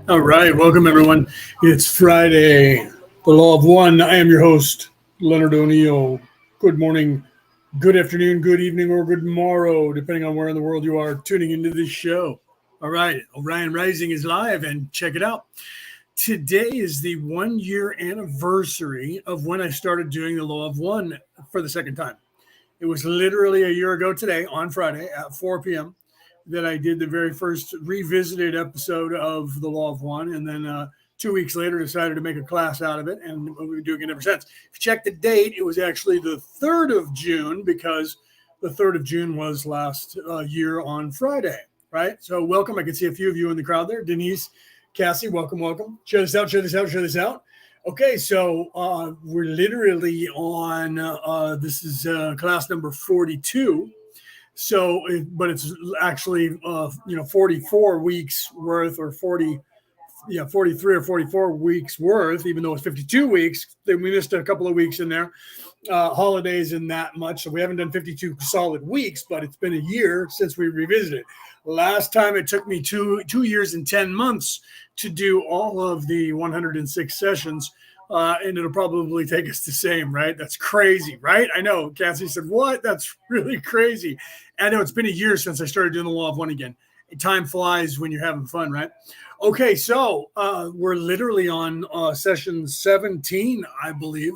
All right, welcome everyone. It's Friday, the Law of One. I am your host, Leonard O'Neill. Good morning, good afternoon, good evening, or good morrow, depending on where in the world you are tuning into this show. All right, Orion Rising is live, and check it out. Today is the 1 year anniversary of when I started doing the Law of One for the second time. It was literally a year ago today, on Friday at 4 p.m., that I did the very first revisited episode of The Law of One. And then 2 weeks later, decided to make a class out of it. And we've been doing it ever since. If you check the date, it was actually the 3rd of June because the 3rd of June was last year on Friday, right? So welcome. I can see a few of you in the crowd there. Denise, Cassie, welcome, welcome. Share this out, share this out, share this out. Okay, so we're literally on, this is class number 42. So, but it's actually, 44 weeks worth or 43 or 44 weeks worth, even though it's 52 weeks. Then we missed a couple of weeks in there, holidays and that much. So we haven't done 52 solid weeks, but it's been a year since we revisited. Last time it took me two years and 10 months to do all of the 106 sessions. And it'll probably take us the same, right? That's crazy, right? I know. Cassie said, what? That's really crazy. I know it's been a year since I started doing the Law of One again. Time flies when you're having fun, right? Okay, so we're literally on session 17, I believe.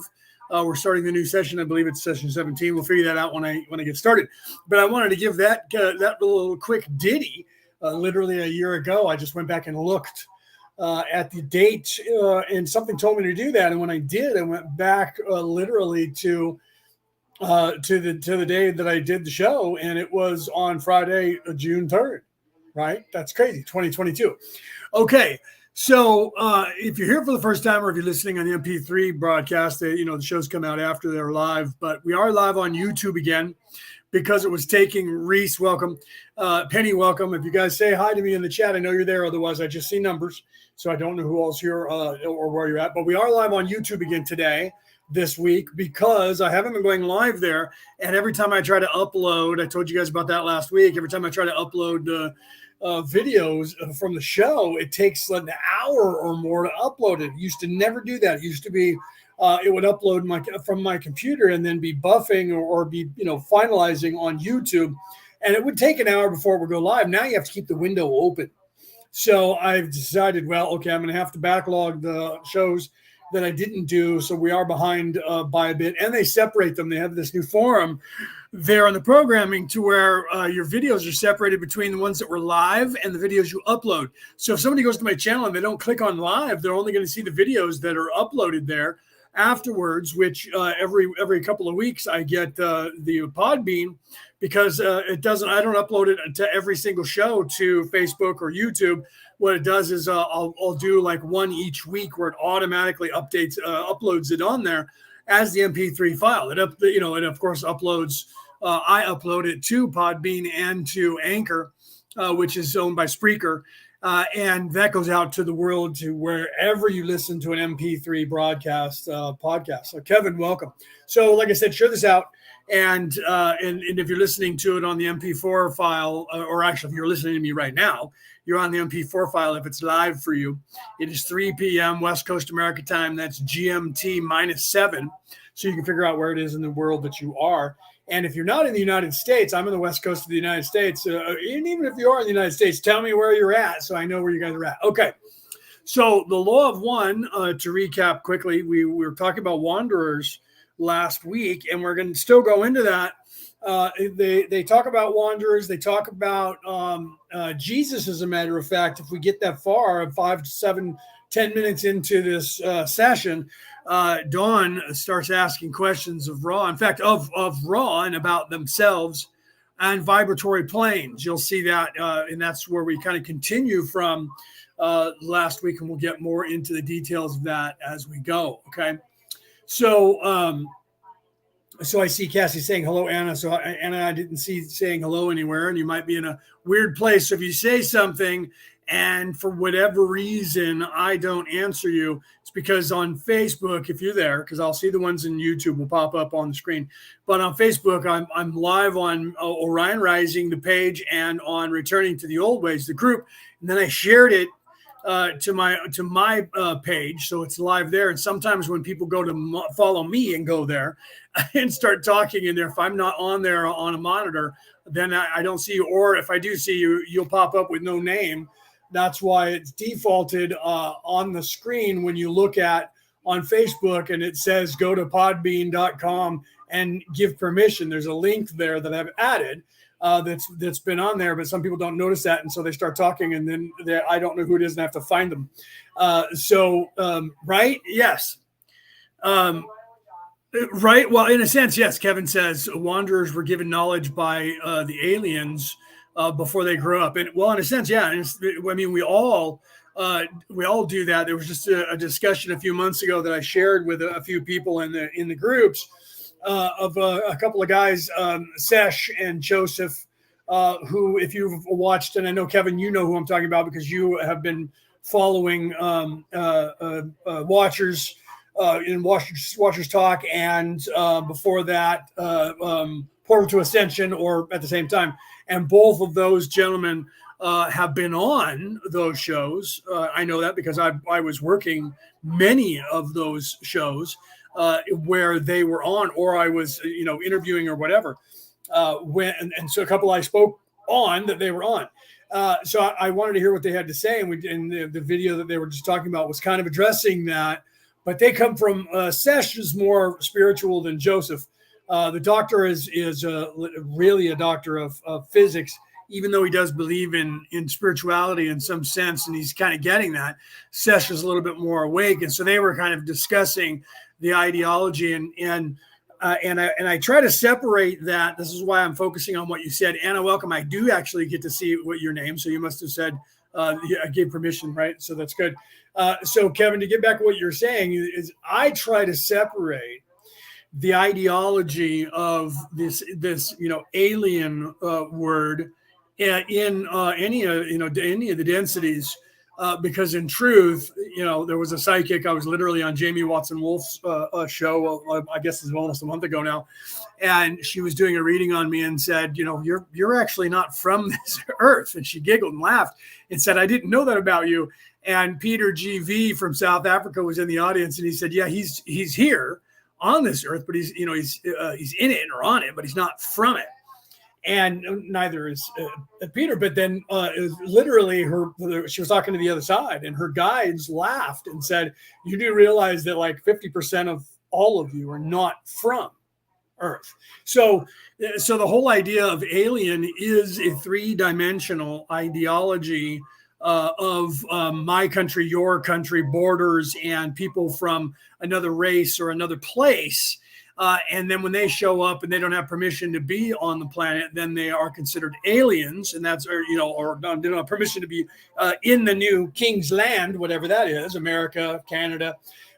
We're starting the new session. I believe it's session 17. We'll figure that out when I get started. But I wanted to give that little quick ditty. Literally a year ago, I just went back and looked at the date, and something told me to do that. And when I did, I went back literally to the day that I did the show, and it was on Friday, June 3rd. Right? That's crazy. 2022. Okay. So if you're here for the first time, or if you're listening on the MP3 broadcast, the shows come out after they're live, but we are live on YouTube again because it was taking Reese, welcome. Penny, welcome. If you guys say hi to me in the chat, I know you're there. Otherwise, I just see numbers. So I don't know who else here or where you're at. But we are live on YouTube again today, this week, because I haven't been going live there. And every time I try to upload, I told you guys about that last week. Every time I try to upload videos from the show, it takes an hour or more to upload it. It used to never do that. It used to be it would upload from my computer and then be buffing or be finalizing on YouTube, and it would take an hour before it would go live. Now you have to keep the window open. So I've decided, well, okay, I'm going to have to backlog the shows that I didn't do. So we are behind by a bit, and they separate them. They have this new forum there on the programming to where your videos are separated between the ones that were live and the videos you upload. So if somebody goes to my channel and they don't click on live, they're only going to see the videos that are uploaded there afterwards, which every couple of weeks I get the Podbean, because I don't upload it to every single show to Facebook or YouTube. What it does is I'll do like one each week where it automatically uploads it on there as the MP3 file. It of course uploads. I upload it to Podbean and to Anchor, which is owned by Spreaker. And that goes out to the world, to wherever you listen to an MP3 broadcast podcast. So Kevin, welcome. So like I said, share this out. And if you're listening to it on the MP4 file, or actually if you're listening to me right now, you're on the MP4 file. If it's live for you, it is 3 p.m. West Coast America time. That's GMT -7. So you can figure out where it is in the world that you are. And if you're not in the United States, I'm in the West Coast of the United States. And even if you are in the United States, tell me where you're at so I know where you guys are at. Okay. So the Law of One, to recap quickly, we were talking about wanderers last week, and we're going to still go into that. They talk about wanderers. They talk about Jesus, as a matter of fact. If we get that far, 5 to 7, 10 minutes into this session, Dawn starts asking questions of Ra. In fact, of Ra and about themselves and vibratory planes. You'll see that, and that's where we kind of continue from last week, and we'll get more into the details of that as we go. Okay. So I see Cassie saying hello, Anna. So Anna, I didn't see saying hello anywhere, and you might be in a weird place. So if you say something and for whatever reason I don't answer you, it's because on Facebook, if you're there, because I'll see the ones in YouTube will pop up on the screen. But on Facebook, I'm live on Orion Rising, the page, and on Returning to the Old Ways, the group. And then I shared it to my page, so it's live there. And sometimes when people go to follow me and go there and start talking in there, if I'm not on there on a monitor, then I don't see you. Or if I do see you, you'll pop up with no name. That's why it's defaulted on the screen when you look at on Facebook, and it says go to podbean.com and give permission. There's a link there that I've added that's been on there, but some people don't notice that, and so they start talking, and then I don't know who it is, and I have to find them. Right? Yes. Right. Well, in a sense, yes. Kevin says wanderers were given knowledge by the aliens before they grew up, and well, in a sense, yeah. I mean, we all do that. There was just a discussion a few months ago that I shared with a few people in the groups of a couple of guys, Sesh and Joseph, who, if you've watched, and I know Kevin, you know who I'm talking about because you have been following Watchers. In Watchers Talk, and before that, Portal to Ascension, or at the same time. And both of those gentlemen have been on those shows. I know that because I was working many of those shows where they were on, or I was, interviewing or whatever. And so a couple I spoke on that they were on. So I wanted to hear what they had to say, and the video that they were just talking about was kind of addressing that. But they come from Sesh is more spiritual than Joseph. The doctor is really a doctor of physics, even though he does believe in spirituality in some sense, and he's kind of getting that. Sesh is a little bit more awake, and so they were kind of discussing the ideology, and I try to separate that. This is why I'm focusing on what you said. Anna, welcome. I do actually get to see what your name, so you must have said I gave permission, right? So that's good. So Kevin, to get back to what you're saying, is I try to separate the ideology of this alien word in any of the densities, because in truth, there was a psychic. I was literally on Jamie Watson Wolf's show. I guess it's almost a month ago now, and she was doing a reading on me and said, you're actually not from this earth. And she giggled and laughed and said, I didn't know that about you. And Peter GV from South Africa was in the audience, and he said, yeah, he's here on this earth, but he's in it or on it, but he's not from it. And neither is Peter. But then literally she was talking to the other side, and her guides laughed and said, you do realize that like 50% of all of you are not from Earth. So the whole idea of alien is a three-dimensional ideology of my country, your country, borders, and people from another race or another place. And then when they show up and they don't have permission to be on the planet, then they are considered aliens, and that's or don't have permission to be in the new King's Land, whatever that is, America, Canada,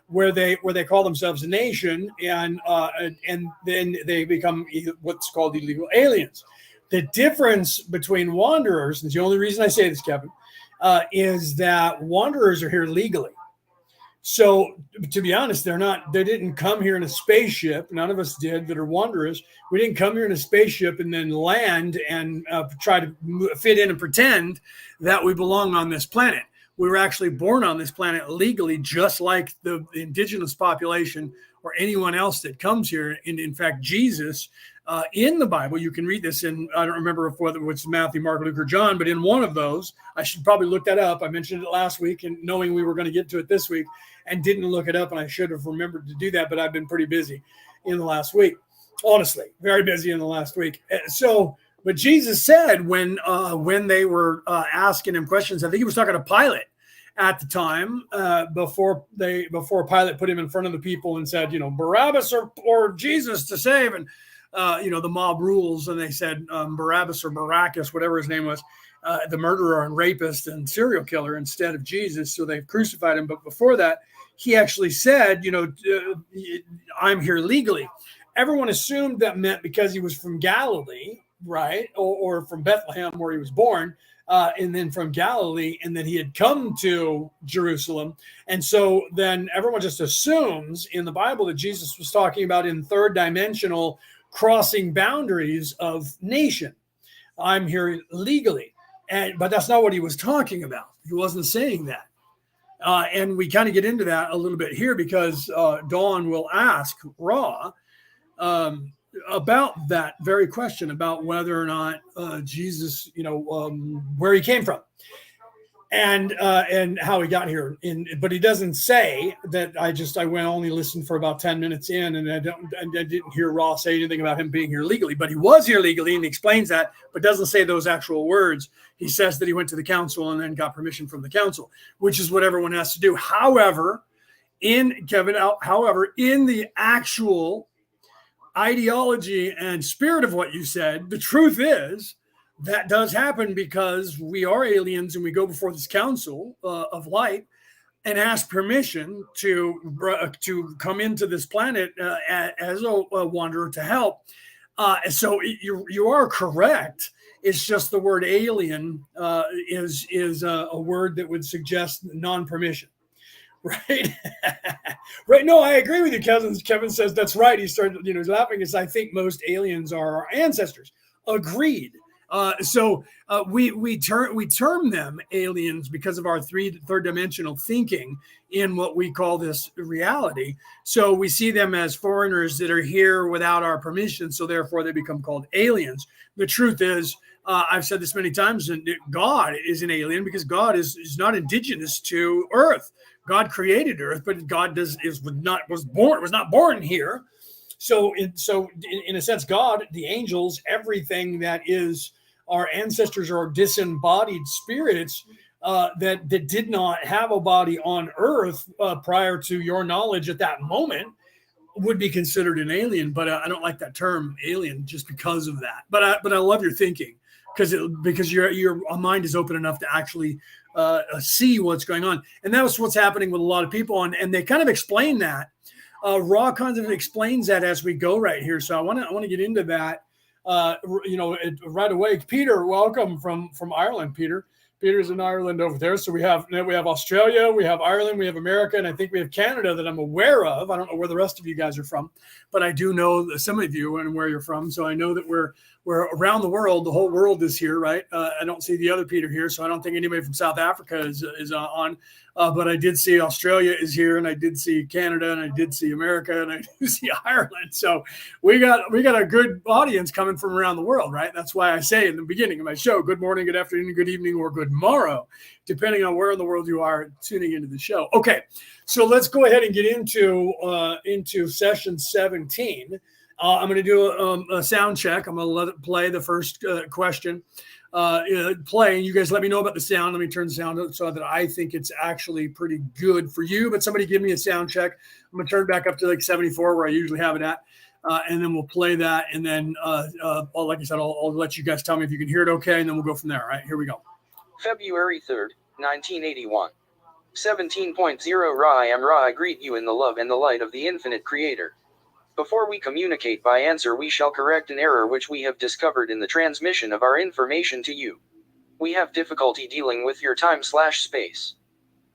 where they call themselves a nation, and then they become what's called illegal aliens. The difference between wanderers, and it's the only reason I say this, Kevin, is that wanderers are here legally. So to be honest, they didn't come here in a spaceship. None of us did that are wanderers. We didn't come here in a spaceship and then land and try to fit in and pretend that we belong on this planet. We were actually born on this planet legally, just like the indigenous population or anyone else that comes here. And in fact, Jesus, in the Bible, you can read this in, I don't remember whether it's Matthew, Mark, Luke, or John, but in one of those, I should probably look that up. I mentioned it last week, and knowing we were going to get to it this week, and didn't look it up, and I should have remembered to do that, but I've been pretty busy in the last week. Honestly, very busy in the last week. But Jesus said when they were asking him questions, I think he was talking to Pilate at the time, before Pilate put him in front of the people and said, Barabbas or Jesus to save, and the mob rules, and they said Barabbas or Baracus, whatever his name was, the murderer and rapist and serial killer instead of Jesus. So they've crucified him. But before that, he actually said, I'm here legally. Everyone assumed that meant because he was from Galilee, right? Or from Bethlehem, where he was born, and then from Galilee, and then he had come to Jerusalem. And so then everyone just assumes in the Bible that Jesus was talking about in third dimensional crossing boundaries of nation. I'm here legally. But that's not what he was talking about. He wasn't saying that. And we kind of get into that a little bit here because Dawn will ask Ra about that very question about whether or not Jesus, where he came from and how he got here. But he doesn't say that. I went only listened for about 10 minutes in, and I didn't hear Ra say anything about him being here legally. But he was here legally, and he explains that, but doesn't say those actual words. He says that he went to the council and then got permission from the council, which is what everyone has to do. However, in the actual ideology and spirit of what you said, the truth is that does happen because we are aliens and we go before this council of light and ask permission to come into this planet as a wanderer to help. So you are correct. It's just the word alien is a word that would suggest non-permission. Right. Right. No, I agree with you, Kevin. Kevin says that's right. He started, laughing because I think most aliens are our ancestors. Agreed. So we term them aliens because of our third dimensional thinking in what we call this reality. So we see them as foreigners that are here without our permission. So therefore they become called aliens. The truth is, I've said this many times, and God is an alien because God is not indigenous to Earth. God created Earth, but God was not born here. So in a sense, God, the angels, everything that is our ancestors or disembodied spirits that did not have a body on Earth prior to your knowledge at that moment would be considered an alien. But I don't like that term alien just because of that. But I love your thinking because your mind is open enough to actually see what's going on. And that was what's happening with a lot of people. And they kind of explain that. Ra kind of explains that as we go right here. So I want to get into that, right away. Peter, welcome from Ireland, Peter. Peter's in Ireland over there. So we have Australia, we have Ireland, we have America, and I think we have Canada that I'm aware of. I don't know where the rest of you guys are from, but I do know some of you and where you're from. So I know that we're around the world. The whole world is here, right? I don't see the other Peter here, so I don't think anybody from South Africa is on. But I did see Australia is here, and I did see Canada, and I did see America, and I do see Ireland. So we got a good audience coming from around the world, right? That's why I say in the beginning of my show, good morning, good afternoon, good evening, or good morrow, depending on where in the world you are tuning into the show. Okay, so let's go ahead and get into session 17. I'm going to do a sound check. I'm going to let it play the first question. Play. You guys let me know about the sound. Let me turn the sound up so that I think it's actually pretty good for you. But somebody give me a sound check. I'm going to turn it back up to like 74 where I usually have it at. And then we'll play that. And then, like I said, I'll let you guys tell me if you can hear it okay. And then we'll go from there. All right, here we go. February 3rd, 1981. 17.0 Ra. I am Ra. I greet you in the love and the light of the infinite creator. Before we communicate by answer, we shall correct an error which we have discovered in the transmission of our information to you. We have difficulty dealing with your time/space.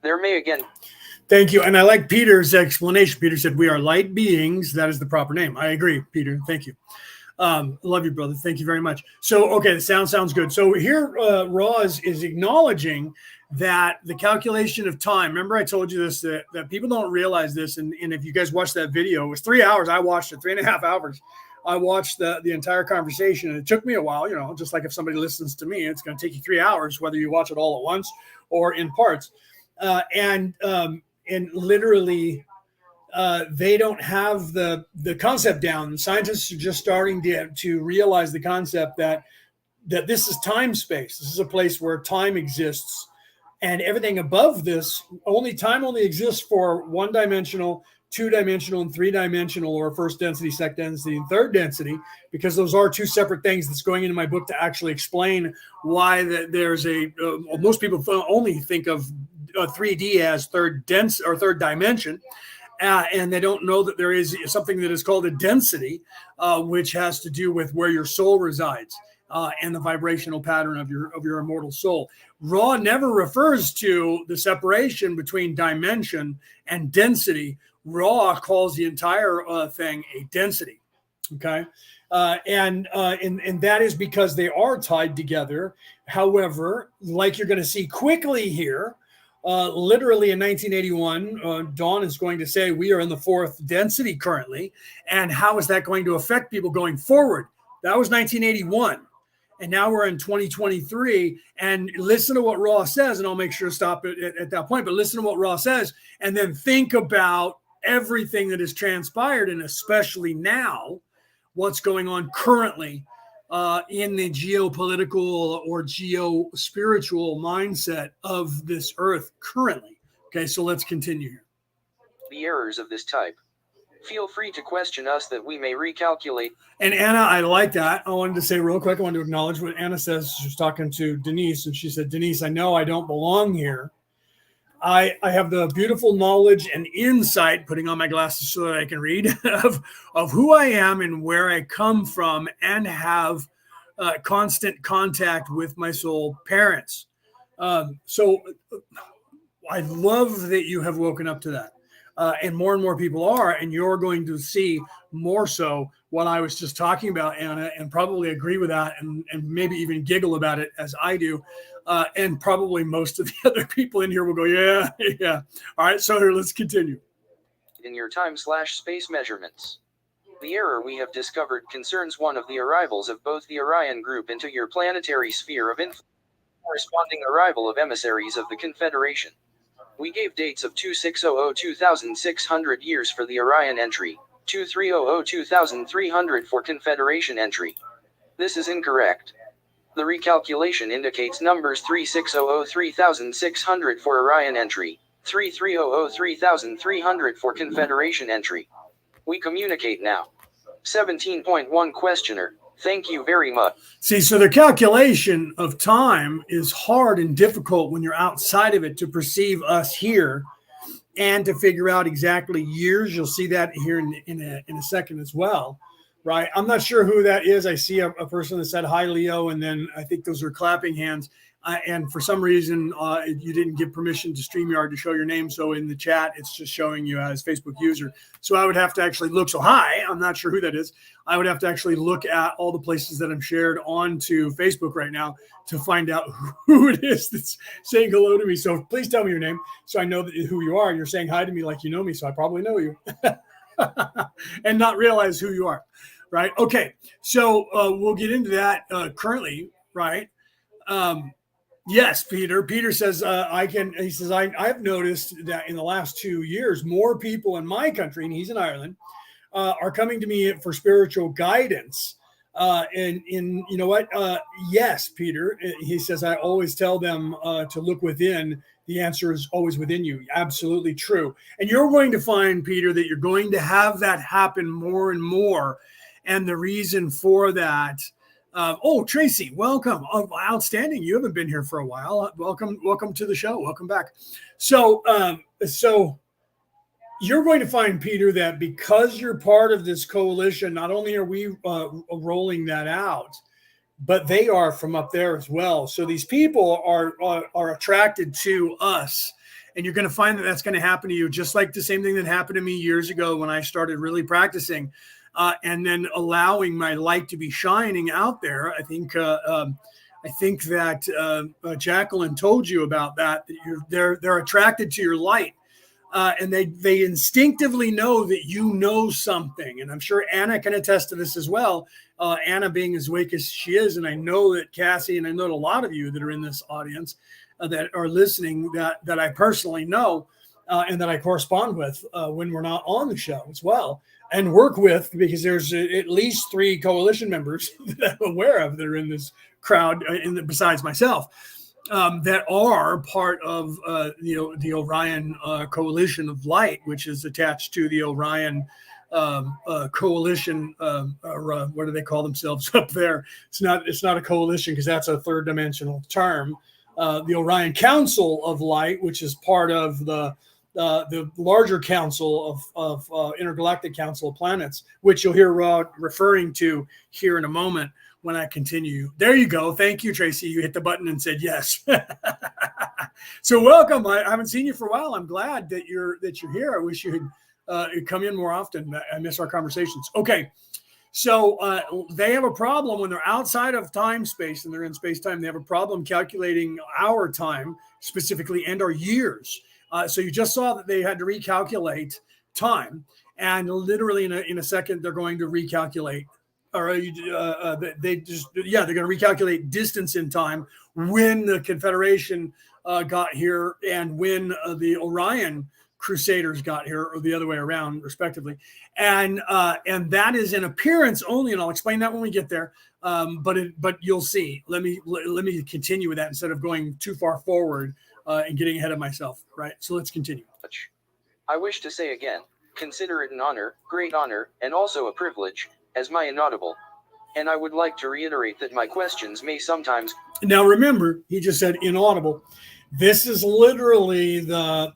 There may again... Thank you. And I like Peter's explanation. Peter said, we are light beings. That is the proper name. I agree, Peter. Thank you. Love you, brother. Thank you very much. So, okay, the sounds good. So here, Ra is acknowledging that the calculation of time, remember I told you this, that people don't realize this. And if you guys watched that video, it was 3 hours. I watched it, 3.5 hours. I watched the entire conversation, and it took me a while, just like if somebody listens to me, it's going to take you 3 hours, whether you watch it all at once or in parts. And literally, they don't have the concept down. Scientists are just starting to realize the concept that this is time space. This is a place where time exists. And everything above this, time only exists for one-dimensional, two-dimensional, and three-dimensional, or first density, second density, and third density, because those are two separate things that's going into my book to actually explain why there's most people only think of 3D as third dimension. And they don't know that there is something that is called a density, which has to do with where your soul resides. And the vibrational pattern of your immortal soul. Ra never refers to the separation between dimension and density. Ra calls the entire thing a density. Okay, and that is because they are tied together. However, like you're going to see quickly here, Literally in 1981, Dawn is going to say we are in the fourth density currently. And how is that going to affect people going forward? That was 1981. And now we're in 2023. And listen to what Raw says, and I'll make sure to stop at that point. But listen to what Raw says, and then think about everything that has transpired, and especially now, what's going on currently in the geopolitical or geo-spiritual mindset of this earth currently. Okay, so let's continue here. The errors of this type. Feel free to question us that we may recalculate. And Anna, I like that. I wanted to say real quick, I wanted to acknowledge what Anna says. She was talking to Denise, and she said, Denise, I know I don't belong here. I have the beautiful knowledge and insight, putting on my glasses so that I can read, of who I am and where I come from, and have constant contact with my soul parents. So I love that you have woken up to that. And more people are, and you're going to see more so what I was just talking about, Anna, and probably agree with that, and maybe even giggle about it as I do. And probably most of the other people in here will go, yeah, yeah. All right, so here, let's continue. In your time/space measurements. The error we have discovered concerns one of the arrivals of both the Orion group into your planetary sphere of influence, corresponding arrival of emissaries of the Confederation. We gave dates of 2600 2600 years for the Orion entry, 2300 2300 for Confederation entry. This is incorrect. The recalculation indicates numbers 3600 3600 for Orion entry, 3300 3300 for Confederation entry. We communicate now. 17.1 Questioner. Thank you very much. See, so the calculation of time is hard and difficult when you're outside of it to perceive us here and to figure out exactly years. You'll see that here in a second as well, right? I'm not sure who that is. I see a person that said, hi, Leo, and then I think those are clapping hands. And for some reason, you didn't give permission to StreamYard to show your name. So in the chat, it's just showing you as Facebook user. So I would have to actually look. So hi, I'm not sure who that is. I would have to actually look at all the places that I'm shared onto Facebook right now to find out who it is that's saying hello to me. So please tell me your name so I know who you are. You're saying hi to me like you know me, so I probably know you and not realize who you are, right? Okay, so we'll get into that currently, right? Yes, Peter. Peter says, he says, I've noticed that in the last 2 years, more people in my country, and he's in Ireland, are coming to me for spiritual guidance. And you know what? Yes, Peter. He says, I always tell them to look within. The answer is always within you. Absolutely true. And you're going to find, Peter, that you're going to have that happen more and more. And the reason for that, Tracy, welcome. Oh, outstanding. You haven't been here for a while. Welcome to the show. Welcome back. So you're going to find, Peter, that because you're part of this coalition, not only are we rolling that out, but they are from up there as well. So these people are attracted to us. And you're going to find that that's going to happen to you, just like the same thing that happened to me years ago when I started really practicing. And then allowing my light to be shining out there. I think that Jacqueline told you about that they're attracted to your light, and they instinctively know that you know something. And I'm sure Anna can attest to this as well. Anna being as awake as she is, and I know that Cassie, and I know a lot of you that are in this audience that are listening that I personally know and that I correspond with when we're not on the show as well. And work with, because there's at least 3 coalition members that I'm aware of that are in this crowd, besides myself, that are part of the Orion Coalition of Light, which is attached to the Orion Coalition, or what do they call themselves up there? It's not a coalition because that's a 3rd dimensional term. The Orion Council of Light, which is part of the larger council of Intergalactic Council of Planets, which you'll hear Rod referring to here in a moment when I continue. There you go. Thank you, Tracy. You hit the button and said yes. So welcome. I haven't seen you for a while. I'm glad that you're here. I wish you had come in more often. I miss our conversations. Okay. So they have a problem when they're outside of time space and they're in space time. They have a problem calculating our time specifically and our years. So you just saw that they had to recalculate time, and literally in a second they're going to recalculate. Or they just they're going to recalculate distance in time when the Confederation got here and when the Orion Crusaders got here, or the other way around, respectively, and that is in appearance only, and I'll explain that when we get there. But you'll see. Let me continue with that instead of going too far forward and getting ahead of myself. Right. So let's continue. I wish to say again, consider it an honor, great honor, and also a privilege, as my inaudible. And I would like to reiterate that my questions may sometimes. Now remember, he just said inaudible. This is literally the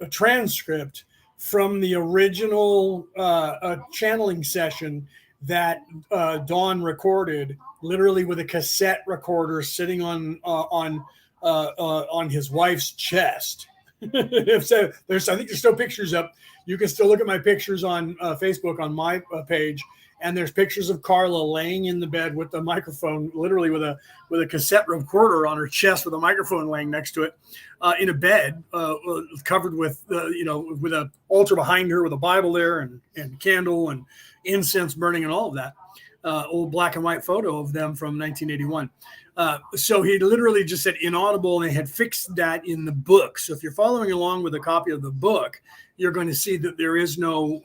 transcript from the original channeling session that Dawn recorded, literally with a cassette recorder sitting on his wife's chest. So I think there's still pictures up. You can still look at my pictures on Facebook on my page. And there's pictures of Carla laying in the bed with the microphone, literally with a cassette recorder on her chest with a microphone laying next to it, in a bed covered with with an altar behind her with a Bible there and candle and incense burning and all of that. Old black and white photo of them from 1981. So he literally just said inaudible, and they had fixed that in the book. So if you're following along with a copy of the book, you're going to see that there is no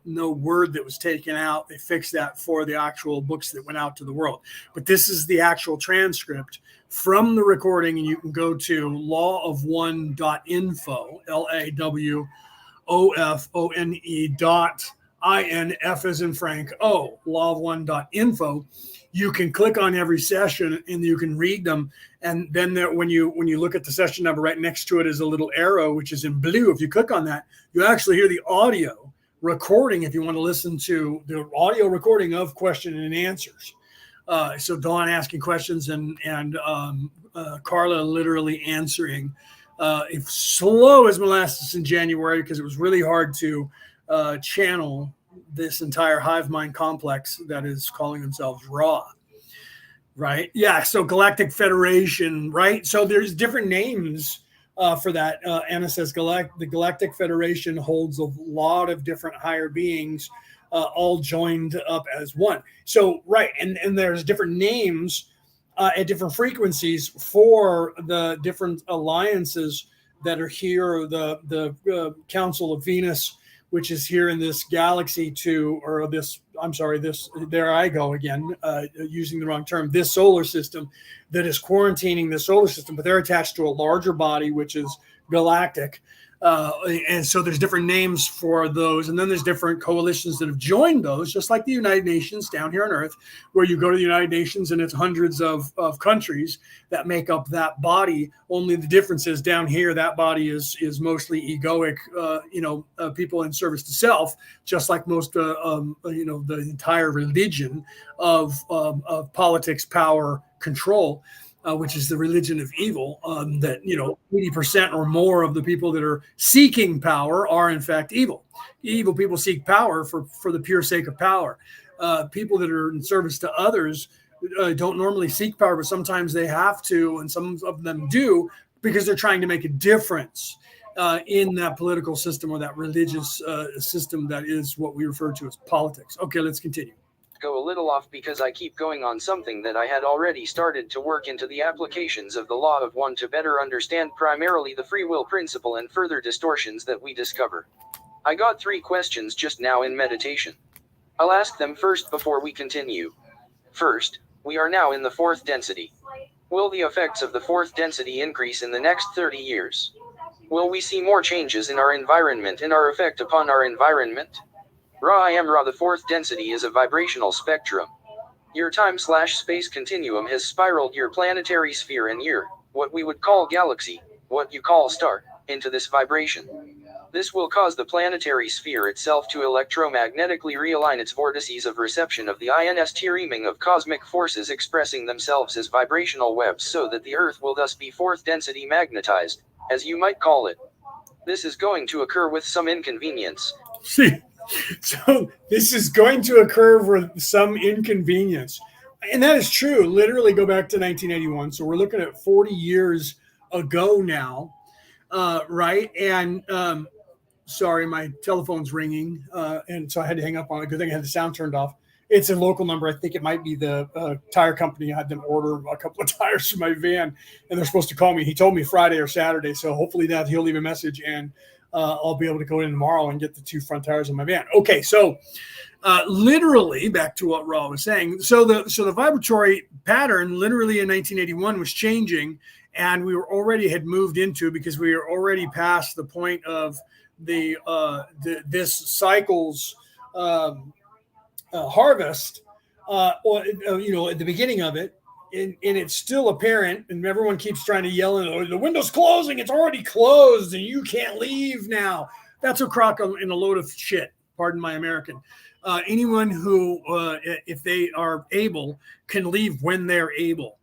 word that was taken out. They fixed that for the actual books that went out to the world. But this is the actual transcript from the recording, and you can go to lawofone.info, LAWOFONE.INF as in Frank O, lawofone.info. You can click on every session and you can read them. And then when you look at the session number, right next to it is a little arrow, which is in blue. If you click on that, you actually hear the audio recording if you want to listen to the audio recording of question and answers. So Dawn asking questions and Carla literally answering. If slow as molasses in January, because it was really hard to channel this entire hive mind complex that is calling themselves Ra, right? Yeah. So Galactic Federation, right? So there's different names for that. Anna says the Galactic Federation holds a lot of different higher beings, all joined up as one. So, right. And there's different names at different frequencies for the different alliances that are here. The Council of Venus, which is here in this galaxy there I go again, using the wrong term, this solar system that is quarantining the solar system, but they're attached to a larger body, which is galactic. And so there's different names for those. And then there's different coalitions that have joined those, just like the United Nations down here on Earth, where you go to the United Nations and it's hundreds of countries that make up that body. Only the difference is down here, that body is mostly egoic, people in service to self, just like most, the entire religion of politics, power, control. Which is the religion of evil, that 80% or more of the people that are seeking power are in fact evil. Evil people seek power for the pure sake of power. People that are in service to others don't normally seek power, but sometimes they have to, and some of them do, because they're trying to make a difference in that political system or that religious system that is what we refer to as politics. Okay, let's continue. Go a little off because I keep going on something that I had already started to work into the applications of the law of one to better understand primarily the free will principle and further distortions that we discover. I got 3 questions just now in meditation. I'll ask them first before we continue. First, we are now in the 4th density. Will the effects of the 4th density increase in the next 30 years? Will we see more changes in our environment and our effect upon our environment? Ra I am Ra. The 4th density is a vibrational spectrum. Your time/space continuum has spiraled your planetary sphere and your, what we would call galaxy, what you call star, into this vibration. This will cause the planetary sphere itself to electromagnetically realign its vortices of reception of the INS teaming of cosmic forces expressing themselves as vibrational webs, so that the Earth will thus be 4th density magnetized, as you might call it. This is going to occur with some inconvenience. See, So this is going to occur with some inconvenience. And that is true. Literally go back to 1981. So we're looking at 40 years ago now, right? And sorry, my telephone's ringing, and so I had to hang up on it. Good thing I had the sound turned off. It's a local number. I think it might be the tire company. I had them order a couple of tires for my van, and they're supposed to call me. He told me Friday or Saturday, so hopefully that he'll leave a message, and I'll be able to go in tomorrow and get the 2 front tires on my van. Okay, so literally back to what Raw was saying. So the vibratory pattern literally in 1981 was changing, and we were already had moved into, because we were already past the point of this cycle's harvest, or at the beginning of it, and it's still apparent, and everyone keeps trying to yell, "Oh, the window's closing! It's already closed, and you can't leave now." That's a crock in a load of shit. Pardon my American. Anyone who, if they are able, can leave when they're able.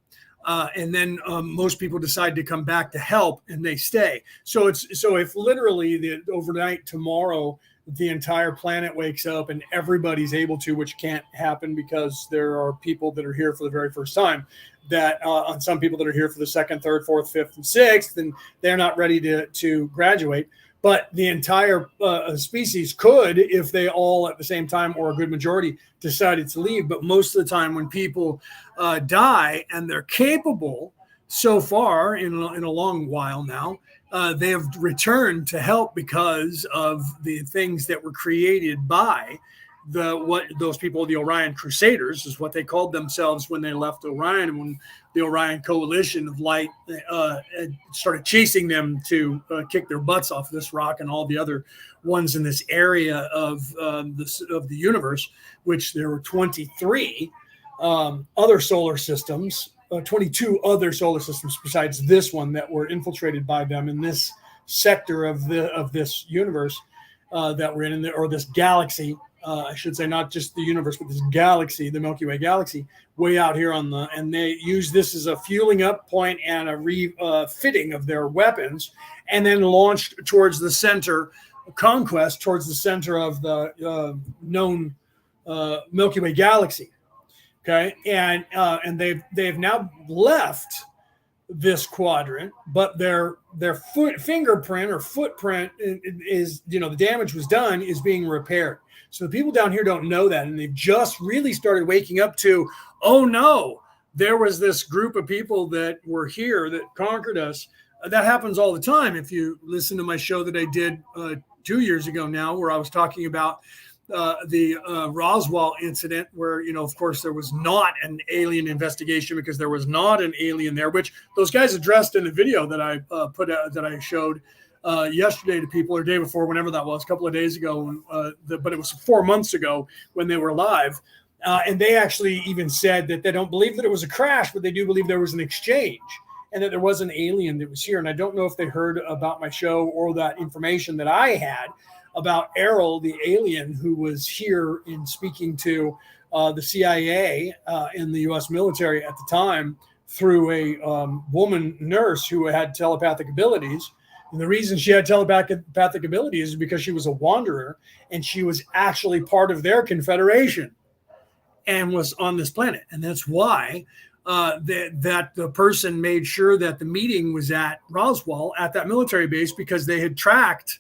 And then most people decide to come back to help, and they stay. So if literally overnight tomorrow the entire planet wakes up and everybody's able to, which can't happen because there are people that are here for the very first time, that on some people that are here for the second, third, fourth, fifth, and sixth, and they're not ready to graduate. But the entire species could, if they all at the same time, or a good majority, decided to leave. But most of the time when people die and they're capable, so far in a long while now, they have returned to help because of the things that were created by those people, the Orion Crusaders, is what they called themselves when they left Orion, and when the Orion Coalition of Light started chasing them to kick their butts off this rock and all the other ones in this area of the universe, which there were 23 other solar systems, 22 other solar systems besides this one that were infiltrated by them in this sector of this universe that we're in, or this galaxy. I should say, not just the universe, but this galaxy, the Milky Way galaxy, way out here and they use this as a fueling up point and a refitting of their weapons, and then launched towards the center, conquest towards the center of the known Milky Way galaxy. Okay, and they've now left this quadrant, but their fingerprint or footprint is, the damage was done, is being repaired. So the people down here don't know that, and they've just really started waking up to, oh no, there was this group of people that were here that conquered us. That happens all the time. If you listen to my show that I did 2 years ago now, where I was talking about the Roswell incident, where, of course, there was not an alien investigation because there was not an alien there, which those guys addressed in the video that I put out, that I showed yesterday to people, or day before, whenever that was, a couple of days ago, but it was 4 months ago when they were live. And they actually even said that they don't believe that it was a crash, but they do believe there was an exchange and that there was an alien that was here. And I don't know if they heard about my show or that information that I had about Errol, the alien who was here in speaking to the CIA and the U.S. military at the time through a woman nurse who had telepathic abilities. And the reason she had telepathic abilities is because she was a wanderer, and she was actually part of their confederation and was on this planet. And that's why that the person made sure that the meeting was at Roswell, at that military base, because they had tracked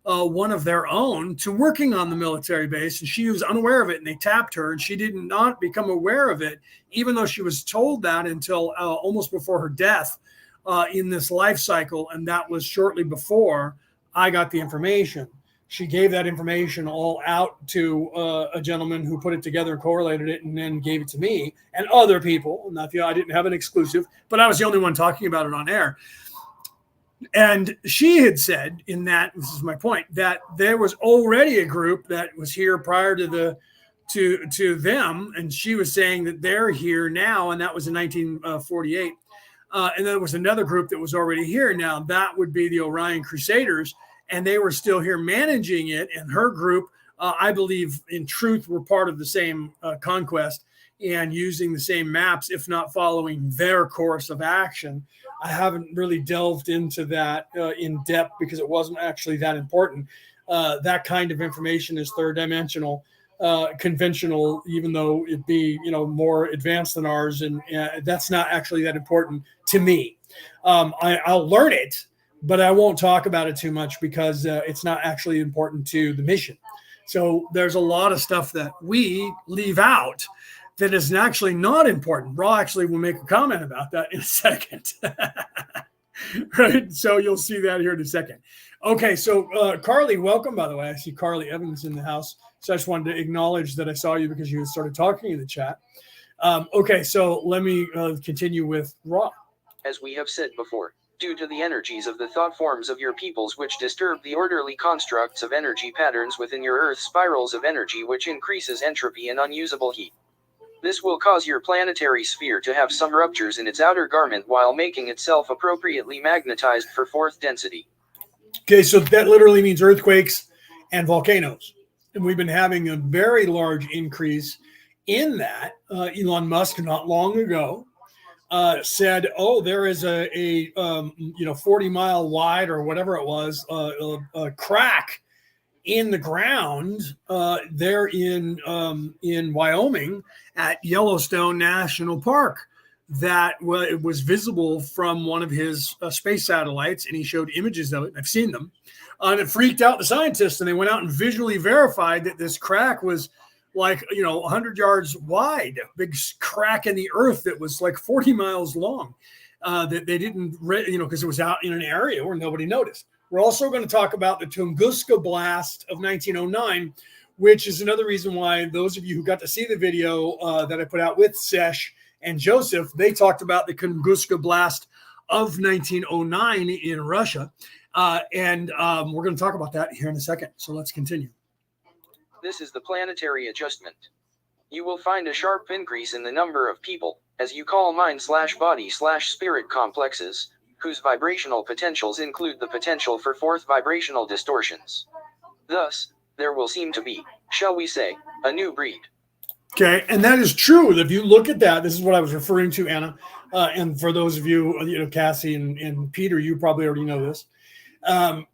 one of their own to working on the military base, and she was unaware of it, and they tapped her, and she did not become aware of it, even though she was told that until almost before her death in this life cycle. And that was shortly before I got the information. She gave that information all out to a gentleman who put it together, correlated it, and then gave it to me and other people. Not I didn't have an exclusive, but I was the only one talking about it on air. And she had said in that, this is my point, that there was already a group that was here prior to to them, and she was saying that they're here now, and that was in 1948. And there was another group that was already here now. That would be the Orion Crusaders, and they were still here managing it. And her group, I believe, in truth, were part of the same conquest and using the same maps, if not following their course of action. I haven't really delved into that in depth because it wasn't actually that important. that kind of information is third dimensional, conventional, even though it be, more advanced than ours. And that's not actually that important to me. I'll learn it, but I won't talk about it too much because it's not actually important to the mission. So there's a lot of stuff that we leave out that is actually not important. Raw actually will make a comment about that in a second. Right? So you'll see that here in a second. Okay, so Carly, welcome, by the way. I see Carly Evans in the house. So I just wanted to acknowledge that I saw you because you started talking in the chat. Okay, so let me continue with Raw. As we have said before, due to the energies of the thought forms of your peoples which disturb the orderly constructs of energy patterns within your Earth spirals of energy which increases entropy and unusable heat. This will cause your planetary sphere to have some ruptures in its outer garment while making itself appropriately magnetized for fourth density. Okay, so that literally means earthquakes and volcanoes. And we've been having a very large increase in that. Elon Musk not long ago said, there is a 40-mile wide or whatever it was, a crack in the ground there in Wyoming at Yellowstone National Park that was visible from one of his space satellites, and he showed images of it. I've seen them, and it freaked out the scientists, and they went out and visually verified that this crack was like 100 yards wide, a big crack in the earth that was like 40 miles long. That they didn't, because it was out in an area where nobody noticed. We're also going to talk about the Tunguska blast of 1909, which is another reason why those of you who got to see the video that I put out with Sesh and Joseph, they talked about the Tunguska blast of 1909 in Russia. And we're going to talk about that here in a second. So let's continue. This is the planetary adjustment. You will find a sharp increase in the number of people, as you call mind/body/spirit complexes, whose vibrational potentials include the potential for fourth vibrational distortions. Thus, there will seem to be, shall we say, a new breed. Okay, and that is true. If you look at that, this is what I was referring to, Anna. And for those of you, Cassie and Peter, you probably already know this. And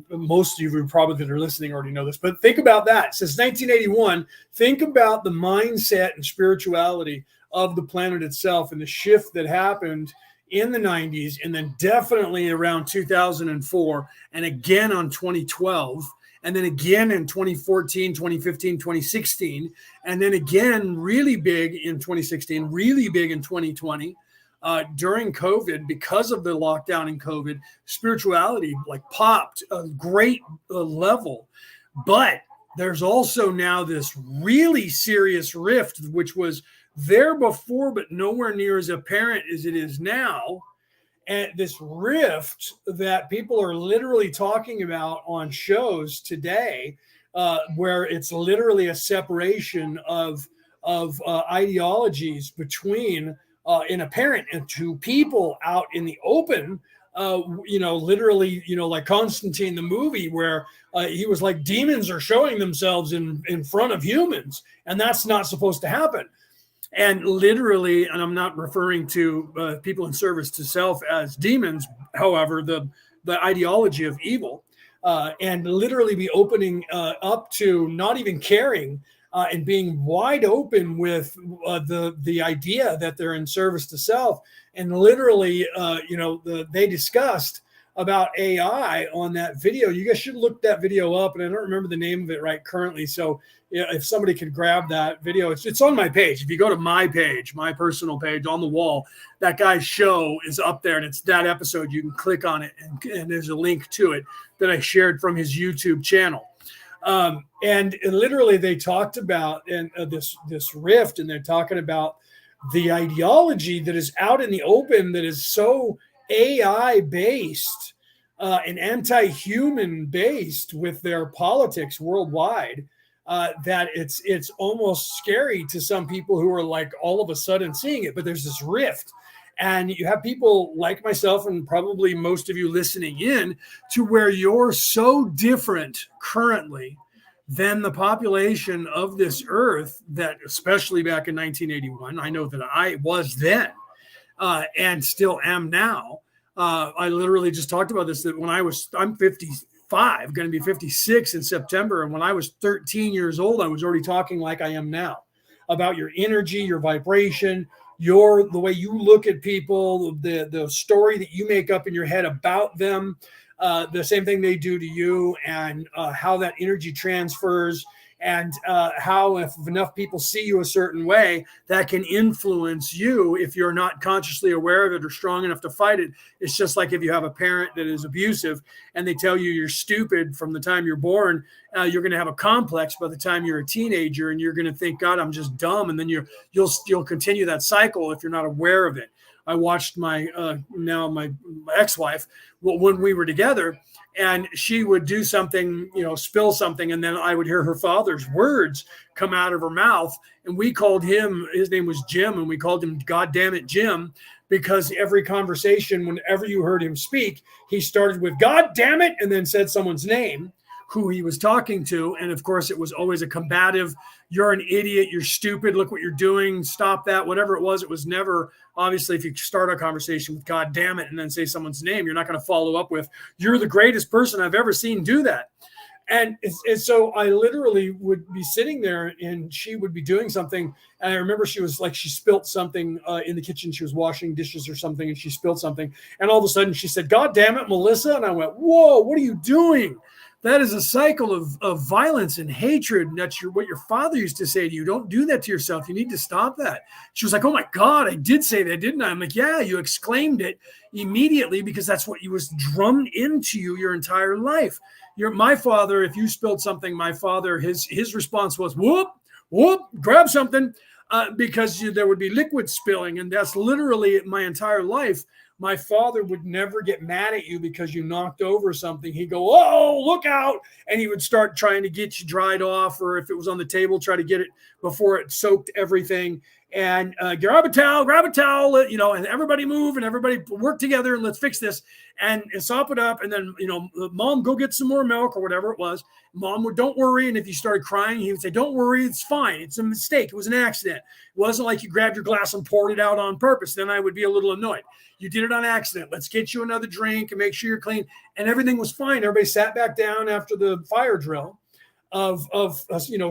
most of you probably that are listening already know this. But think about that. Since 1981, think about the mindset and spirituality of the planet itself and the shift that happened in the 90s, and then definitely around 2004, and again on 2012, and then again in 2014, 2015, 2016, and then again really big in 2016, really big in 2020. During COVID, because of the lockdown in COVID, spirituality like popped a great level. But there's also now this really serious rift, which was there before, but nowhere near as apparent as it is now. And this rift that people are literally talking about on shows today, where it's literally a separation of ideologies between and apparent and to people out in the open, literally, like Constantine, the movie, where he was like, demons are showing themselves in front of humans, and that's not supposed to happen. And literally, and I'm not referring to people in service to self as demons, however, the ideology of evil, and literally be opening up to not even caring and being wide open with the idea that they're in service to self. And literally, they discussed about AI on that video. You guys should look that video up, and I don't remember the name of it right currently. So if somebody could grab that video, it's on my page. If you go to my page, my personal page on the wall, that guy's show is up there, and it's that episode. You can click on it, and there's a link to it that I shared from his YouTube channel. And literally they talked about this rift, and they're talking about the ideology that is out in the open that is so AI based and anti-human based with their politics worldwide, that it's almost scary to some people who are like all of a sudden seeing it. But there's this rift, and you have people like myself and probably most of you listening in to where you're so different currently than the population of this earth that, especially back in 1981, I know that I was then and still am now. I literally just talked about this, that when I'm 50, 55, going to be 56 in September. And when I was 13 years old, I was already talking like I am now about your energy, your vibration, the way you look at people, the story that you make up in your head about them, the same thing they do to you, and how that energy transfers, and how if enough people see you a certain way, that can influence you if you're not consciously aware of it or strong enough to fight it. It's just like if you have a parent that is abusive and they tell you you're stupid from the time you're born, you're going to have a complex by the time you're a teenager, and you're going to think, God, I'm just dumb. And then you'll continue that cycle if you're not aware of it. I watched my ex-wife when we were together, and she would do something, spill something, and then I would hear her father's words come out of her mouth. And we called him, his name was Jim, and we called him God damn it, Jim, because every conversation, whenever you heard him speak, he started with God damn it, and then said someone's name, who he was talking to. And of course, it was always a combative, you're an idiot, you're stupid, look what you're doing, stop that, whatever it was. It was never, obviously, if you start a conversation with God damn it and then say someone's name, you're not going to follow up with, you're the greatest person I've ever seen do that. And so I literally would be sitting there, and she would be doing something. And I remember she spilt something in the kitchen. She was washing dishes or something, and she spilled something. And all of a sudden she said, God damn it, Melissa. And I went, whoa, what are you doing? That is a cycle of violence and hatred. And that's what your father used to say to you. Don't do that to yourself. You need to stop that. She was like, oh my God, I did say that, didn't I? I'm like, yeah, you exclaimed it immediately because that's what was drummed into you your entire life. My father, if you spilled something, my father, his response was, whoop, grab something, because there would be liquid spilling. And that's literally my entire life. My father would never get mad at you because you knocked over something. He'd go, oh, look out. And he would start trying to get you dried off, or if it was on the table, try to get it before it soaked everything. And grab a towel, and everybody move and everybody work together and let's fix this and sop it up. And then, Mom, go get some more milk or whatever it was. Mom would, don't worry. And if you started crying, he would say, don't worry, it's fine. It's a mistake. It was an accident. It wasn't like you grabbed your glass and poured it out on purpose. Then I would be a little annoyed. You did it on accident. Let's get you another drink and make sure you're clean. And everything was fine. Everybody sat back down after the fire drill of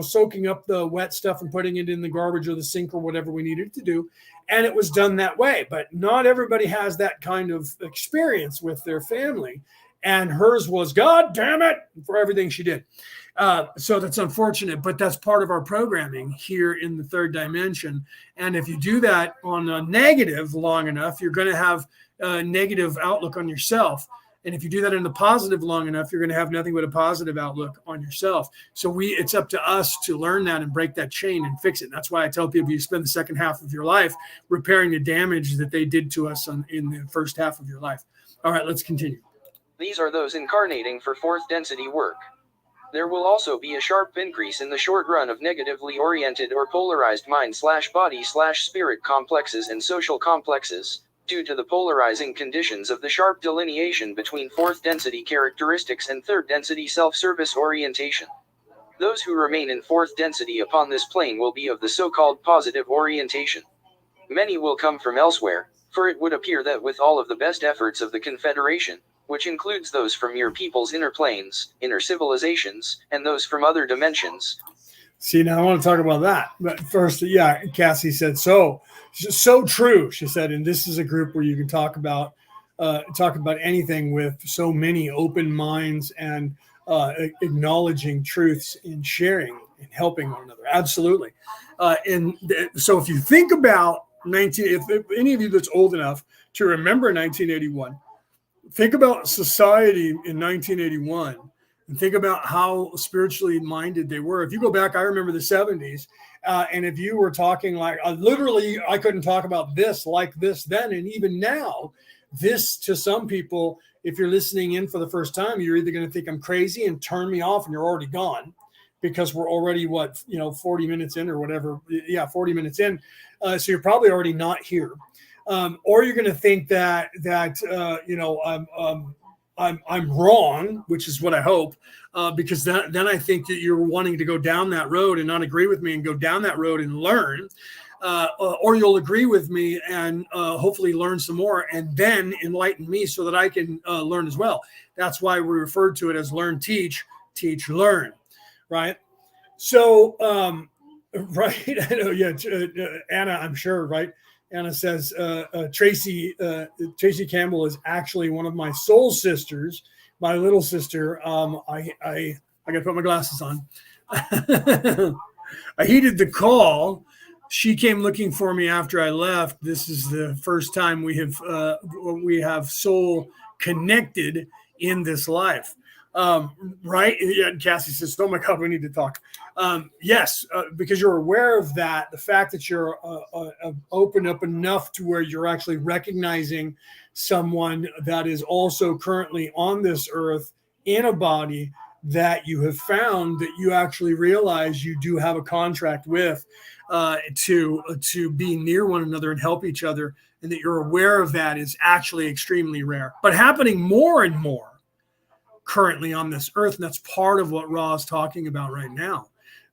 soaking up the wet stuff and putting it in the garbage or the sink or whatever we needed to do. And it was done that way. But not everybody has that kind of experience with their family. And hers was, God damn it, for everything she did. So that's unfortunate, but that's part of our programming here in the third dimension. And if you do that on a negative long enough, you're going to have a negative outlook on yourself. And if you do that in the positive long enough, you're going to have nothing but a positive outlook on yourself. So it's up to us to learn that and break that chain and fix it. And that's why I tell people you spend the second half of your life repairing the damage that they did to us in the first half of your life. All right, let's continue. These are those incarnating for fourth density work. There will also be a sharp increase in the short run of negatively oriented or polarized mind/body/spirit complexes and social complexes, due to the polarizing conditions of the sharp delineation between fourth density characteristics and third density self-service orientation. Those who remain in fourth density upon this plane will be of the so-called positive orientation. Many will come from elsewhere, for it would appear that with all of the best efforts of the Confederation, which includes those from your people's inner planes, inner civilizations, and those from other dimensions. See, now I want to talk about that. But first, yeah, Cassie said, so true. She said, and this is a group where you can talk about anything with so many open minds and acknowledging truths and sharing and helping one another. Absolutely. So if you think about if any of you that's old enough to remember 1981, think about society in 1981 and think about how spiritually minded they were. If you go back, I remember the 70s. And if you were talking like literally, I couldn't talk about this like this then. And even now, this to some people, if you're listening in for the first time, you're either going to think I'm crazy and turn me off and you're already gone because we're already 40 minutes in or whatever. Yeah, 40 minutes in. So you're probably already not here. Or you're going to think that I'm wrong, which is what I hope, because then I think that you're wanting to go down that road and not agree with me and go down that road and learn. or you'll agree with me and hopefully learn some more and then enlighten me so that I can learn as well. That's why we refer to it as learn, teach, learn, right? So, right. I know, yeah. Anna, I'm sure, right? Anna says, Tracy Campbell is actually one of my soul sisters, my little sister. I got to put my glasses on. I heeded the call. She came looking for me after I left. This is the first time we have soul connected in this life. Right? Yeah, Cassie says, "Oh my God, we need to talk." Yes, because you're aware of that. The fact that you're open up enough to where you're actually recognizing someone that is also currently on this earth in a body that you have found that you actually realize you do have a contract with to be near one another and help each other, and that you're aware of that is actually extremely rare, but happening more and more currently on this earth. And that's part of what Ra is talking about right now,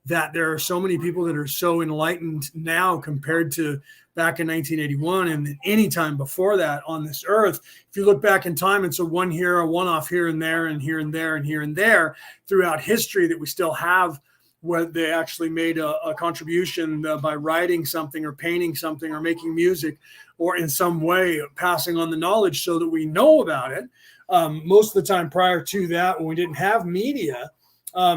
that there are so many people that are so enlightened now compared to back in 1981 and any time before that on this earth. If you look back in time, it's a one here, a one off here and there and here and there and here and there throughout history that we still have, where they actually made a contribution by writing something or painting something or making music or in some way passing on the knowledge so that we know about it. Most of the time prior to that, when we didn't have media,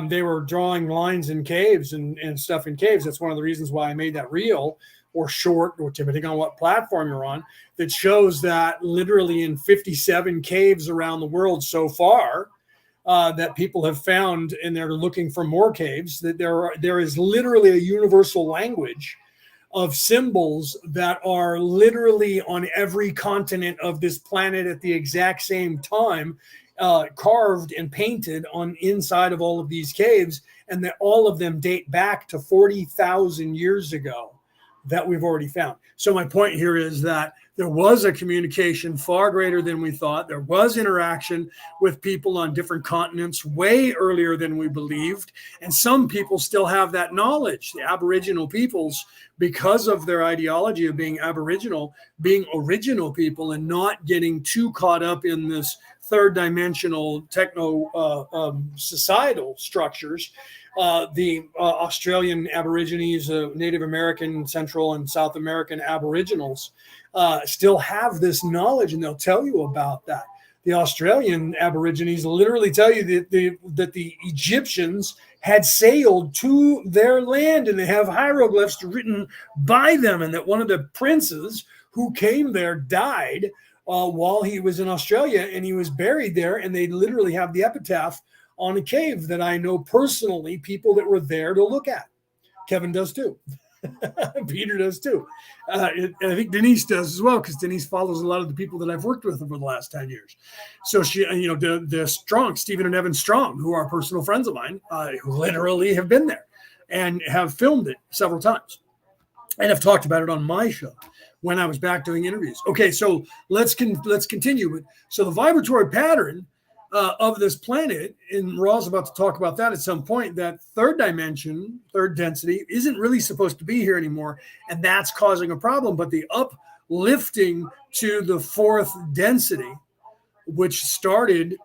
they were drawing lines in caves and stuff in caves. That's one of the reasons why I made that reel or short, or depending on what platform you're on, that shows that literally in 57 caves around the world so far, that people have found, and they're looking for more caves, that there is literally a universal language of symbols that are literally on every continent of this planet at the exact same time, carved and painted on inside of all of these caves, and that all of them date back to 40,000 years ago that we've already found. So my point here is that there was a communication far greater than we thought. There was interaction with people on different continents way earlier than we believed. And some people still have that knowledge. The Aboriginal peoples, because of their ideology of being Aboriginal, being original people and not getting too caught up in this third dimensional societal structures. The Australian Aborigines, Native American, Central and South American Aboriginals still have this knowledge, and they'll tell you about that. The Australian Aborigines literally tell you that the Egyptians had sailed to their land, and they have hieroglyphs written by them, and that one of the princes who came there died while he was in Australia, and he was buried there, and they literally have the epitaph on a cave that I know personally, people that were there to look at. Kevin does too. Peter does too. I think Denise does as well, because Denise follows a lot of the people that I've worked with over the last 10 years. So she, the Strong, Stephen and Evan Strong, who are personal friends of mine, who literally have been there and have filmed it several times and have talked about it on my show when I was back doing interviews. Okay, so let's continue. So the vibratory pattern of this planet, and Ra's about to talk about that at some point, that third dimension, third density, isn't really supposed to be here anymore, and that's causing a problem. But the uplifting to the fourth density, which started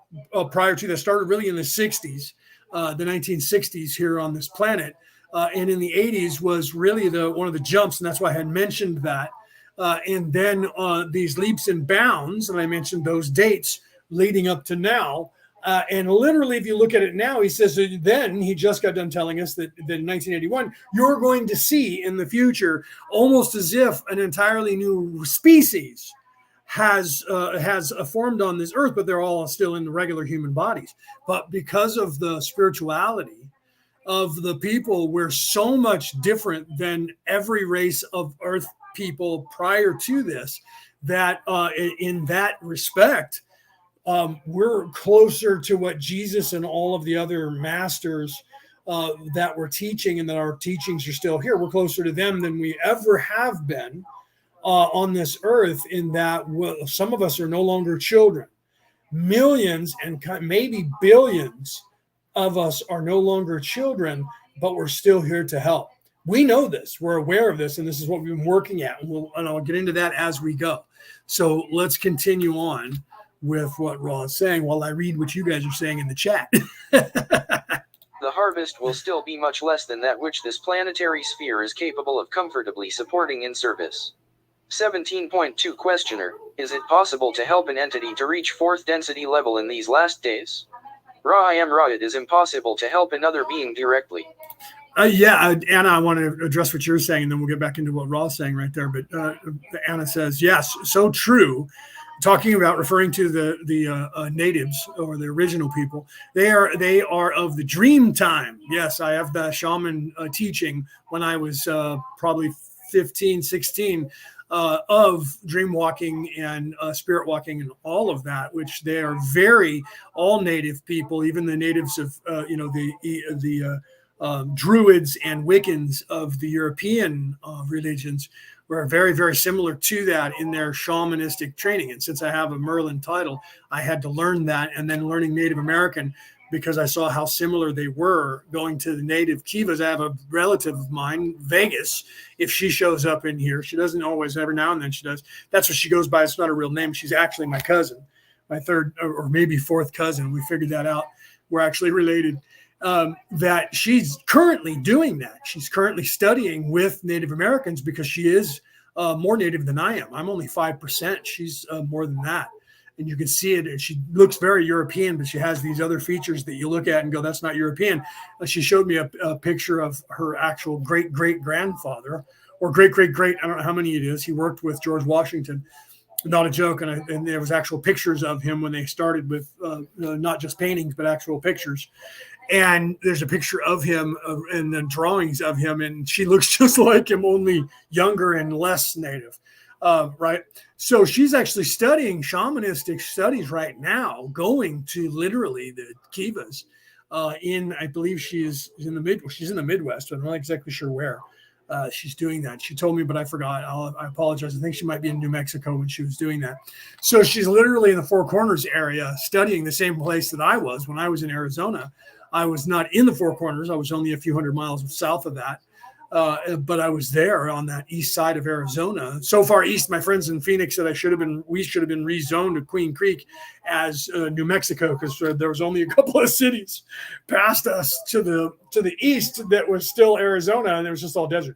prior to that, started really in the 60s, the 1960s here on this planet, and in the 80s was really one of the jumps, and that's why I had mentioned that. And then these leaps and bounds, and I mentioned those dates leading up to now. And literally, if you look at it now, he says that then he just got done telling us that in 1981, you're going to see in the future almost as if an entirely new species has formed on this earth, but they're all still in the regular human bodies. But because of the spirituality of the people, we're so much different than every race of earth people prior to this, that in that respect, we're closer to what Jesus and all of the other masters that were teaching, and that our teachings are still here. We're closer to them than we ever have been on this earth, in that some of us are no longer children. Millions and maybe billions of us are no longer children, but we're still here to help. We know this. We're aware of this, and this is what we've been working at. And I'll get into that as we go. So let's continue on with what Raw is saying while I read what you guys are saying in the chat. The harvest will still be much less than that which this planetary sphere is capable of comfortably supporting in service. 17.2 Questioner, is it possible to help an entity to reach 4th density level in these last days? Ra, it is impossible to help another being directly. Anna, I want to address what you're saying, and then we'll get back into what Raw's saying right there. But Anna says, yes, so true. Talking about referring to the natives or the original people, they are of the dream time. Yes, I have the shaman teaching when I was probably 15, 16 of dream walking and spirit walking and all of that, which they are all native people, even the natives of the Druids and Wiccans of the European religions were very, very similar to that in their shamanistic training. And since I have a Merlin title, I had to learn that, and then learning Native American because I saw how similar they were going to the native Kivas. I have a relative of mine, Vegas. If she shows up in here, she doesn't always, every now and then she does. That's what she goes by. It's not a real name. She's actually my cousin, my third or maybe fourth cousin. We figured that out. We're actually related. That she's currently doing that. She's currently studying with Native Americans because she is more Native than I am. I'm only 5%. She's more than that. And you can see it. And she looks very European, but she has these other features that you look at and go, that's not European. She showed me a picture of her actual great-great-grandfather or great-great-great. I don't know how many it is. He worked with George Washington. Not a joke. And there was actual pictures of him when they started with not just paintings, but actual pictures. And there's a picture of him and the drawings of him, and she looks just like him, only younger and less native, right? So she's actually studying shamanistic studies right now, going to literally the Kivas. I believe she's in the Midwest, but I'm not exactly sure where. She's doing that. She told me, but I forgot. I apologize. I think she might be in New Mexico when she was doing that. So she's literally in the Four Corners area studying the same place that I was when I was in Arizona. I was not in the Four Corners. I was only a few hundred miles south of that. But I was there on that east side of Arizona. So far east, my friends in Phoenix said we should have been rezoned to Queen Creek as New Mexico, because there was only a couple of cities past us to the east that was still Arizona, and it was just all desert.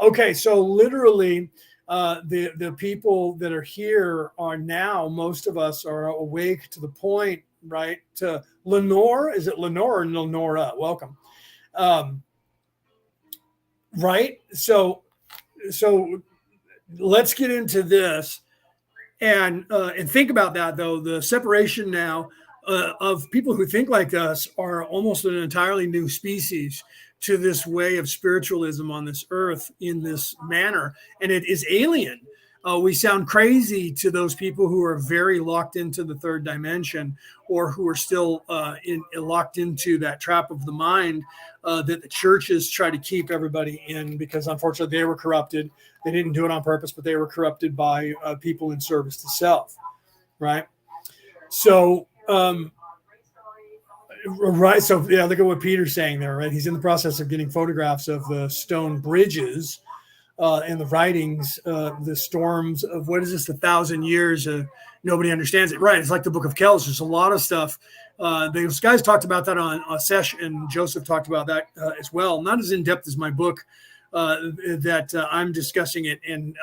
Okay, so literally the people that are here are now, most of us are awake to the point, right? To Lenore, is it Lenore or Lenora? Welcome. Right. So let's get into this and think about that, though. The separation now of people who think like us are almost an entirely new species to this way of spiritualism on this earth in this manner. And it is alien. We sound crazy to those people who are very locked into the third dimension, or who are still locked into that trap of the mind that the churches try to keep everybody in, because unfortunately they were corrupted. They didn't do it on purpose, but they were corrupted by people in service to self, right? So, right. So yeah, look at what Peter's saying there, right? He's in the process of getting photographs of the stone bridges and the writings, the storms of, what is this, 1,000 years? Nobody understands it. Right. It's like the Book of Kells. There's a lot of stuff. Those guys talked about that on Sesh, and Joseph talked about that as well. Not as in-depth as my book that I'm discussing it. And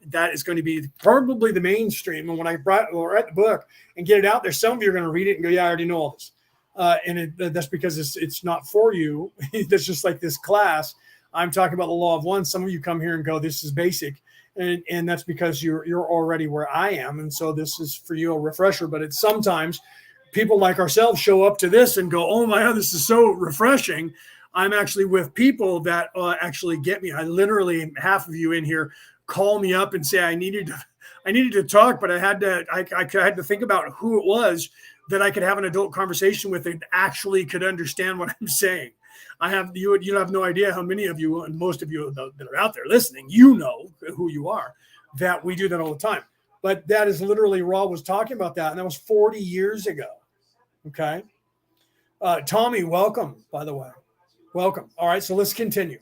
that is going to be probably the mainstream. And when I write the book and get it out there, some of you are going to read it and go, yeah, I already know all this. That's because it's not for you. That's just like this class. I'm talking about the law of one. Some of you come here and go, this is basic. And that's because you're already where I am. And so this is for you a refresher. But it's sometimes people like ourselves show up to this and go, oh my God, this is so refreshing. I'm actually with people that actually get me. I literally, half of you in here call me up and say, I needed to talk, but I had to think about who it was that I could have an adult conversation with and actually could understand what I'm saying. You have no idea how many of you, and most of you that are out there listening, you know who you are, that we do that all the time. But that is literally, Raw was talking about that, and that was 40 years ago. Okay. Tommy, welcome, by the way. Welcome. All right, so let's continue.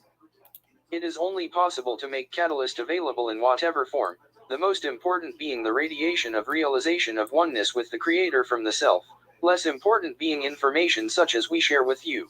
It is only possible to make catalyst available in whatever form, the most important being the radiation of realization of oneness with the Creator from the self, less important being information such as we share with you.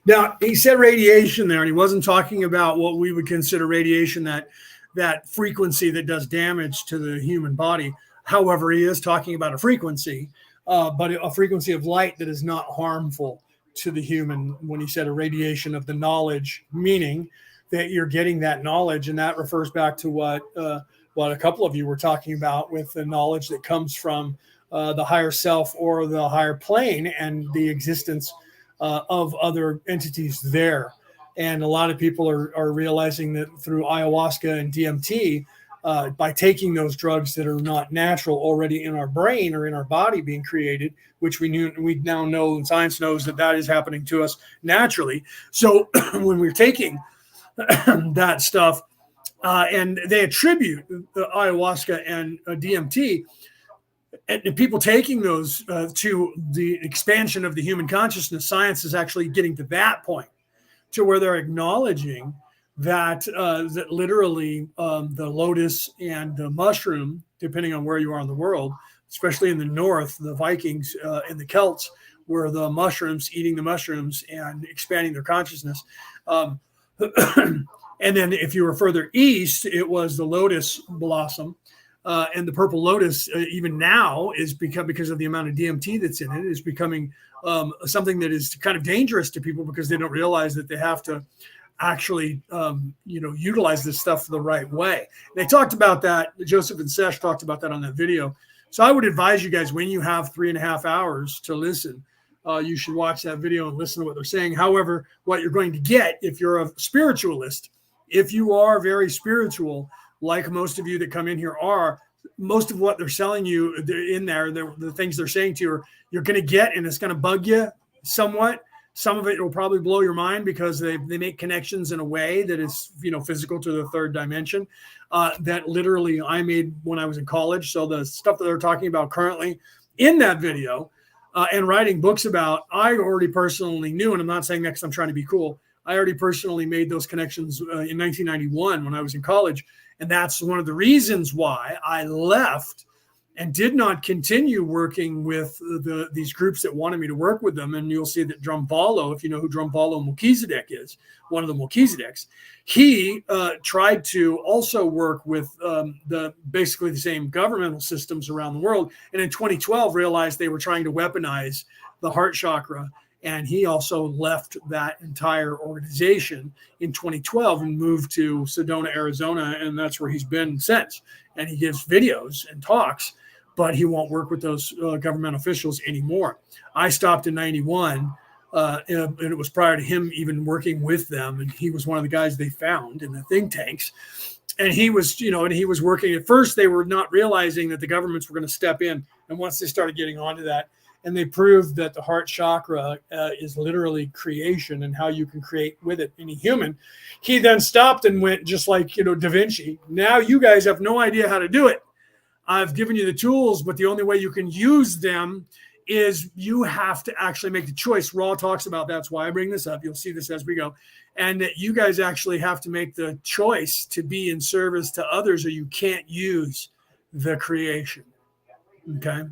Now, he said radiation there, and he wasn't talking about what we would consider radiation, that frequency that does damage to the human body. However, he is talking about a frequency, but a frequency of light that is not harmful to the human when he said a radiation of the knowledge, meaning that you're getting that knowledge. And that refers back to what a couple of you were talking about with the knowledge that comes from the higher self or the higher plane and the existence of other entities there. And a lot of people are realizing that through ayahuasca and DMT, by taking those drugs that are not natural already in our brain or in our body being created, which we now know and science knows that is happening to us naturally. So when we're taking that stuff, and they attribute ayahuasca and DMT, and people taking those to the expansion of the human consciousness. Science is actually getting to that point, to where they're acknowledging that that literally the lotus and the mushroom, depending on where you are in the world, especially in the north, the Vikings and the Celts were the mushrooms, eating the mushrooms and expanding their consciousness. And then if you were further east, it was the lotus blossom. And the purple lotus, even now, is because of the amount of DMT that's in it, is becoming something that is kind of dangerous to people because they don't realize that they have to actually, utilize this stuff the right way. They talked about that. Joseph and Sesh talked about that on that video. So I would advise you guys, when you have 3.5 hours to listen, you should watch that video and listen to what they're saying. However, what you're going to get, if you're a spiritualist, if you are very spiritual, like most of you that come in here are, most of what they're selling you in there, the things they're saying to you, you're going to get, and it's going to bug you somewhat. Some of it will probably blow your mind because they make connections in a way that is, physical to the third dimension, that literally I made when I was in college. So the stuff that they're talking about currently in that video and writing books about, I already personally knew, and I'm not saying that because I'm trying to be cool. I already personally made those connections in 1991 when I was in college. And that's one of the reasons why I left and did not continue working with these groups that wanted me to work with them. And you'll see that Drumvalo, if you know who Drumvalo Melchizedek is, one of the Melchizedeks, he tried to also work with basically the same governmental systems around the world. And in 2012 realized they were trying to weaponize the heart chakra. And he also left that entire organization in 2012 and moved to Sedona, Arizona. And that's where he's been since. And he gives videos and talks, but he won't work with those government officials anymore. I stopped in 91, and it was prior to him even working with them. And he was one of the guys they found in the think tanks. And he was, and he was working. At first, they were not realizing that the governments were going to step in. And once they started getting onto that, and they proved that the heart chakra is literally creation and how you can create with it any human. He then stopped and went just like, Da Vinci. Now you guys have no idea how to do it. I've given you the tools, but the only way you can use them is you have to actually make the choice. Raw talks about that's why I bring this up. You'll see this as we go. And that you guys actually have to make the choice to be in service to others, or you can't use the creation. Okay.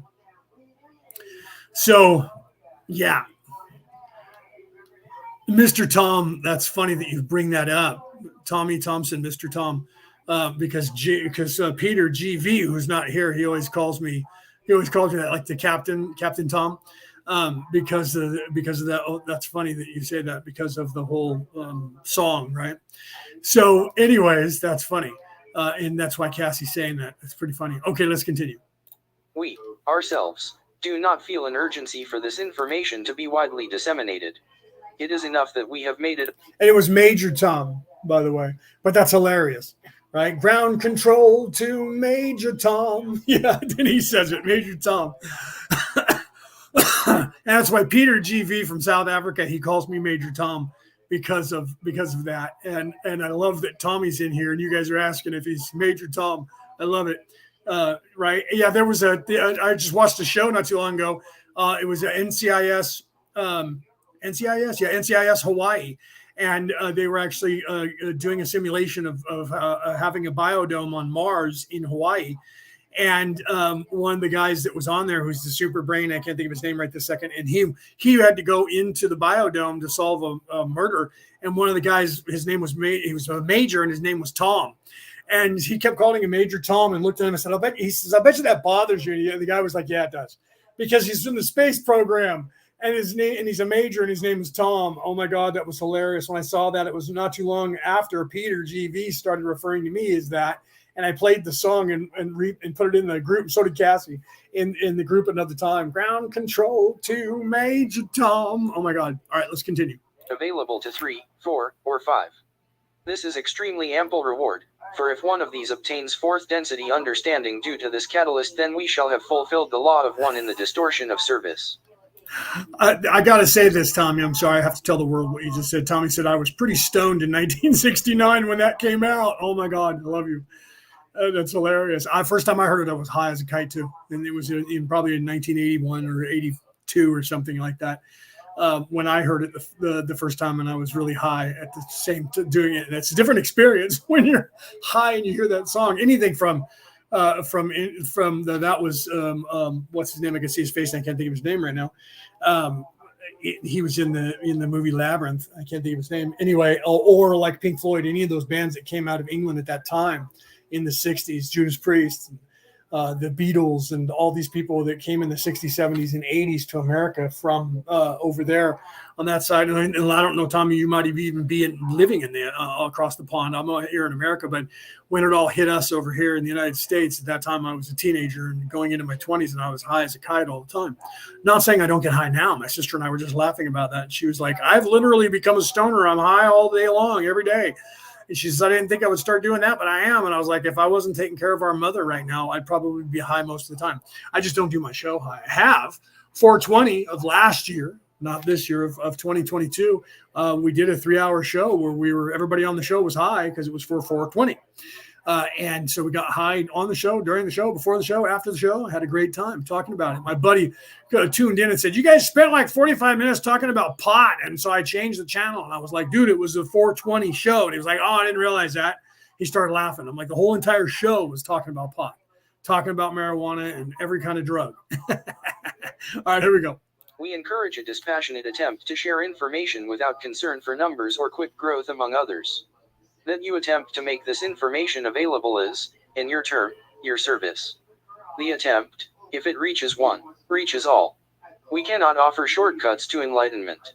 So, yeah, Mr. Tom, that's funny that you bring that up. Tommy Thompson, Mr. Tom, because Peter GV, who's not here, he always calls me that, like the Captain Tom, because of that. Oh, that's funny that you say that because of the whole song, right? So anyways, that's funny. And that's why Cassie's saying that. It's pretty funny. Okay, let's continue. We, ourselves, do not feel an urgency for this information to be widely disseminated. It is enough that we have made it. And it was Major Tom, by the way, but that's hilarious, right? Ground control to Major Tom. Yeah, then he says it, Major Tom. And that's why Peter GV from South Africa, he calls me Major Tom because of that. And I love that Tommy's in here and you guys are asking if he's Major Tom. I love it. Right. Yeah, there was I just watched a show not too long ago. It was a NCIS Hawaii. and they were actually doing a simulation of having a biodome on Mars in Hawaii. And one of the guys that was on there, who's the super brain, I can't think of his name right this second, and he had to go into the biodome to solve a murder. And one of the guys, his name was he was a major, and his name was Tom. And he kept calling him Major Tom, and looked at him and said, "I bet." He says, "I bet you that bothers you." And the guy was like, "Yeah, it does," because he's in the space program, and his name, and he's a major, and his name is Tom. Oh my God, that was hilarious. When I saw that, it was not too long after Peter GV started referring to me as that. And I played the song and put it in the group. And so did Cassie in the group another time. Ground control to Major Tom. Oh my God. All right, let's continue. Available to 3, 4, or 5. This is extremely ample reward, for if one of these obtains fourth density understanding due to this catalyst, then we shall have fulfilled the law of one in the distortion of service. I got to say this, Tommy. I'm sorry. I have to tell the world what you just said. Tommy said I was pretty stoned in 1969 when that came out. Oh my God. I love you. That's hilarious. First time I heard it, I was high as a kite too, and it was probably in 1981 or 82 or something like that. When I heard it the first time, and I was really high at the same doing it. And it's a different experience when you're high and you hear that song. Anything from that was what's his name? I can see his face. And I can't think of his name right now. He was in the movie Labyrinth. I can't think of his name. Anyway, or like Pink Floyd, any of those bands that came out of England at that time. In the 60s, Judas Priest, the Beatles, and all these people that came in the 60s, 70s, and 80s to America from over there on that side. And I don't know, Tommy, you might even be living in there across the pond. I'm here in America, but when it all hit us over here in the United States, at that time I was a teenager and going into my 20s, and I was high as a kite all the time. Not saying I don't get high now. My sister and I were just laughing about that. And she was like, I've literally become a stoner. I'm high all day long, every day. And she says, I didn't think I would start doing that, but I am. And I was like, if I wasn't taking care of our mother right now, I'd probably be high most of the time. I just don't do my show high. I have 420 of last year, not this year, of 2022. We did a 3-hour show where everybody on the show was high because it was for 420. And so we got high on the show, during the show, before the show, after the show. I had a great time talking about it. My buddy tuned in and said, you guys spent like 45 minutes talking about pot. And so I changed the channel. And I was like, dude, it was a 420 show. And he was like, oh, I didn't realize that. He started laughing. I'm like, the whole entire show was talking about pot, talking about marijuana and every kind of drug. All right, here we go. We encourage a dispassionate attempt to share information without concern for numbers or quick growth among others. That you attempt to make this information available is, in your term, your service. The attempt, if it reaches one, reaches all. We cannot offer shortcuts to enlightenment.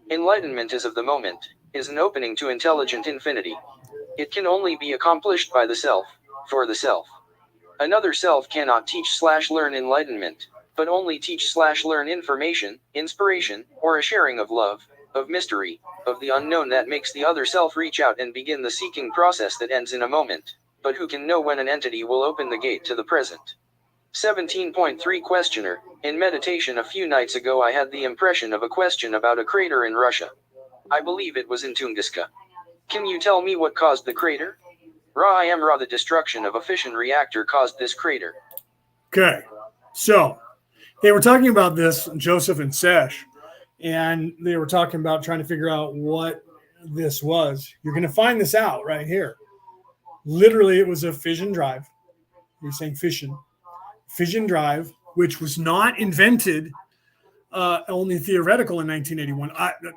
Enlightenment is of the moment, is an opening to intelligent infinity. It can only be accomplished by the self, for the self. Another self cannot teach/learn enlightenment, but only teach/learn information, inspiration, or a sharing of love, of mystery, of the unknown that makes the other self reach out and begin the seeking process that ends in a moment. But who can know when an entity will open the gate to the present? 17.3 Questioner. In meditation a few nights ago I had the impression of a question about a crater in Russia. I believe it was in Tunguska. Can you tell me what caused the crater? The destruction of a fission reactor caused this crater. Okay, so they were talking about this, Joseph and Sesh, and they were talking about trying to figure out what this was. You're going to find this out right here. Literally, it was a fission drive. You're saying fission drive, which was not invented, only theoretical in 1981.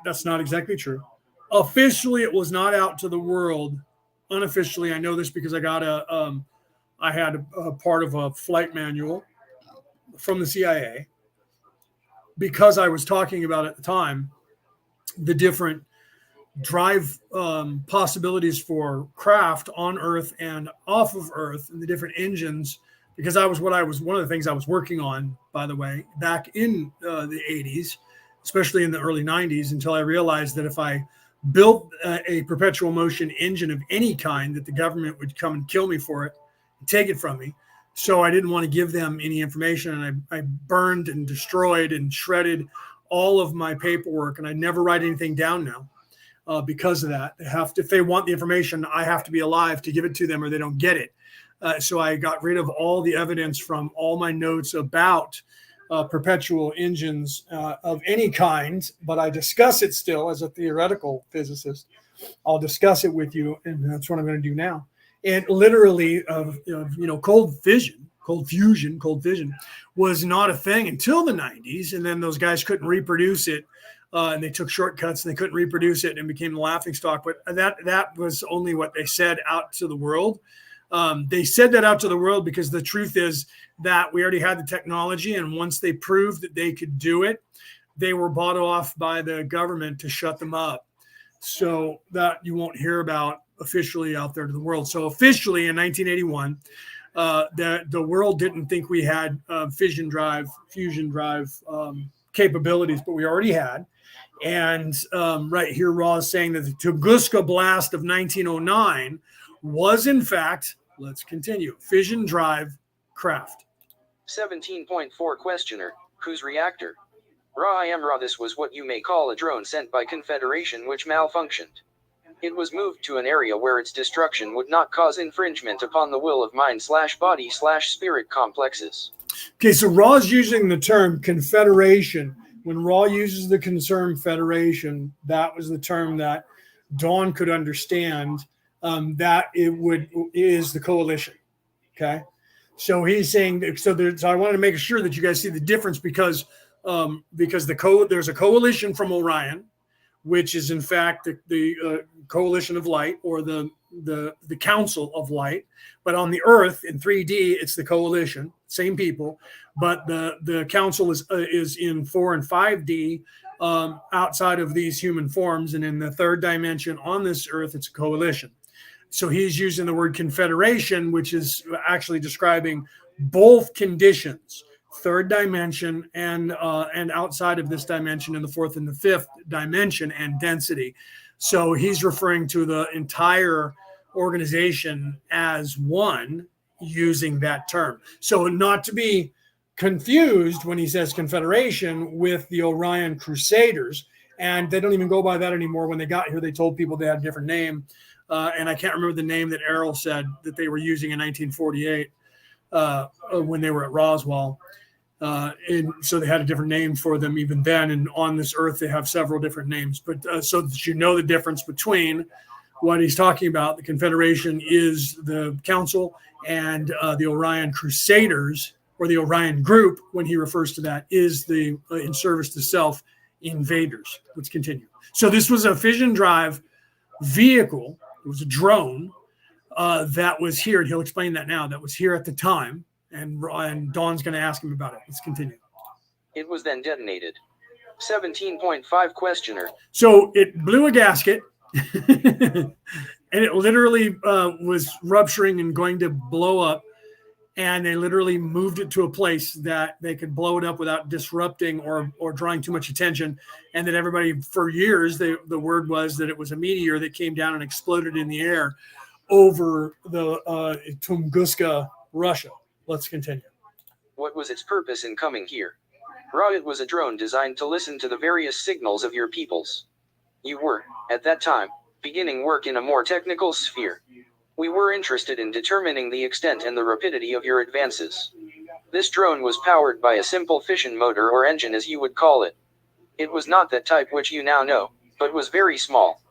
That's not exactly true. Officially, it was not out to the world. Unofficially, I know this because I got I had a part of a flight manual from the CIA, because I was talking about at the time the different drive possibilities for craft on Earth and off of Earth, and the different engines, because one of the things I was working on, by the way, back in the 80s, especially in the early 90s, until I realized that if I built a perpetual motion engine of any kind, that the government would come and kill me for it and take it from me. So I didn't want to give them any information, and I burned and destroyed and shredded all of my paperwork, and I never write anything down now because of that. If they want the information, I have to be alive to give it to them, or they don't get it. So I got rid of all the evidence from all my notes about perpetual engines of any kind, but I discuss it still as a theoretical physicist. I'll discuss it with you, and that's what I'm going to do now. And literally, cold fusion was not a thing until the 90s, and then those guys couldn't reproduce it, and they took shortcuts and they couldn't reproduce it and became the laughing stock. But that was only what they said out to the world. They said that out to the world because the truth is that we already had the technology, and once they proved that they could do it, they were bought off by the government to shut them up. So that you won't hear about officially out there to the world. So officially in 1981, the world didn't think we had fusion drive capabilities, but we already had. And right here, Raw is saying that the Tunguska blast of 1909 was, in fact, let's continue, fission drive craft. 17.4 Questioner, whose reactor? Ra, this was what you may call a drone sent by Confederation which malfunctioned. It was moved to an area where its destruction would not cause infringement upon the will of mind/body/spirit complexes. Okay, so Raw's using the term Confederation. When Raw uses the term Federation, that was the term that Dawn could understand, that is the coalition. Okay, so he's saying so I wanted to make sure that you guys see the difference because there's a coalition from Orion, which is in fact the coalition of light, or the council of light. But on the Earth in 3D, it's the coalition, same people. But the council is in 4 and 5D, outside of these human forms, and in the third dimension on this Earth, it's a coalition. So he's using the word confederation, which is actually describing both conditions. Third dimension and outside of this dimension in the fourth and the fifth dimension and density. So he's referring to the entire organization as one, using that term. So not to be confused when he says confederation with the Orion Crusaders, and they don't even go by that anymore. When they got here, they told people they had a different name, and I can't remember the name that Errol said that they were using in 1948 when they were at Roswell. And so they had a different name for them even then. And on this Earth, they have several different names. But so that you know the difference between what he's talking about, the Confederation is the Council, and the Orion Crusaders, or the Orion Group, when he refers to that, is the in service to self invaders. Let's continue. So this was a fission drive vehicle. It was a drone that was here. And he'll explain that now. That was here at the time. And Dawn's going to ask him about it. Let's continue. It was then detonated. 17.5 Questioner. So it blew a gasket, and it literally was rupturing and going to blow up. And they literally moved it to a place that they could blow it up without disrupting or drawing too much attention. And that everybody, for years, the word was that it was a meteor that came down and exploded in the air over the Tunguska, Russia. Let's continue. What was its purpose in coming here? It was a drone designed to listen to the various signals of your peoples. You were, at that time, beginning work in a more technical sphere. We were interested in determining the extent and the rapidity of your advances. This drone was powered by a simple fission motor, or engine as you would call it. It was not that type which you now know, but was very small.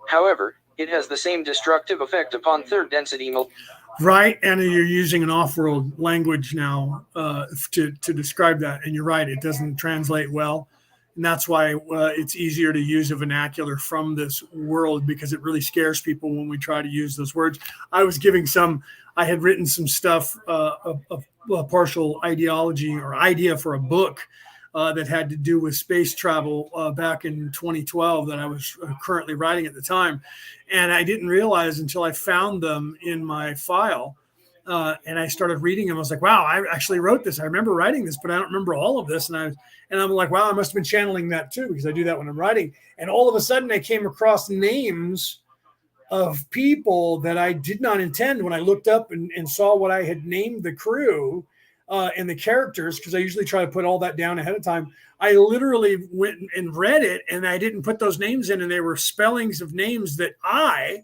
However, it has the same destructive effect upon third density. Right, and you're using an off-world language now to describe that, and you're right, it doesn't translate well, and that's why it's easier to use a vernacular from this world, because it really scares people when we try to use those words. I had written some stuff, a partial ideology or idea for a book that had to do with space travel back in 2012 that I was currently writing at the time. And I didn't realize until I found them in my file and I started reading them. I was like, wow, I actually wrote this. I remember writing this, but I don't remember all of this. And I'm like, wow, I must have been channeling that too, because I do that when I'm writing. And all of a sudden I came across names of people that I did not intend when I looked up and saw what I had named the crew. And the characters, because I usually try to put all that down ahead of time. I literally went and read it, and I didn't put those names in, and they were spellings of names that I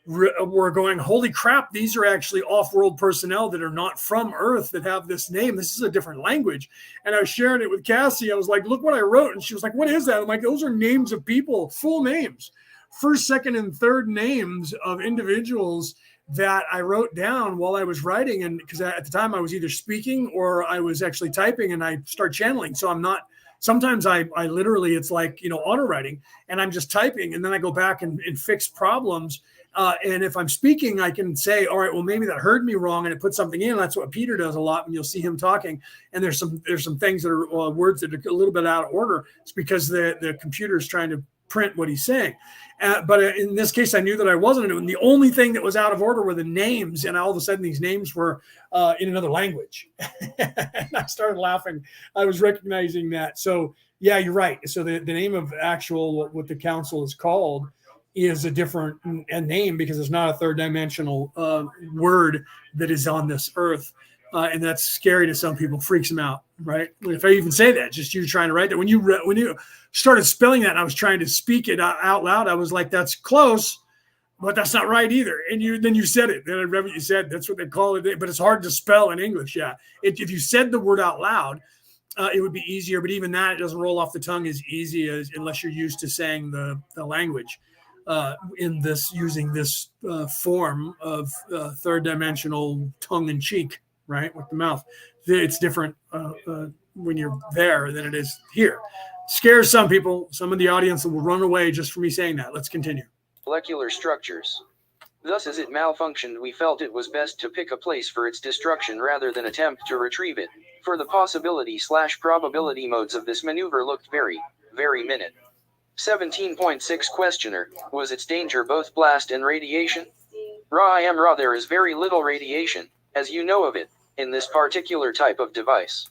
were going, holy crap, these are actually off-world personnel that are not from Earth that have this name. This is a different language. And I was sharing it with Cassie. I was like, look what I wrote. And she was like, what is that? I'm like, those are names of people, full names, first, second, and third names of individuals that I wrote down while I was writing. And because at the time I was either speaking or I was actually typing, and I start channeling. So I'm not, sometimes I literally, it's like, auto writing, and I'm just typing, and then I go back and fix problems. And if I'm speaking, I can say, all right, well, maybe that heard me wrong, and it put something in. That's what Peter does a lot, and you'll see him talking. And there's some things that are words that are a little bit out of order. It's because the computer is trying to print what he's saying. But in this case, I knew that I wasn't. And the only thing that was out of order were the names. And all of a sudden, these names were in another language. And I started laughing. I was recognizing that. So, yeah, you're right. So the name of actual, what the council is called, is a different name, because it's not a third dimensional word that is on this earth. And that's scary to some people, freaks them out, right? If I even say that, just you trying to write that. When you started spelling that and I was trying to speak it out loud, I was like, that's close, but that's not right either. And then you said it. Then I remember you said that's what they call it, but it's hard to spell in English. Yeah. If you said the word out loud, it would be easier. But even that, it doesn't roll off the tongue as easy as unless you're used to saying the language. In this, using this form of third dimensional tongue in cheek, right, with the mouth. It's different when you're there than it is here. Scares some people. Some of the audience will run away just for me saying that. Let's continue. Molecular structures. Thus, as it malfunctioned, we felt it was best to pick a place for its destruction rather than attempt to retrieve it, for the possibility/probability modes of this maneuver looked very, very minute. 17.6 Questioner, was its danger both blast and radiation? Ra, there is very little radiation, as you know of it, in this particular type of device.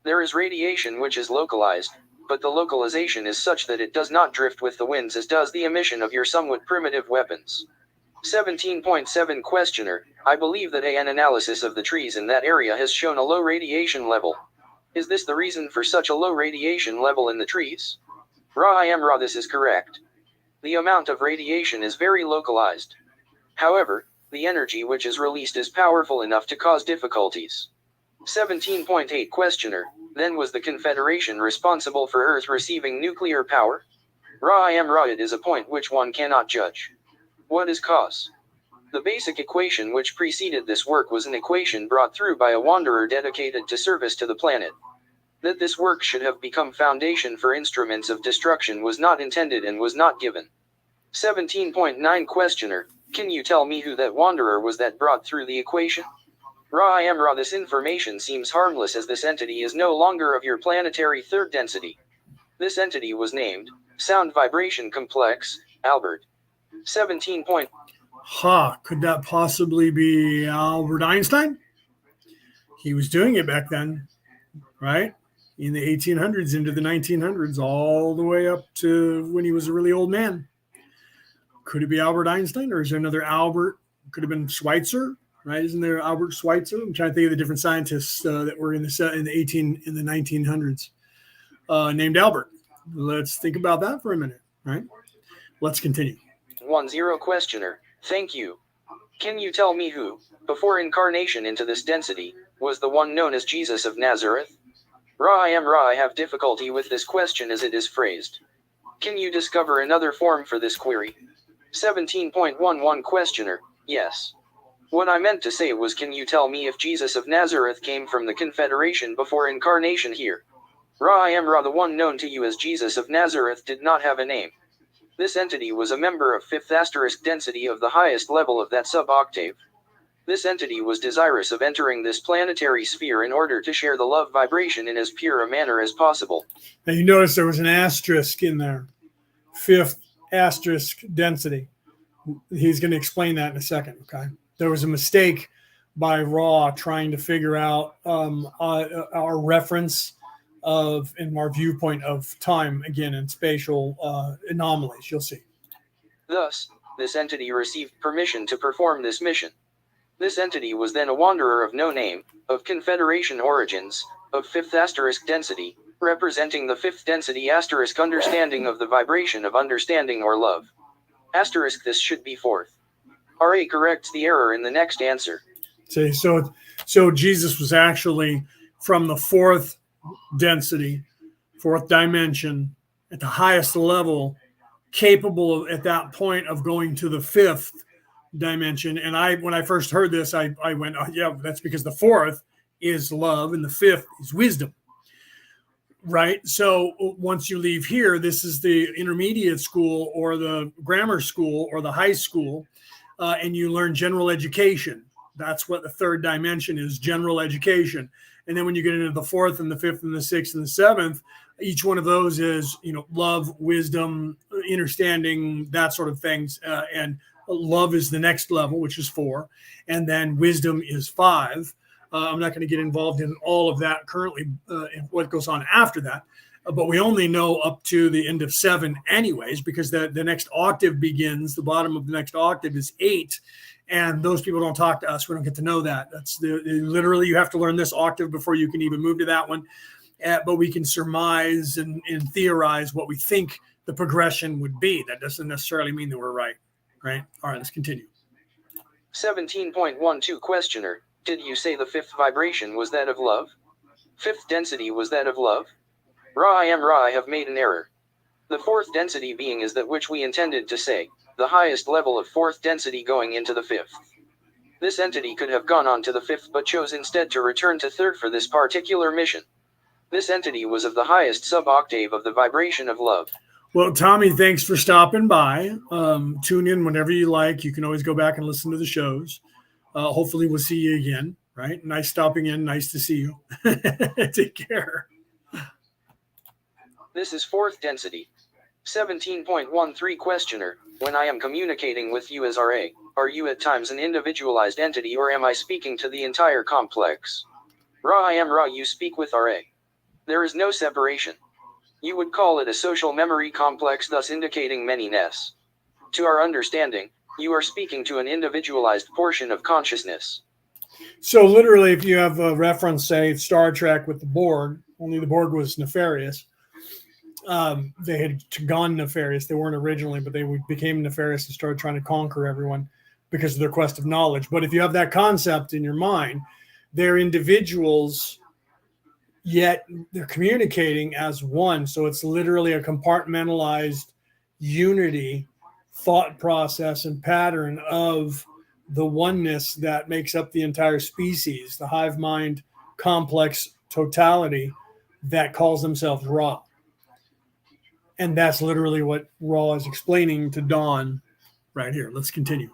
There is radiation which is localized, but the localization is such that it does not drift with the winds as does the emission of your somewhat primitive weapons. 17.7 Questioner, I believe that an analysis of the trees in that area has shown a low radiation level. Is this the reason for such a low radiation level in the trees? Ra, this is correct. The amount of radiation is very localized. However, the energy which is released is powerful enough to cause difficulties. 17.8 Questioner, then was the Confederation responsible for Earth receiving nuclear power? Ra, it is a point which one cannot judge. What is cause? The basic equation which preceded this work was an equation brought through by a wanderer dedicated to service to the planet. That this work should have become foundation for instruments of destruction was not intended and was not given. 17.9 Questioner, can you tell me who that wanderer was that brought through the equation? Ra, this information seems harmless as this entity is no longer of your planetary third density. This entity was named Sound Vibration Complex, Albert. 17. Could that possibly be Albert Einstein? He was doing it back then, right? In the 1800s into the 1900s, all the way up to when he was a really old man. Could it be Albert Einstein, or is there another Albert? Could have been Schweitzer, right? Isn't there Albert Schweitzer? I'm trying to think of the different scientists that were in the 1900s named Albert. Let's think about that for a minute, right? Let's continue. 10 Questioner, thank you. Can you tell me who, before incarnation into this density, was the one known as Jesus of Nazareth? Ra, I have difficulty with this question as it is phrased. Can you discover another form for this query? 17.11 Questioner, yes. What I meant to say was, can you tell me if Jesus of Nazareth came from the Confederation before incarnation here? Ra, the one known to you as Jesus of Nazareth did not have a name. This entity was a member of 5th * density of the highest level of that sub-octave. This entity was desirous of entering this planetary sphere in order to share the love vibration in as pure a manner as possible. Now you notice there was an asterisk in there. 5th * density. He's going to explain that in a second, okay? There was a mistake by Ra trying to figure out our reference of, in our viewpoint of time, again, in spatial anomalies. You'll see. Thus, this entity received permission to perform this mission. This entity was then a wanderer of no name, of Confederation origins, of 5th * density, representing the 5th density * understanding of the vibration of understanding or love. This should be 4th. RA corrects the error in the next answer. See, so Jesus was actually from the fourth density, fourth dimension, at the highest level, capable of, at that point, of going to the fifth dimension. And when I first heard this, I went, oh, yeah, that's because the fourth is love and the fifth is wisdom. Right. So once you leave here, this is the intermediate school or the grammar school or the high school, and you learn general education. That's what the third dimension is, general education. And then when you get into the fourth and the fifth and the sixth and the seventh, each one of those is, love, wisdom, understanding, that sort of things. And love is the next level, which is 4. And then wisdom is 5. I'm not going to get involved in all of that currently, in what goes on after that. But we only know up to the end of 7 anyways, because the next octave begins. The bottom of the next octave is 8. And those people don't talk to us. We don't get to know that. That's literally, you have to learn this octave before you can even move to that one. But we can surmise and theorize what we think the progression would be. That doesn't necessarily mean that we're right. Right? All right, let's continue. 17.12 Questioner. Did you say the fifth vibration was that of love? Fifth density was that of love? Ra I have made an error. The fourth density being is that which we intended to say, the highest level of fourth density going into the fifth. This entity could have gone on to the fifth but chose instead to return to third for this particular mission. This entity was of the highest sub-octave of the vibration of love. Well, Tommy, thanks for stopping by. Tune in whenever you like. You can always go back and listen to the shows. Hopefully we'll see you again, right? Nice stopping in. Nice to see you. Take care. This is fourth density. 17.13 Questioner. When I am communicating with you as RA, are you at times an individualized entity or am I speaking to the entire complex? Ra I am Ra, you speak with RA. There is no separation. You would call it a social memory complex, thus indicating many-ness. To our understanding, you are speaking to an individualized portion of consciousness. So literally, if you have a reference, say, Star Trek with the Borg, only the Borg was nefarious. They had gone nefarious. They weren't originally, but they became nefarious and started trying to conquer everyone because of their quest of knowledge. But if you have that concept in your mind, they're individuals, yet they're communicating as one. So it's literally a compartmentalized unity, thought process and pattern of the oneness that makes up the entire species, the hive mind complex totality that calls themselves Ra. And that's literally what Ra is explaining to Dawn right here. Let's continue.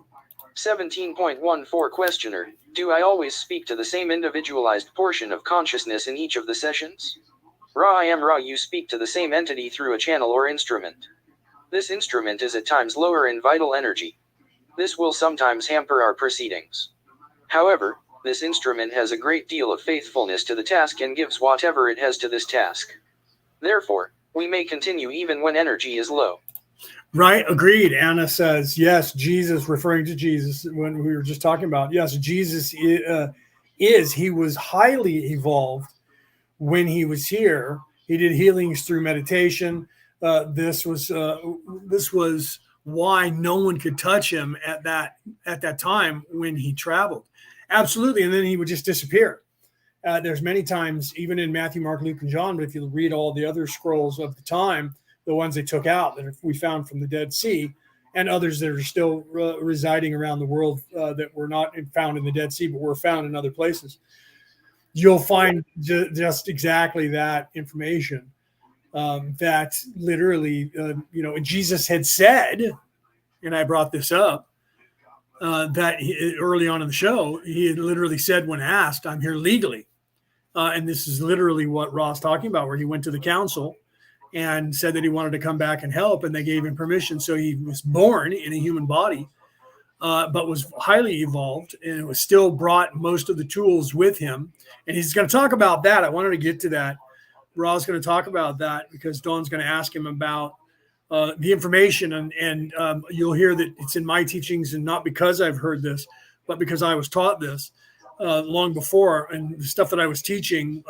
17.14 Questioner. Do I always speak to the same individualized portion of consciousness in each of the sessions? Ra I am Ra, you speak to the same entity through a channel or instrument. This instrument is at times lower in vital energy. This will sometimes hamper our proceedings. However, this instrument has a great deal of faithfulness to the task and gives whatever it has to this task. Therefore, we may continue even when energy is low. Right, agreed. Anna says, yes, Jesus, referring to Jesus, when we were just talking about, yes, Jesus he was highly evolved when he was here. He did healings through meditation. This was why no one could touch him at that time when he traveled. Absolutely, and then he would just disappear. There's many times, even in Matthew, Mark, Luke, and John, but if you read all the other scrolls of the time, the ones they took out that we found from the Dead Sea, and others that are still residing around the world that were not found in the Dead Sea, but were found in other places, you'll find just exactly that information. That literally, Jesus had said, and I brought this up, that early on in the show, he had literally said when asked, I'm here legally. And this is literally what Ra's talking about, where he went to the council and said that he wanted to come back and help, and they gave him permission. So he was born in a human body, but was highly evolved, and it was still brought most of the tools with him. And he's going to talk about that. I wanted to get to that. Ra's going to talk about that because Dawn's going to ask him about the information, and you'll hear that it's in my teachings, and not because I've heard this, but because I was taught this long before. And the stuff that I was teaching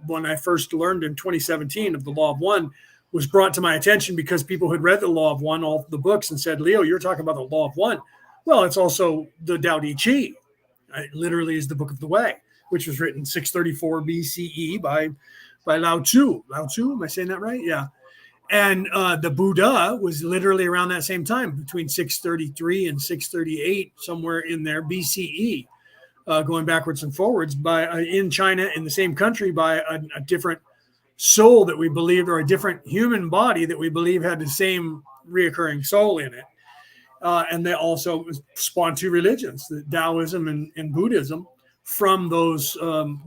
when I first learned in 2017 of the Law of One was brought to my attention because people had read the Law of One, all the books, and said, Leo, you're talking about the Law of One. Well, it's also the Tao Te Ching. It literally is the Book of the Way, which was written 634 BCE by Lao Tzu. Lao Tzu, am I saying that right? Yeah. And the Buddha was literally around that same time, between 633 and 638, somewhere in there, BCE, going backwards and forwards by in China, in the same country, by a different soul that we believed, or a different human body that we believe had the same reoccurring soul in it. And they also spawned two religions, the Taoism and Buddhism, from those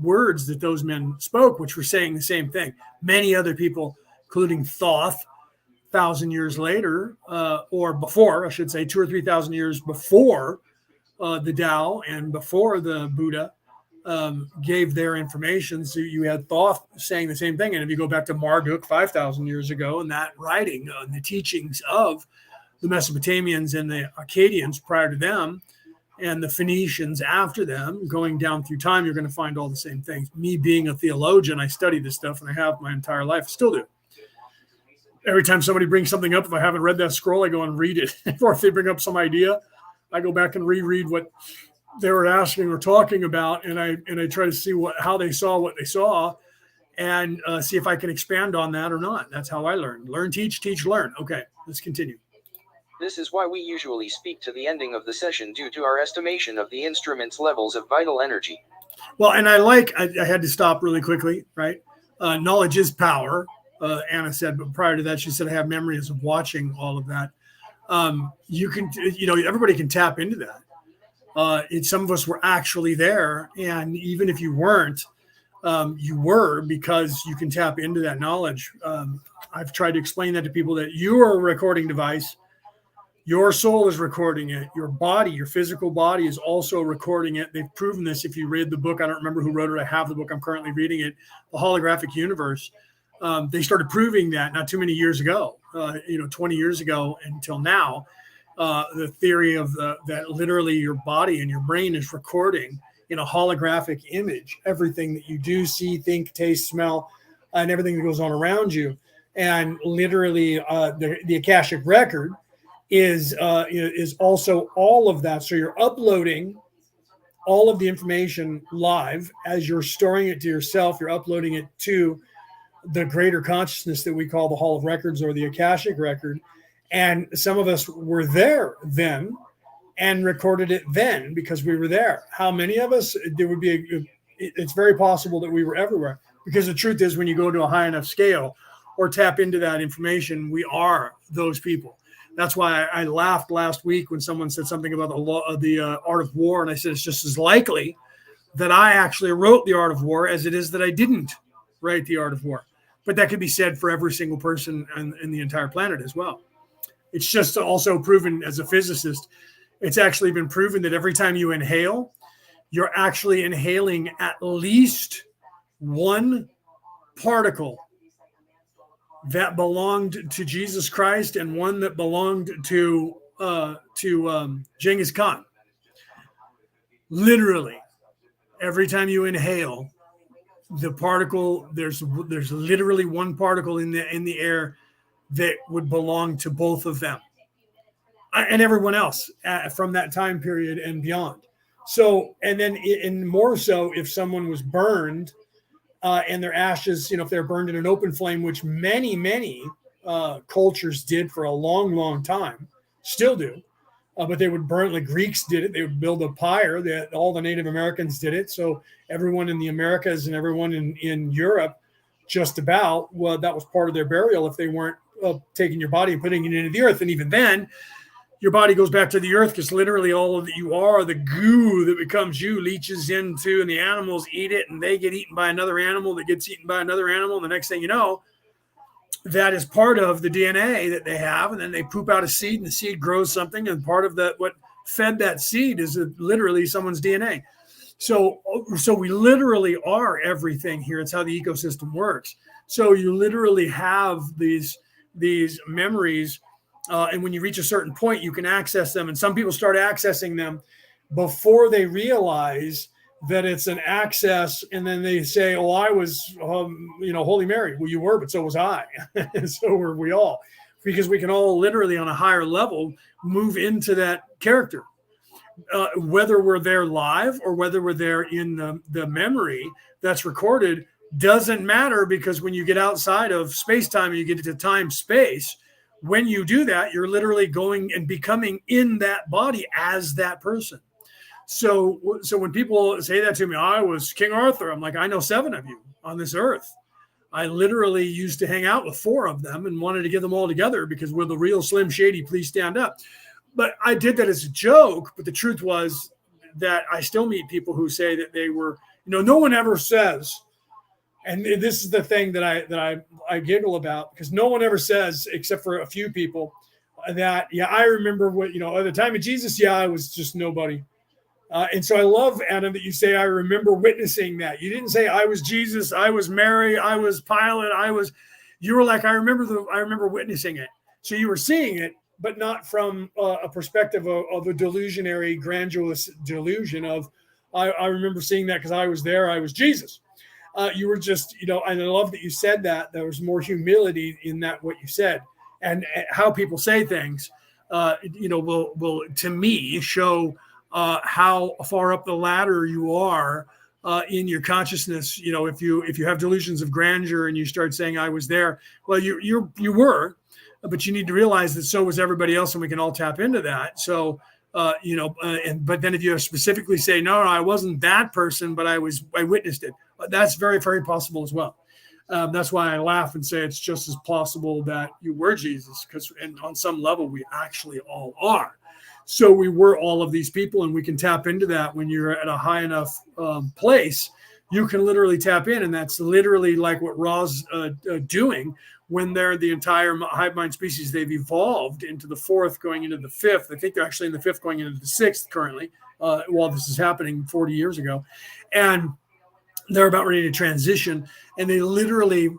words that those men spoke, which were saying the same thing. Many other people, including Thoth, 1,000 years later, or before, I should say, 2,000 or 3,000 years before the Tao and before the Buddha, gave their information. So you had Thoth saying the same thing. And if you go back to Marduk 5,000 years ago, and that writing, the teachings of the Mesopotamians and the Akkadians prior to them, and the Phoenicians after them, going down through time, you're going to find all the same things. Me being a theologian, I study this stuff, and I have my entire life, still do. Every time somebody brings something up, if I haven't read that scroll, I go and read it. Or if they bring up some idea, I go back and reread what they were asking or talking about, and I try to see how they saw what they saw, and see if I can expand on that or not. That's how I learn. Learn, teach, learn. Okay, let's continue. This is why we usually speak to the ending of the session due to our estimation of the instrument's levels of vital energy. Well, and I had to stop really quickly, right? Knowledge is power, Anna said, but prior to that, she said, I have memories of watching all of that. You can, everybody can tap into that. Some of us were actually there. And even if you weren't, you were, because you can tap into that knowledge. I've tried to explain that to people, that you are a recording device. Your soul is recording it. Your body, your physical body, is also recording it. They've proven this. If you read the book, I don't remember who wrote it. I have the book. I'm currently reading it, The Holographic Universe. They started proving that not too many years ago, 20 years ago until now. The theory of that literally your body and your brain is recording in a holographic image everything that you do, see, think, taste, smell, and everything that goes on around you. And literally, the Akashic record is also all of that. So you're uploading all of the information live as you're storing it to yourself. You're uploading it to the greater consciousness that we call the Hall of Records, or the Akashic record. And some of us were there then and recorded it then because we were there. How many of us? There would be it's very possible that we were everywhere, because the truth is, when you go to a high enough scale or tap into that information, we are those people. That's why I laughed last week when someone said something about the Art of War, and I said it's just as likely that I actually wrote the Art of War as it is that I didn't write the Art of War. But that could be said for every single person in the entire planet as well. It's just also proven, as a physicist, it's actually been proven that every time you inhale, you're actually inhaling at least one particle that belonged to Jesus Christ and one that belonged to Genghis Khan. Literally, every time you inhale, the particle, there's literally one particle in the air that would belong to both of them and everyone else from that time period and beyond. So, and then and more so if someone was burned, and their ashes, if they're burned in an open flame, which many cultures did for a long, long time, still do. But they would burn, like Greeks did it. They would build a pyre. All the Native Americans did it. So everyone in the Americas and everyone in Europe, just about, well, that was part of their burial if they weren't taking your body and putting it into the earth. And even then, your body goes back to the earth, because literally all of that you are, the goo that becomes you, leaches into, and the animals eat it, and they get eaten by another animal that gets eaten by another animal. And the next thing you know, that is part of the DNA that they have. And then they poop out a seed, and the seed grows something. And part of what fed that seed is literally someone's DNA. So we literally are everything here. It's how the ecosystem works. So you literally have these memories. And when you reach a certain point, you can access them. And some people start accessing them before they realize that it's an access. And then they say, oh, I was, Holy Mary. Well, you were, but so was I. And so were we all. Because we can all literally on a higher level move into that character. whether we're there live or whether we're there in the memory that's recorded doesn't matter, because when you get outside of space-time and you get into time-space, when you do that, you're literally going and becoming in that body as that person. So when people say that to me, I was King Arthur, I'm like, I know 7 of you on this earth. I literally used to hang out with 4 of them and wanted to get them all together because we're the real Slim Shady, please stand up. But I did that as a joke. But the truth was that I still meet people who say that they were, no one ever says, and this is the thing that I giggle about, because no one ever says, except for a few people, that, yeah, I remember what, at the time of Jesus, yeah, I was just nobody. And so I love, Adam, that you say, I remember witnessing that. You didn't say I was Jesus, I was Mary, I was Pilate, you were like, I remember witnessing it. So you were seeing it, but not from a perspective of a delusionary, grandiose delusion of, I remember seeing that because I was there, I was Jesus. You were just, and I love that you said that. There was more humility in that, what you said, and how people say things, will to me show how far up the ladder you are in your consciousness. If you have delusions of grandeur and you start saying I was there, well, you were, but you need to realize that so was everybody else, and we can all tap into that. So, but then if you specifically say no, I wasn't that person, but I witnessed it. That's very, very possible as well. That's why I laugh and say it's just as possible that you were Jesus, because on some level we actually all are. So we were all of these people, and we can tap into that when you're at a high enough place. You can literally tap in, and that's literally like what Ra's doing when they're the entire hive mind species. They've evolved into the 4th, going into the 5th. I think they're actually in the 5th, going into the 6th currently, while this is happening 40 years ago. And they're about ready to transition. And they literally,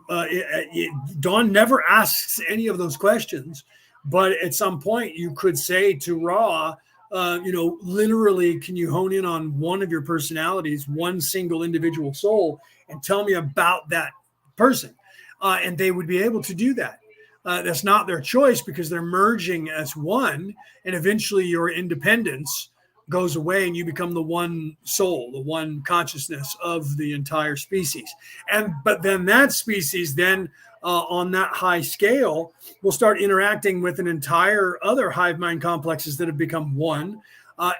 Dawn never asks any of those questions. But at some point, you could say to Ra, literally, can you hone in on one of your personalities, one single individual soul, and tell me about that person? And they would be able to do that. That's not their choice, because they're merging as one, and eventually your independence goes away and you become the one soul, the one consciousness of the entire species. But then that species then on that high scale will start interacting with an entire other hive mind complexes that have become one.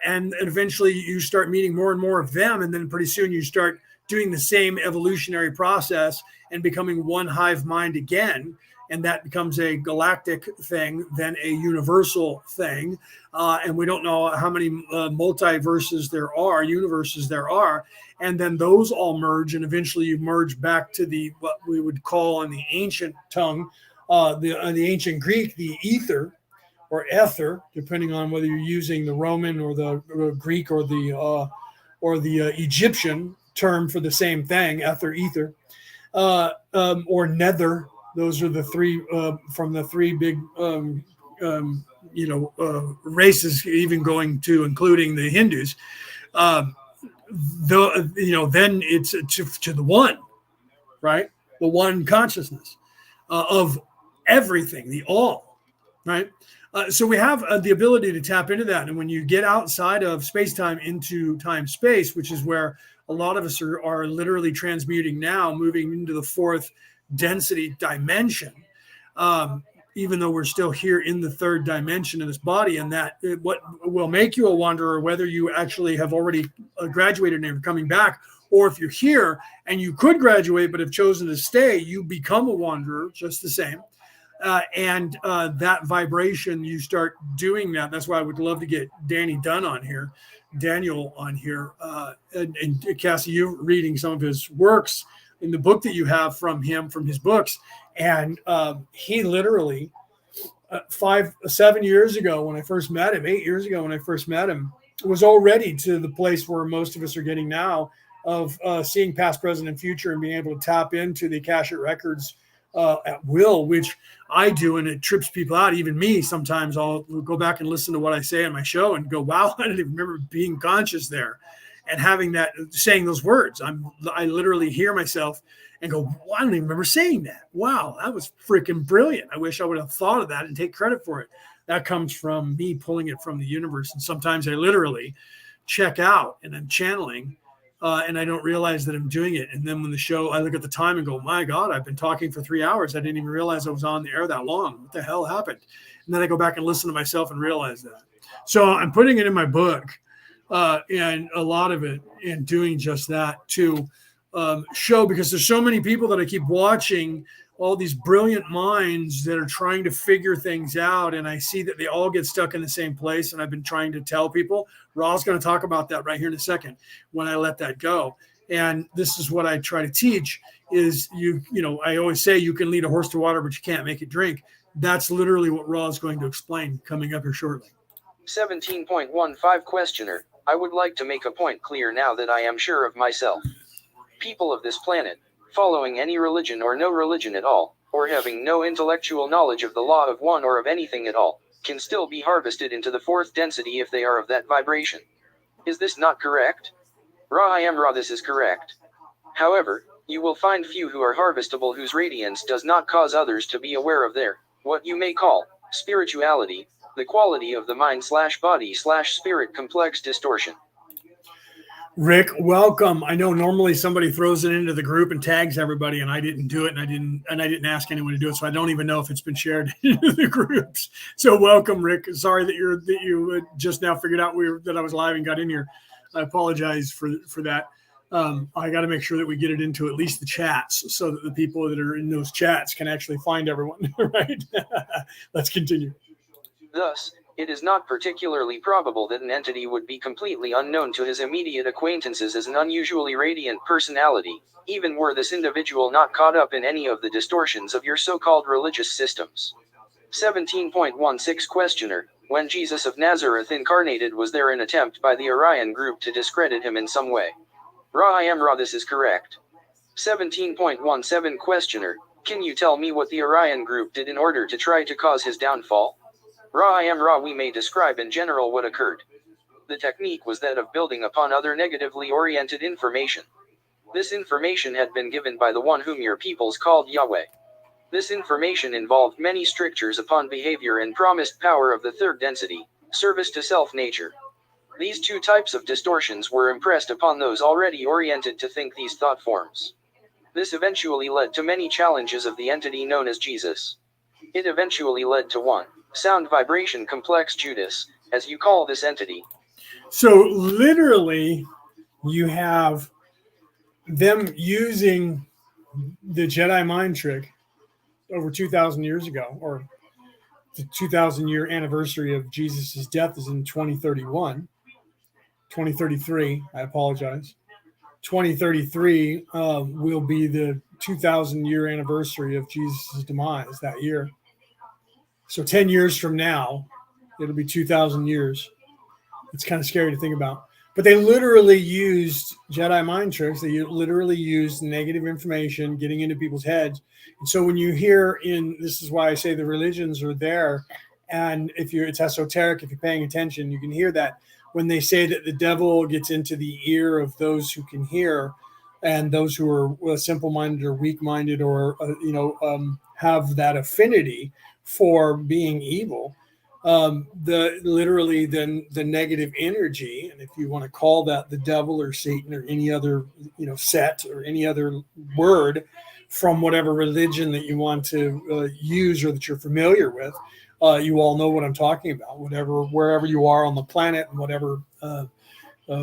And eventually you start meeting more and more of them. And then pretty soon you start doing the same evolutionary process and becoming one hive mind again. And that becomes a galactic thing, then a universal thing. And we don't know how many multiverses there are, universes there are. And then those all merge, and eventually you merge back to what we would call in the ancient tongue, the ancient Greek, the ether or ether, depending on whether you're using the Roman or the Greek or the Egyptian term for the same thing, ether, or nether. Those are the 3 from the 3 big, races, even going to including the Hindus. Then it's to the one, right? The one consciousness of everything, the all, right? So we have the ability to tap into that. And when you get outside of space-time into time-space, which is where a lot of us are literally transmuting now, moving into the 4th density dimension, even though we're still here in the 3rd dimension of this body, and that what will make you a wanderer, whether you actually have already graduated and are coming back, or if you're here and you could graduate but have chosen to stay, you become a wanderer just the same. And that vibration, you start doing that. That's why I would love to get Daniel on here, and Cassie, you reading some of his works in the book that you have from his books. And he literally 7 years ago when I first met him, 8 years ago when I first met him, was already to the place where most of us are getting now of seeing past, present, and future, and being able to tap into the Akashic records at will, which I do, and it trips people out. Even me, sometimes I'll go back and listen to what I say on my show and go, wow, I didn't even remember being conscious there. And having that, saying those words, I literally hear myself and go, well, I don't even remember saying that. Wow, that was freaking brilliant. I wish I would have thought of that and take credit for it. that comes from me pulling it from the universe. And sometimes I literally check out and I'm channeling, and I don't realize that I'm doing it. And then when the show, I look at the time and go, my God, I've been talking for 3 hours. I didn't even realize I was on the air that long. What the hell happened? And then I go back and listen to myself and realize that. So I'm putting it in my book, and a lot of it, and doing just that to show, because there's so many people that I keep watching, all these brilliant minds that are trying to figure things out. And I see that they all get stuck in the same place. And I've been trying to tell people, Ra's going to talk about that right here in a second when I let that go. And this is what I try to teach is I always say you can lead a horse to water, but you can't make it drink. That's literally what Ra is going to explain coming up here shortly. 17.15 Questioner. I would like to make a point clear now that I am sure of myself. People of this planet, following any religion or no religion at all, or having no intellectual knowledge of the law of one or of anything at all, can still be harvested into the fourth density if they are of that vibration. Is this not correct? Ra, I am Ra, this is correct. However, you will find few who are harvestable whose radiance does not cause others to be aware of their, what you may call, spirituality, the quality of the mind/body/spirit complex distortion. Rick, welcome. I know normally somebody throws it into the group and tags everybody, and I didn't do it, and I didn't ask anyone to do it, so I don't even know if it's been shared into the groups. So welcome, Rick. Sorry that you just now figured out that I was live and got in here. I apologize for that. I got to make sure that we get it into at least the chats so that the people that are in those chats can actually find everyone. Right? Let's continue. Thus, it is not particularly probable that an entity would be completely unknown to his immediate acquaintances as an unusually radiant personality, even were this individual not caught up in any of the distortions of your so-called religious systems. 17.16 Questioner. When Jesus of Nazareth incarnated, was there an attempt by the Orion group to discredit him in some way? Ra, I am Ra, this is correct. 17.17 Questioner. Can you tell me what the Orion group did in order to try to cause his downfall? Ra, I am Ra, we may describe in general what occurred. The technique was that of building upon other negatively oriented information. This information had been given by the one whom your peoples called Yahweh. This information involved many strictures upon behavior and promised power of the third density, service to self-nature. These two types of distortions were impressed upon those already oriented to think these thought forms. This eventually led to many challenges of the entity known as Jesus. It eventually led to one sound vibration complex Judas, as you call this entity. So literally, you have them using the Jedi mind trick over 2,000 years ago, or the 2,000-year anniversary of Jesus' death is in 2031. 2033, I apologize. 2033 will be the 2,000-year anniversary of Jesus' demise that year. So 10 years from now, it'll be 2,000 years. It's kind of scary to think about. But they literally used Jedi mind tricks. They literally used negative information getting into people's heads. And so when you hear this is why I say the religions are there. And it's esoteric, if you're paying attention, you can hear that when they say that the devil gets into the ear of those who can hear, and those who are simple-minded or weak-minded or have that affinity for being evil. The negative energy, and if you want to call that the devil or Satan or any other set or any other word from whatever religion that you want to use or that you're familiar with, you all know what I'm talking about. Wherever you are on the planet, and whatever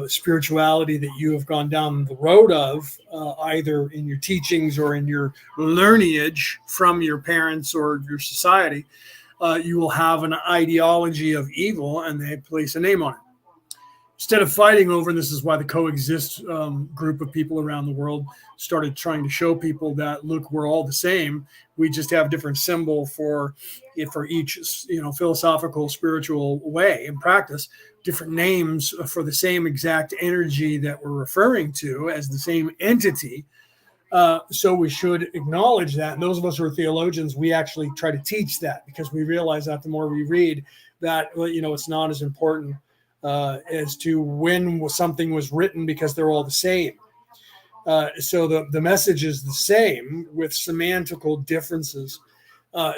spirituality that you have gone down the road of, either in your teachings or in your lineage from your parents or your society. You will have an ideology of evil, and they place a name on it. Instead of fighting over, and this is why the coexist group of people around the world started trying to show people that, look, we're all the same. We just have different symbol for each, philosophical, spiritual way and practice, different names for the same exact energy that we're referring to as the same entity. So we should acknowledge that. And those of us who are theologians, we actually try to teach that, because we realize that the more we read that, it's not as important as to when something was written, because they're all the same. So the message is the same with semantical differences.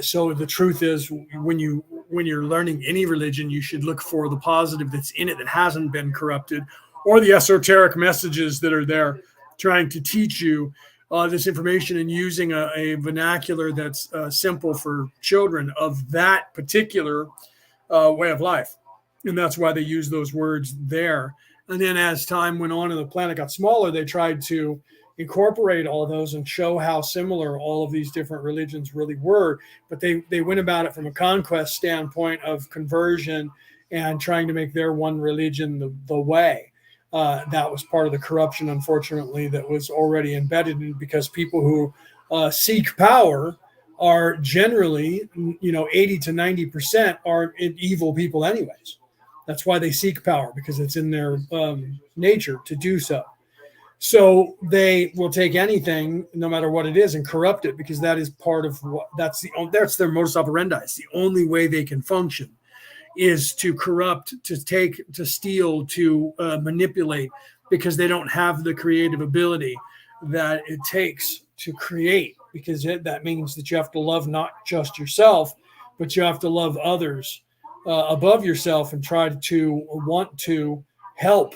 So the truth is, when you when you're learning any religion, you should look for the positive that's in it that hasn't been corrupted, or the esoteric messages that are there trying to teach you this information and using a vernacular that's simple for children of that particular way of life. And that's why they use those words there. And then as time went on and the planet got smaller, they tried to incorporate all those and show how similar all of these different religions really were. But they went about it from a conquest standpoint of conversion and trying to make their one religion the way. That was part of the corruption, unfortunately, that was already embedded in, because people who seek power are generally, 80 to 90% are evil people anyways. That's why they seek power, because it's in their nature to do so. So they will take anything, no matter what it is, and corrupt it, because that is part of that's their modus operandi. It's the only way they can function, is to corrupt, to take, to steal, to manipulate, because they don't have the creative ability that it takes to create, because that means that you have to love not just yourself, but you have to love others above yourself and try to want to help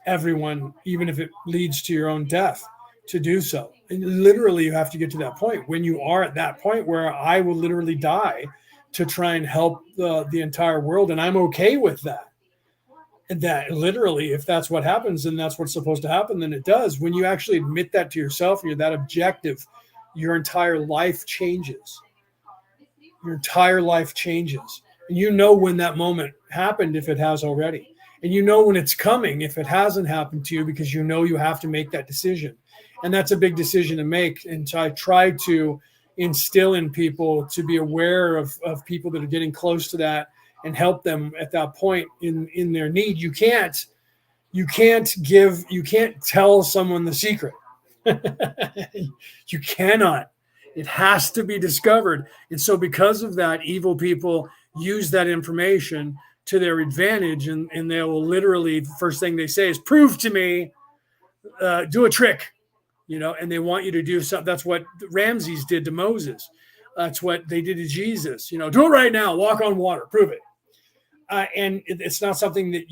everyone, even if it leads to your own death, to do so. And literally, you have to get to that point. When you are at that point where I will literally die to try and help the entire world, and I'm okay with that. And that literally, if that's what happens and that's what's supposed to happen, then it does. When you actually admit that to yourself and you're that objective, your entire life changes. Your entire life changes. And you know when that moment happened, if it has already. And you know when it's coming, if it hasn't happened to you, because you know you have to make that decision. And that's a big decision to make. And so I try to instill in people to be aware of people that are getting close to that and help them at that point in their need. You can't tell someone the secret. You cannot. It has to be discovered. And so because of that, evil people use that information to their advantage, and they will literally, the first thing they say is, prove to me, do a trick, and they want you to do something. That's what Ramses did to Moses. That's what they did to Jesus. Do it right now, walk on water, prove it. And it's not something that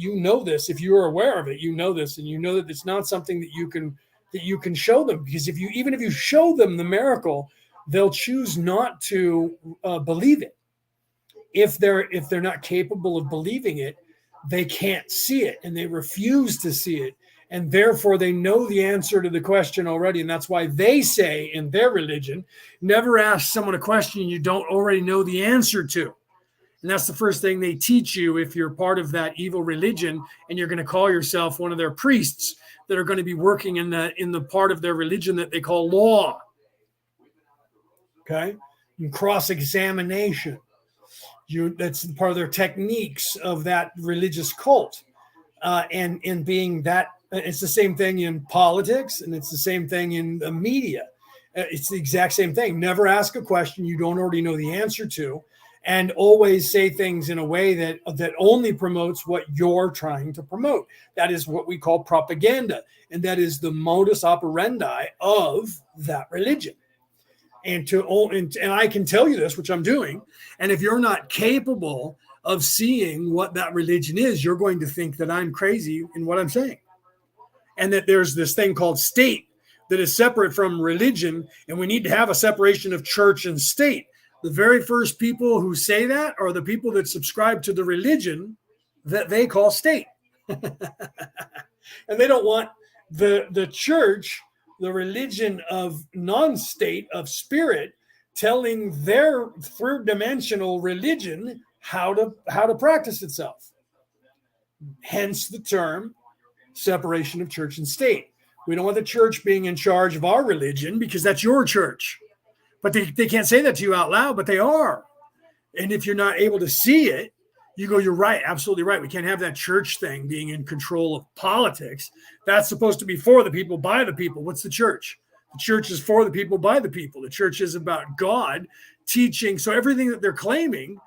this. If you are aware of it, this, and that it's not something that you can show them, because if you show them the miracle, they'll choose not to believe it. If they're not capable of believing it, they can't see it, and they refuse to see it, and therefore they know the answer to the question already. And that's why they say in their religion, never ask someone a question you don't already know the answer to. And that's the first thing they teach you if you're part of that evil religion and you're going to call yourself one of their priests that are going to be working in the part of their religion that they call law. Okay? And cross-examination. That's part of their techniques of that religious cult. And in being that, it's the same thing in politics, and it's the same thing in the media. It's the exact same thing. Never ask a question you don't already know the answer to, and always say things in a way that only promotes what you're trying to promote. That is what we call propaganda, and that is the modus operandi of that religion. And I can tell you this, which I'm doing, and if you're not capable of seeing what that religion is, you're going to think that I'm crazy in what I'm saying, and that there's this thing called state that is separate from religion, and we need to have a separation of church and state. The very first people who say that are the people that subscribe to the religion that they call state. And they don't want the church, the religion of non-state, of spirit, telling their third-dimensional religion how to practice itself. Hence the term separation of church and state. We don't want the church being in charge of our religion, because that's your church. But they can't say that to you out loud, but they are. And if you're not able to see it, you go, you're right, absolutely right. We can't have that church thing being in control of politics. That's supposed to be for the people, by the people. What's the church? The church is for the people, by the people. The church is about God teaching. So everything that they're claiming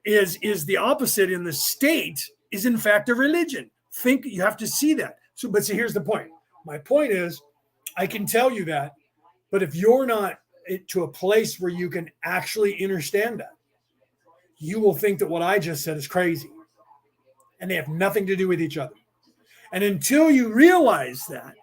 is the opposite in the state is in fact a religion. You have to see that. So here's the point. My point is, I can tell you that, but if you're not to a place where you can actually understand that, you will think that what I just said is crazy. And they have nothing to do with each other. And until you realize that,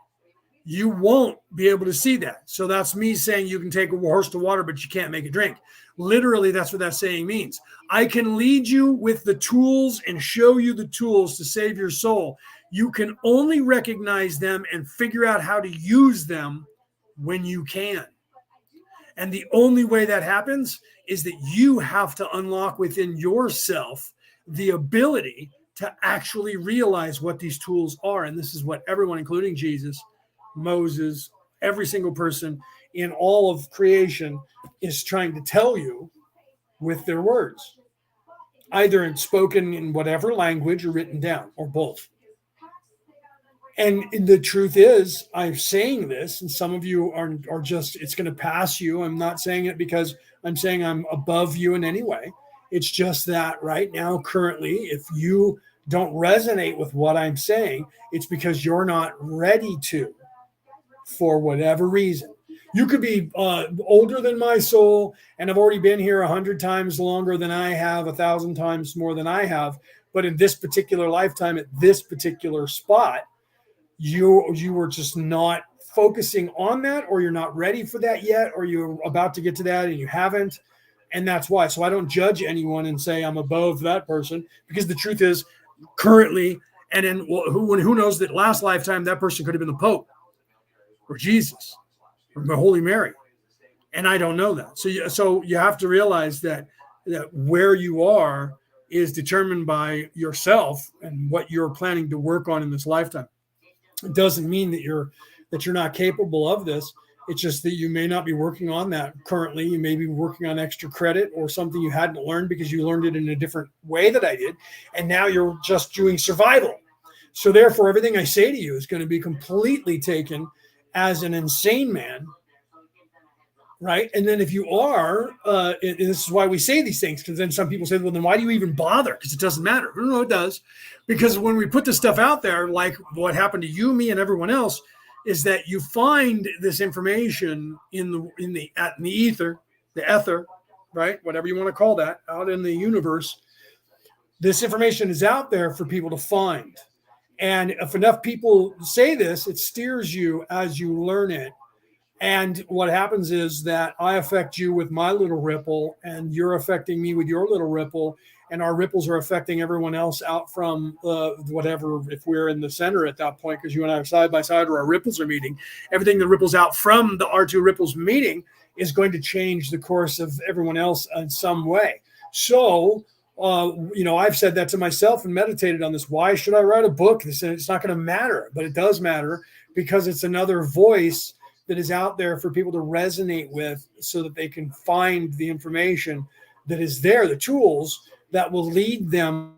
you won't be able to see that. So that's me saying you can take a horse to water, but you can't make it drink. Literally, that's what that saying means. I can lead you with the tools and show you the tools to save your soul. You can only recognize them and figure out how to use them when you can. And the only way that happens is that you have to unlock within yourself the ability to actually realize what these tools are. And this is what everyone, including Jesus, Moses, every single person in all of creation is trying to tell you with their words, either in spoken in whatever language or written down, or both. And the truth is, I'm saying this, and some of you are just, it's going to pass you. I'm not saying it because I'm saying I'm above you in any way. It's just that right now, currently, if you don't resonate with what I'm saying, it's because you're not ready to, for whatever reason. You could be older than my soul, and I've already been here 100 times longer than I have, 1,000 times more than I have. But in this particular lifetime, at this particular spot, you were just not focusing on that, or you're not ready for that yet, or you're about to get to that and you haven't. And that's why. So I don't judge anyone and say I'm above that person, because the truth is currently, and then who knows that last lifetime that person could have been the Pope or Jesus or the Holy Mary. And I don't know that. So you have to realize that where you are is determined by yourself and what you're planning to work on in this lifetime. It doesn't mean that you're not capable of this. It's just that you may not be working on that currently. You may be working on extra credit or something you hadn't learned because you learned it in a different way that I did. And now you're just doing survival. So therefore, everything I say to you is going to be completely taken as an insane man. Right. And then if you are, and this is why we say these things, because then some people say, well, then why do you even bother? Because it doesn't matter. No, it does. Because when we put this stuff out there, like what happened to you, me, and everyone else, is that you find this information in the ether, right? Whatever you want to call that, out in the universe. This information is out there for people to find. And if enough people say this, it steers you as you learn it. And what happens is that I affect you with my little ripple, and you're affecting me with your little ripple, and our ripples are affecting everyone else out from whatever, if we're in the center at that point, because you and I are side by side, or our ripples are meeting. Everything that ripples out from the R2 ripples meeting is going to change the course of everyone else in some way. So, I've said that to myself and meditated on this. Why should I write a book? It's not going to matter, but it does matter because it's another voice that is out there for people to resonate with, so that they can find the information that is there, the tools that will lead them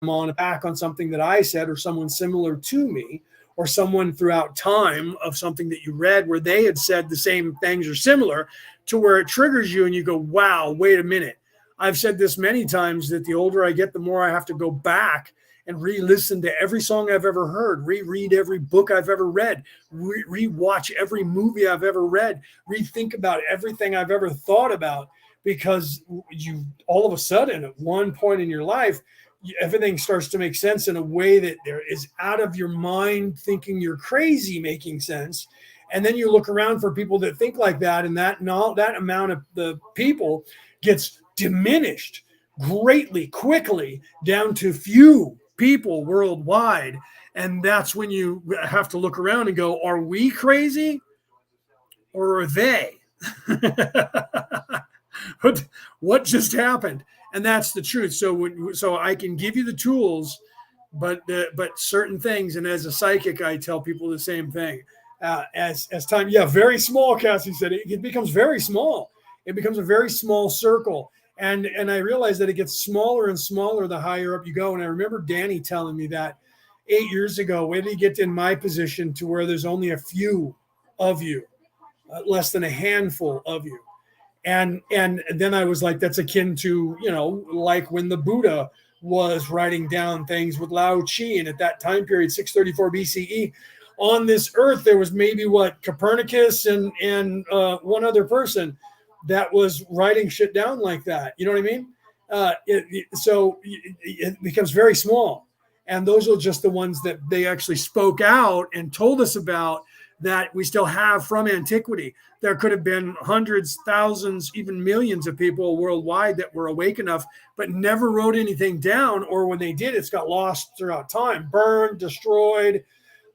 on a back on something that I said, or someone similar to me, or someone throughout time of something that you read where they had said the same things or similar, to where it triggers you and you go, wow, wait a minute. I've said this many times, that the older I get, the more I have to go back and re-listen to every song I've ever heard, reread every book I've ever read, re-watch every movie I've ever read, rethink about everything I've ever thought about, because you all of a sudden at one point in your life, everything starts to make sense in a way that there is out of your mind thinking you're crazy making sense. And then you look around for people that think like that, and that amount of the people gets diminished greatly, quickly, down to few people worldwide. And that's when you have to look around and go, are we crazy or are they? What just happened? And that's the truth. So I can give you the tools, but certain things, and as a psychic, I tell people the same thing. As time, very small, Cassie said, it becomes very small. It becomes a very small circle. And I realize that it gets smaller and smaller the higher up you go. And I remember Danny telling me that 8 years ago, when he get in my position to where there's only a few of you, less than a handful of you. And then I was like, that's akin to, like when the Buddha was writing down things with Lao Tzu. And at that time period, 634 BCE, on this earth, there was maybe Copernicus and one other person that was writing shit down like that. You know what I mean? So it becomes very small. And those are just the ones that they actually spoke out and told us about that we still have from antiquity. There could have been hundreds, thousands, even millions of people worldwide that were awake enough, but never wrote anything down. Or when they did, it's got lost throughout time, burned, destroyed,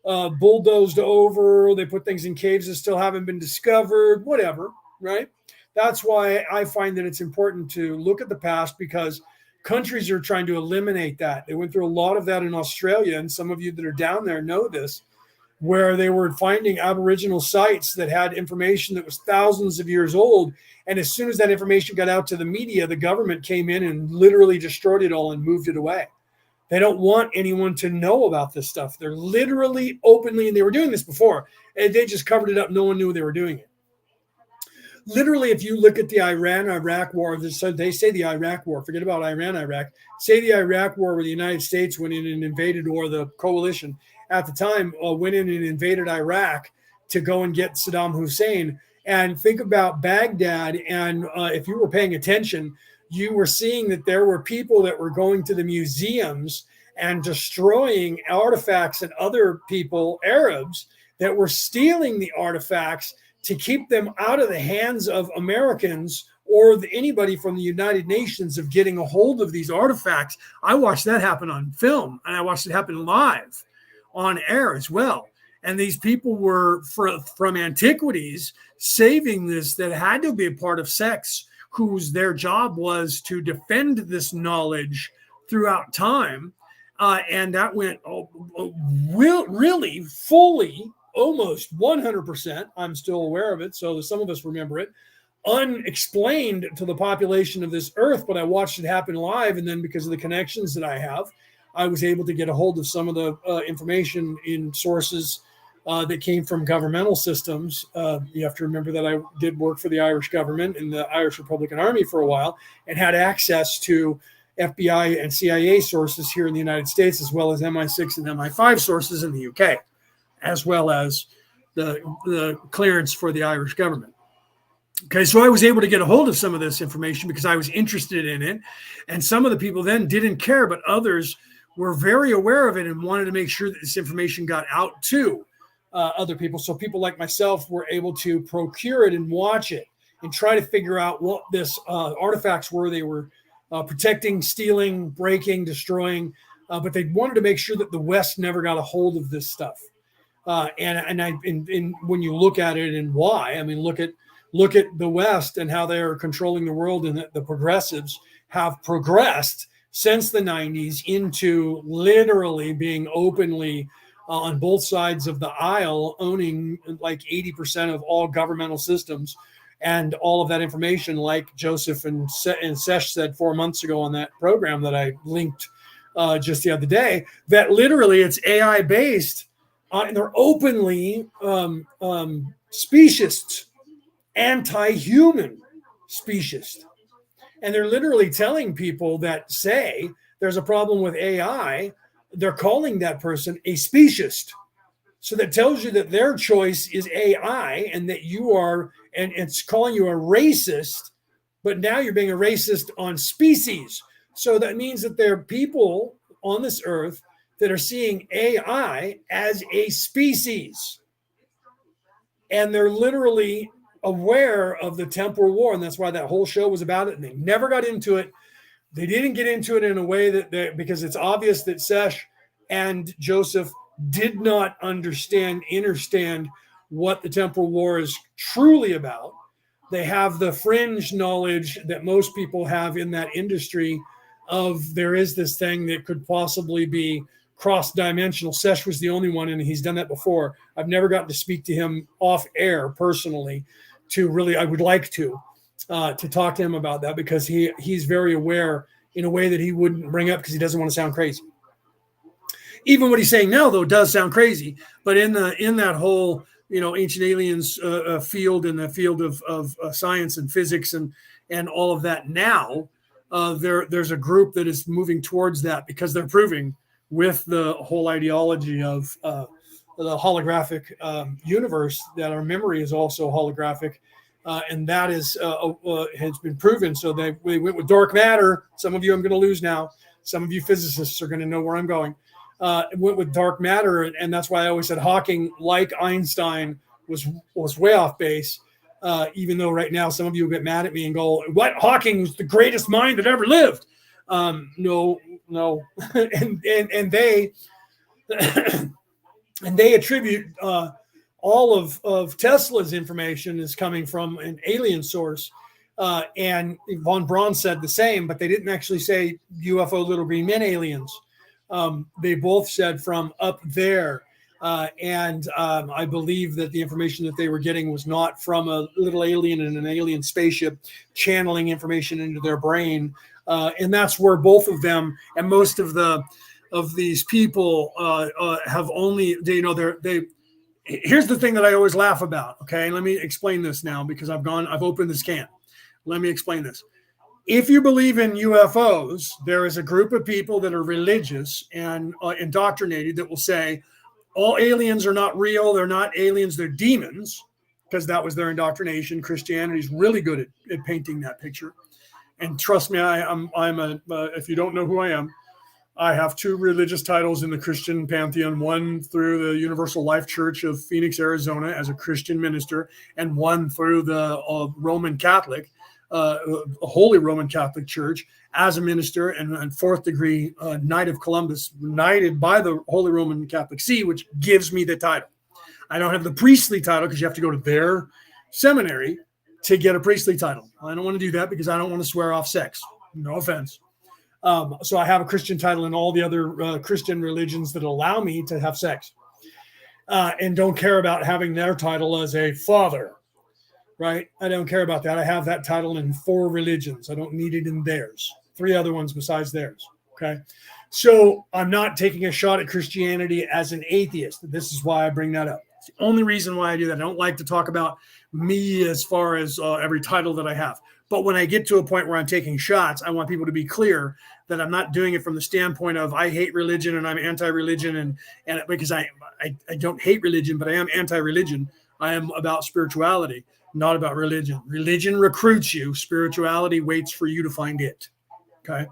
bulldozed over. They put things in caves that still haven't been discovered, whatever, right? That's why I find that it's important to look at the past, because countries are trying to eliminate that. They went through a lot of that in Australia, and some of you that are down there know this, where they were finding Aboriginal sites that had information that was thousands of years old. And as soon as that information got out to the media, the government came in and literally destroyed it all and moved it away. They don't want anyone to know about this stuff. They're literally openly, and they were doing this before, and they just covered it up. No one knew they were doing it. Literally, if you look at the Iran-Iraq war, so they say the Iraq war, forget about Iran-Iraq, say the Iraq war where the United States went in and invaded, or the coalition at the time went in and invaded Iraq to go and get Saddam Hussein. And think about Baghdad. And if you were paying attention, you were seeing that there were people that were going to the museums and destroying artifacts, and other people, Arabs, that were stealing the artifacts to keep them out of the hands of Americans or anybody from the United Nations of getting a hold of these artifacts. I watched that happen on film, and I watched it happen live on air as well. And these people were from antiquities saving this, that had to be a part of sex, whose their job was to defend this knowledge throughout time. And that went really fully, almost 100%. I'm still aware of it, so some of us remember it, unexplained to the population of this earth. But I watched it happen live, and then because of the connections that I have, I was able to get a hold of some of the information in sources that came from governmental systems. You have to remember that I did work for the Irish government and the Irish Republican Army for a while, and had access to FBI and CIA sources here in the United States, as well as MI6 and MI5 sources in the UK, as well as the clearance for the Irish government. Okay, so I was able to get a hold of some of this information because I was interested in it. And some of the people then didn't care, but others were very aware of it and wanted to make sure that this information got out to other people. So people like myself were able to procure it and watch it and try to figure out what this artifacts were they were protecting, stealing, breaking, destroying. But they wanted to make sure that the West never got a hold of this stuff. And when you look at it and why, I mean, look at the West and how they are controlling the world, and that the progressives have progressed since the 90s into literally being openly on both sides of the aisle, owning like 80% of all governmental systems and all of that information, like Joseph and Sesh said 4 months ago on that program that I linked just the other day, that literally it's AI based. And they're openly speciesist, anti-human speciesist. And they're literally telling people that say there's a problem with AI, they're calling that person a speciesist. So that tells you that their choice is AI, and that you are, and it's calling you a racist, but now you're being a racist on species. So that means that there are people on this earth that are seeing AI as a species. And they're literally aware of the temporal war. And that's why that whole show was about it. And they never got into it. They didn't get into it in a way that because it's obvious that Sesh and Joseph did not understand what the temporal war is truly about. They have the fringe knowledge that most people have in that industry of there is this thing that could possibly be cross-dimensional. Sesh was the only one, and he's done that before. I've never gotten to speak to him off air personally I would like to talk to him about that, because he's very aware in a way that he wouldn't bring up because he doesn't want to sound crazy. Even what he's saying now, though, does sound crazy. But in that whole, ancient aliens field, and the field of science and physics and all of that now, there's a group that is moving towards that, because they're proving with the whole ideology of holographic universe, that our memory is also holographic. And that is has been proven. So we went with dark matter. Some of you I'm going to lose now. Some of you physicists are going to know where I'm going. Went with dark matter, and that's why I always said Hawking, like Einstein, was way off base. Even though right now some of you will get mad at me and go, "What? Hawking was the greatest mind that ever lived." No, and they and they attribute all of Tesla's information is coming from an alien source. And von Braun said the same, but they didn't actually say UFO, little green men, aliens. They both said from up there. And I believe that the information that they were getting was not from a little alien in an alien spaceship channeling information into their brain. And that's where both of them and most of these people have only, here's the thing that I always laugh about. Okay. Let me explain this now because I've opened this can. Let me explain this. If you believe in UFOs, there is a group of people that are religious and indoctrinated that will say all aliens are not real. They're not aliens. They're demons, because that was their indoctrination. Christianity is really good at painting that picture. And trust me, if you don't know who I am, I have 2 religious titles in the Christian pantheon, one through the Universal Life Church of Phoenix, Arizona as a Christian minister, and one through the Roman Catholic, Holy Roman Catholic Church as a minister, and 4th degree Knight of Columbus, knighted by the Holy Roman Catholic See, which gives me the title. I don't have the priestly title because you have to go to their seminary to get a priestly title. I don't want to do that because I don't want to swear off sex. No offense. So I have a Christian title in all the other Christian religions that allow me to have sex, and don't care about having their title as a father, right? I don't care about that. I have that title in 4 religions. I don't need it in theirs. 3 other ones besides theirs, okay? So I'm not taking a shot at Christianity as an atheist. This is why I bring that up. It's the only reason why I do that. I don't like to talk about me as far as every title that I have. But when I get to a point where I'm taking shots, I want people to be clear that I'm not doing it from the standpoint of I hate religion and I'm anti-religion, and because I don't hate religion, but I am anti-religion. I am about spirituality, not about religion. Religion recruits you. Spirituality waits for you to find it. Okay.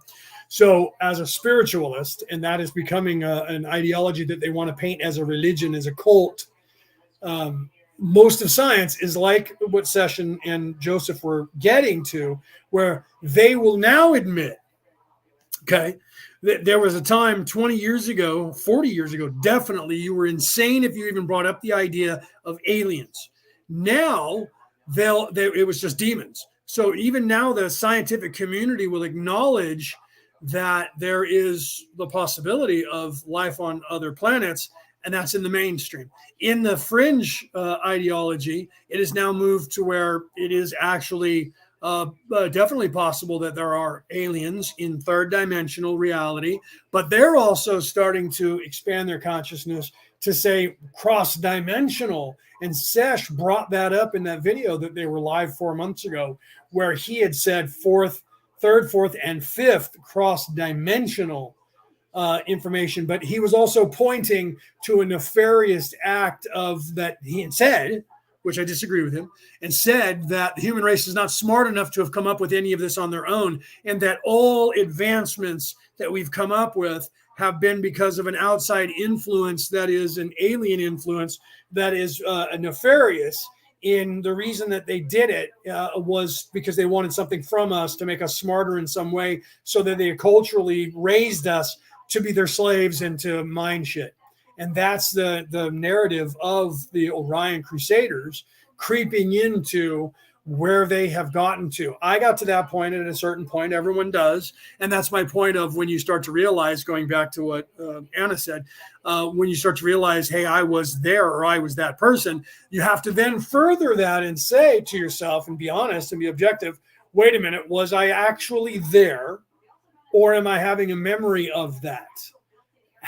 So as a spiritualist, and that is becoming an ideology that they want to paint as a religion, as a cult, most of science is like what Session and Joseph were getting to, where they will now admit, okay, that there was a time 20 years ago, 40 years ago, definitely you were insane if you even brought up the idea of aliens. Now it was just demons. So even now the scientific community will acknowledge that there is the possibility of life on other planets, and that's in the mainstream. In the fringe ideology, it has now moved to where it is actually definitely possible that there are aliens in 3rd dimensional reality, but they're also starting to expand their consciousness to say cross-dimensional. And Sesh brought that up in that video that they were live 4 months ago, where he had said 3rd, 4th, and 5th cross-dimensional information, but he was also pointing to a nefarious act of that he had said, which I disagree with him, and said that the human race is not smart enough to have come up with any of this on their own, and that all advancements that we've come up with have been because of an outside influence that is an alien influence that is nefarious. In the reason that they did it was because they wanted something from us to make us smarter in some way, so that they culturally raised us to be their slaves and to mine shit. And that's the narrative of the Orion Crusaders creeping into where they have gotten to. I got to that point at a certain point. Everyone does. And that's my point of when you start to realize, going back to what Anna said, when you start to realize, hey, I was there or I was that person, you have to then further that and say to yourself and be honest and be objective, wait a minute, was I actually there? Or am I having a memory of that?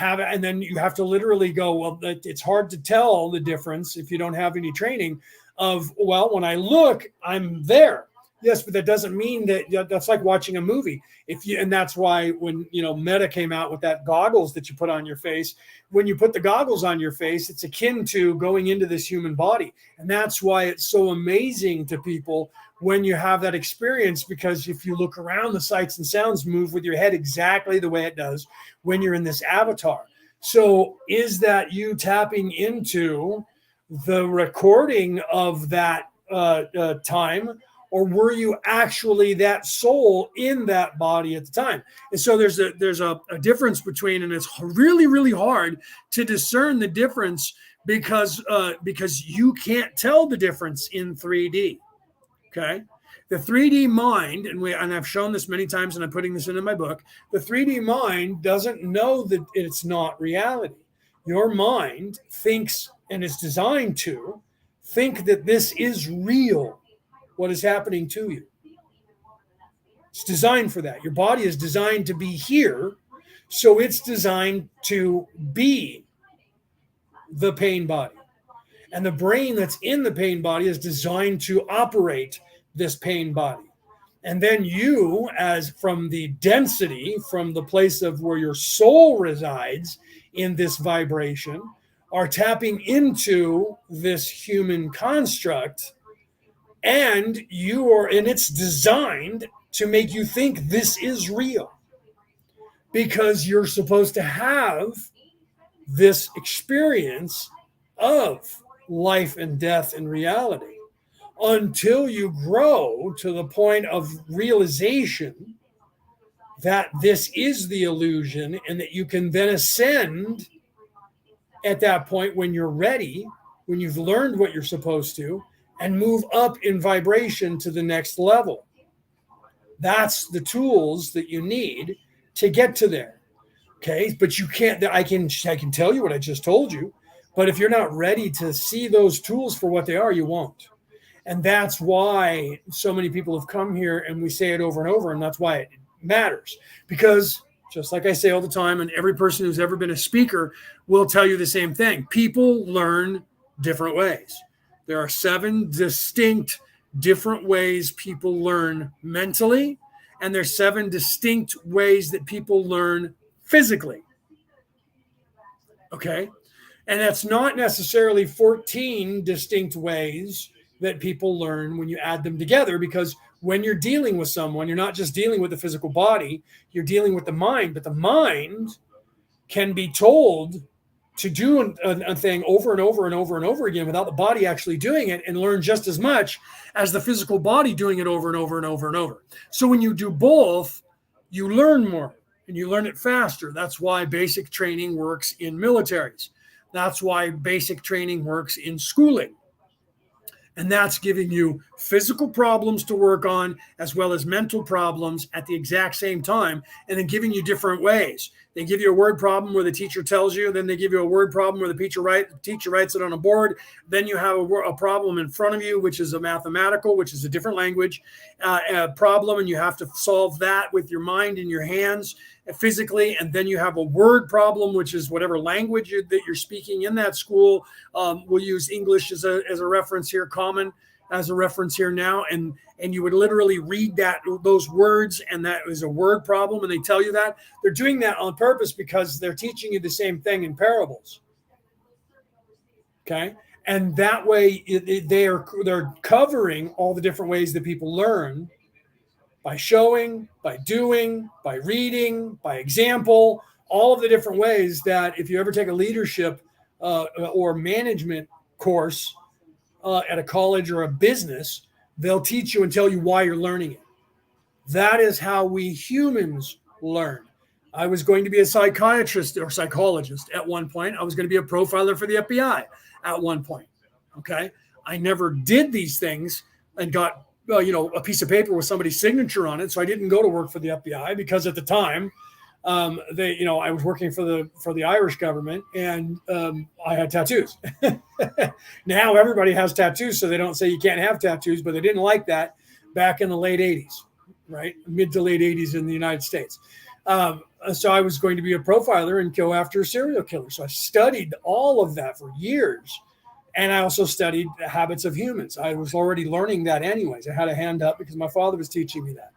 And then you have to literally go, well, it's hard to tell the difference if you don't have any training of, well, when I look, I'm there. Yes, but that doesn't mean that that's like watching a movie. And that's why when Meta came out with that goggles that you put on your face, when you put the goggles on your face, it's akin to going into this human body. And that's why it's so amazing to people when you have that experience, because if you look around, the sights and sounds move with your head exactly the way it does when you're in this avatar. So is that you tapping into the recording of that time? Or were you actually that soul in that body at the time? And so there's a difference between, and it's really, really hard to discern the difference because you can't tell the difference in 3D. Okay. The 3D mind, and I've shown this many times, and I'm putting this into my book, the 3D mind doesn't know that it's not reality. Your mind thinks, and is designed to think, that this is real, what is happening to you. It's designed for that. Your body is designed to be here, so it's designed to be the pain body. And the brain that's in the pain body is designed to operate this pain body. And then you, as from the density, from the place of where your soul resides in this vibration, are tapping into this human construct. And it's designed to make you think this is real, because you're supposed to have this experience of life and death and reality until you grow to the point of realization that this is the illusion, and that you can then ascend at that point when you're ready, when you've learned what you're supposed to, and move up in vibration to the next level. That's the tools that you need to get to there. Okay. But you can't, I can tell you what I just told you, but if you're not ready to see those tools for what they are, you won't. And that's why so many people have come here, and we say it over and over. And that's why it matters, because just like I say all the time, and every person who's ever been a speaker will tell you the same thing. People learn different ways. There are 7 distinct different ways people learn mentally, and there's 7 distinct ways that people learn physically. Okay? And that's not necessarily 14 distinct ways that people learn when you add them together, because when you're dealing with someone, you're not just dealing with the physical body, you're dealing with the mind. But the mind can be told to do a thing over and over and over and over again without the body actually doing it, and learn just as much as the physical body doing it over and over and over and over. So when you do both, you learn more, and you learn it faster. That's why basic training works in militaries. That's why basic training works in schooling. And that's giving you physical problems to work on as well as mental problems at the exact same time, and then giving you different ways. They give you a word problem where the teacher tells you, then they give you a word problem where the teacher writes it on a board. Then you have a problem in front of you, which is a mathematical, which is a different language problem, and you have to solve that with your mind and your hands physically. And then you have a word problem, which is whatever language that you're speaking in that school. We'll use English as a reference here, common as a reference here now, and you would literally read those words, and that is a word problem, and they tell you that. They're doing that on purpose because they're teaching you the same thing in parables. Okay? And that way they're covering all the different ways that people learn, by showing, by doing, by reading, by example, all of the different ways that if you ever take a leadership or management course at a college or a business, they'll teach you and tell you why you're learning it. That is how we humans learn. I was going to be a psychiatrist or psychologist at one point. I was going to be a profiler for the FBI at one point. Okay. I never did these things and got, a piece of paper with somebody's signature on it. So I didn't go to work for the FBI, because at the time, I was working for the Irish government, and I had tattoos. Now everybody has tattoos, so they don't say you can't have tattoos, but they didn't like that back in the late 80s, right? Mid to late 80s in the United States. So I was going to be a profiler and go after serial killers. So I studied all of that for years. And I also studied the habits of humans. I was already learning that anyways. I had a hand up because my father was teaching me that.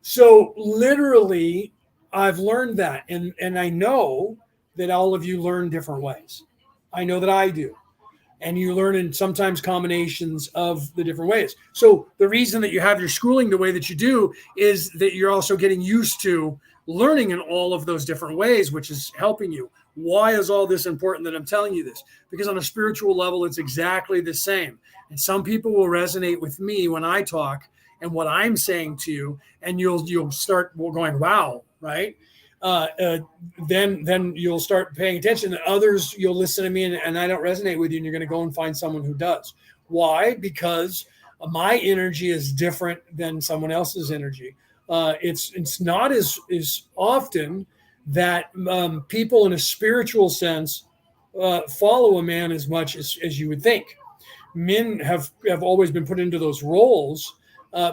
So literally, I've learned that. And I know that all of you learn different ways. I know that I do. And you learn in sometimes combinations of the different ways. So the reason that you have your schooling the way that you do is that you're also getting used to learning in all of those different ways, which is helping you. Why is all this important that I'm telling you this? Because on a spiritual level, it's exactly the same. And some people will resonate with me when I talk and what I'm saying to you, and you'll start going, wow, right? Then you'll start paying attention. Others, you'll listen to me and I don't resonate with you, and you're going to go and find someone who does. Why? Because my energy is different than someone else's energy. It's not as often that people in a spiritual sense follow a man as much as you would think. Men have always been put into those roles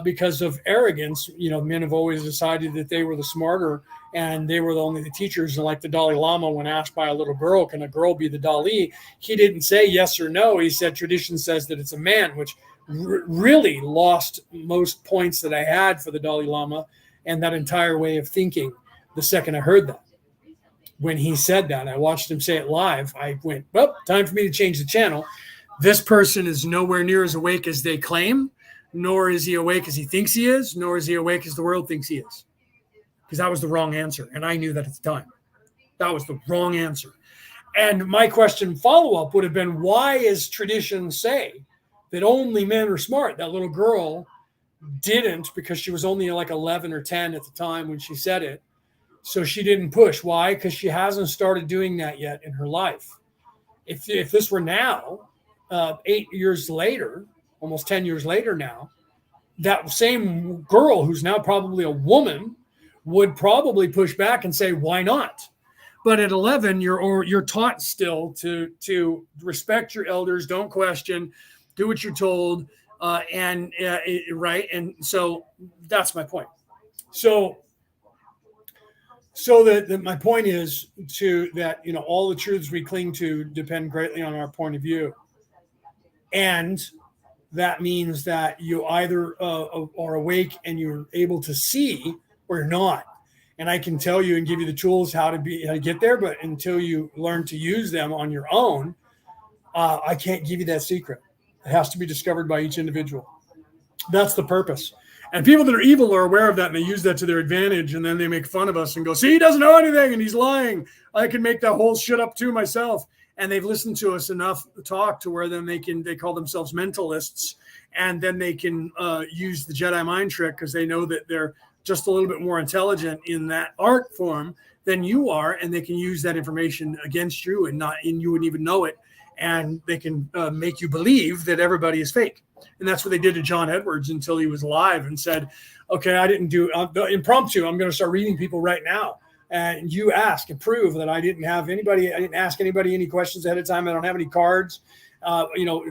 because of arrogance. Men have always decided that they were the smarter and they were only the teachers. And like the Dalai Lama, when asked by a little girl, can a girl be the Dali? He didn't say yes or no. He said tradition says that it's a man, which really lost most points that I had for the Dalai Lama and that entire way of thinking the second I heard that. When he said that, I watched him say it live. I went, well, time for me to change the channel. This person is nowhere near as awake as they claim, nor is he awake as he thinks he is, nor is he awake as the world thinks he is. Because that was the wrong answer. And I knew that at the time. That was the wrong answer. And my question follow-up would have been, why is tradition say that only men are smart? That little girl didn't, because she was only like 11 or 10 at the time when she said it. So she didn't push. Why? Because she hasn't started doing that yet in her life. If this were now, 8 years later, almost 10 years later now, that same girl who's now probably a woman would probably push back and say, why not? But at 11, you're taught still to respect your elders, don't question, do what you're told, right? And so that's my point. So that my point is that all the truths we cling to depend greatly on our point of view. And that means that you either are awake and you're able to see, or you're not. And I can tell you and give you the tools how to get there, but until you learn to use them on your own, I can't give you that secret. It has to be discovered by each individual. That's the purpose. And people that are evil are aware of that, and they use that to their advantage, and then they make fun of us and go, see, he doesn't know anything, and he's lying. I can make that whole shit up too myself. And they've listened to us enough talk to where then they call themselves mentalists, and then they can use the Jedi mind trick because they know that they're just a little bit more intelligent in that art form than you are, and they can use that information against you, and you wouldn't even know it, and they can make you believe that everybody is fake. And that's what they did to John Edwards until he was alive and said, okay, I didn't do impromptu. I'm going to start reading people right now. And you ask and prove that I didn't ask anybody any questions ahead of time. I don't have any cards,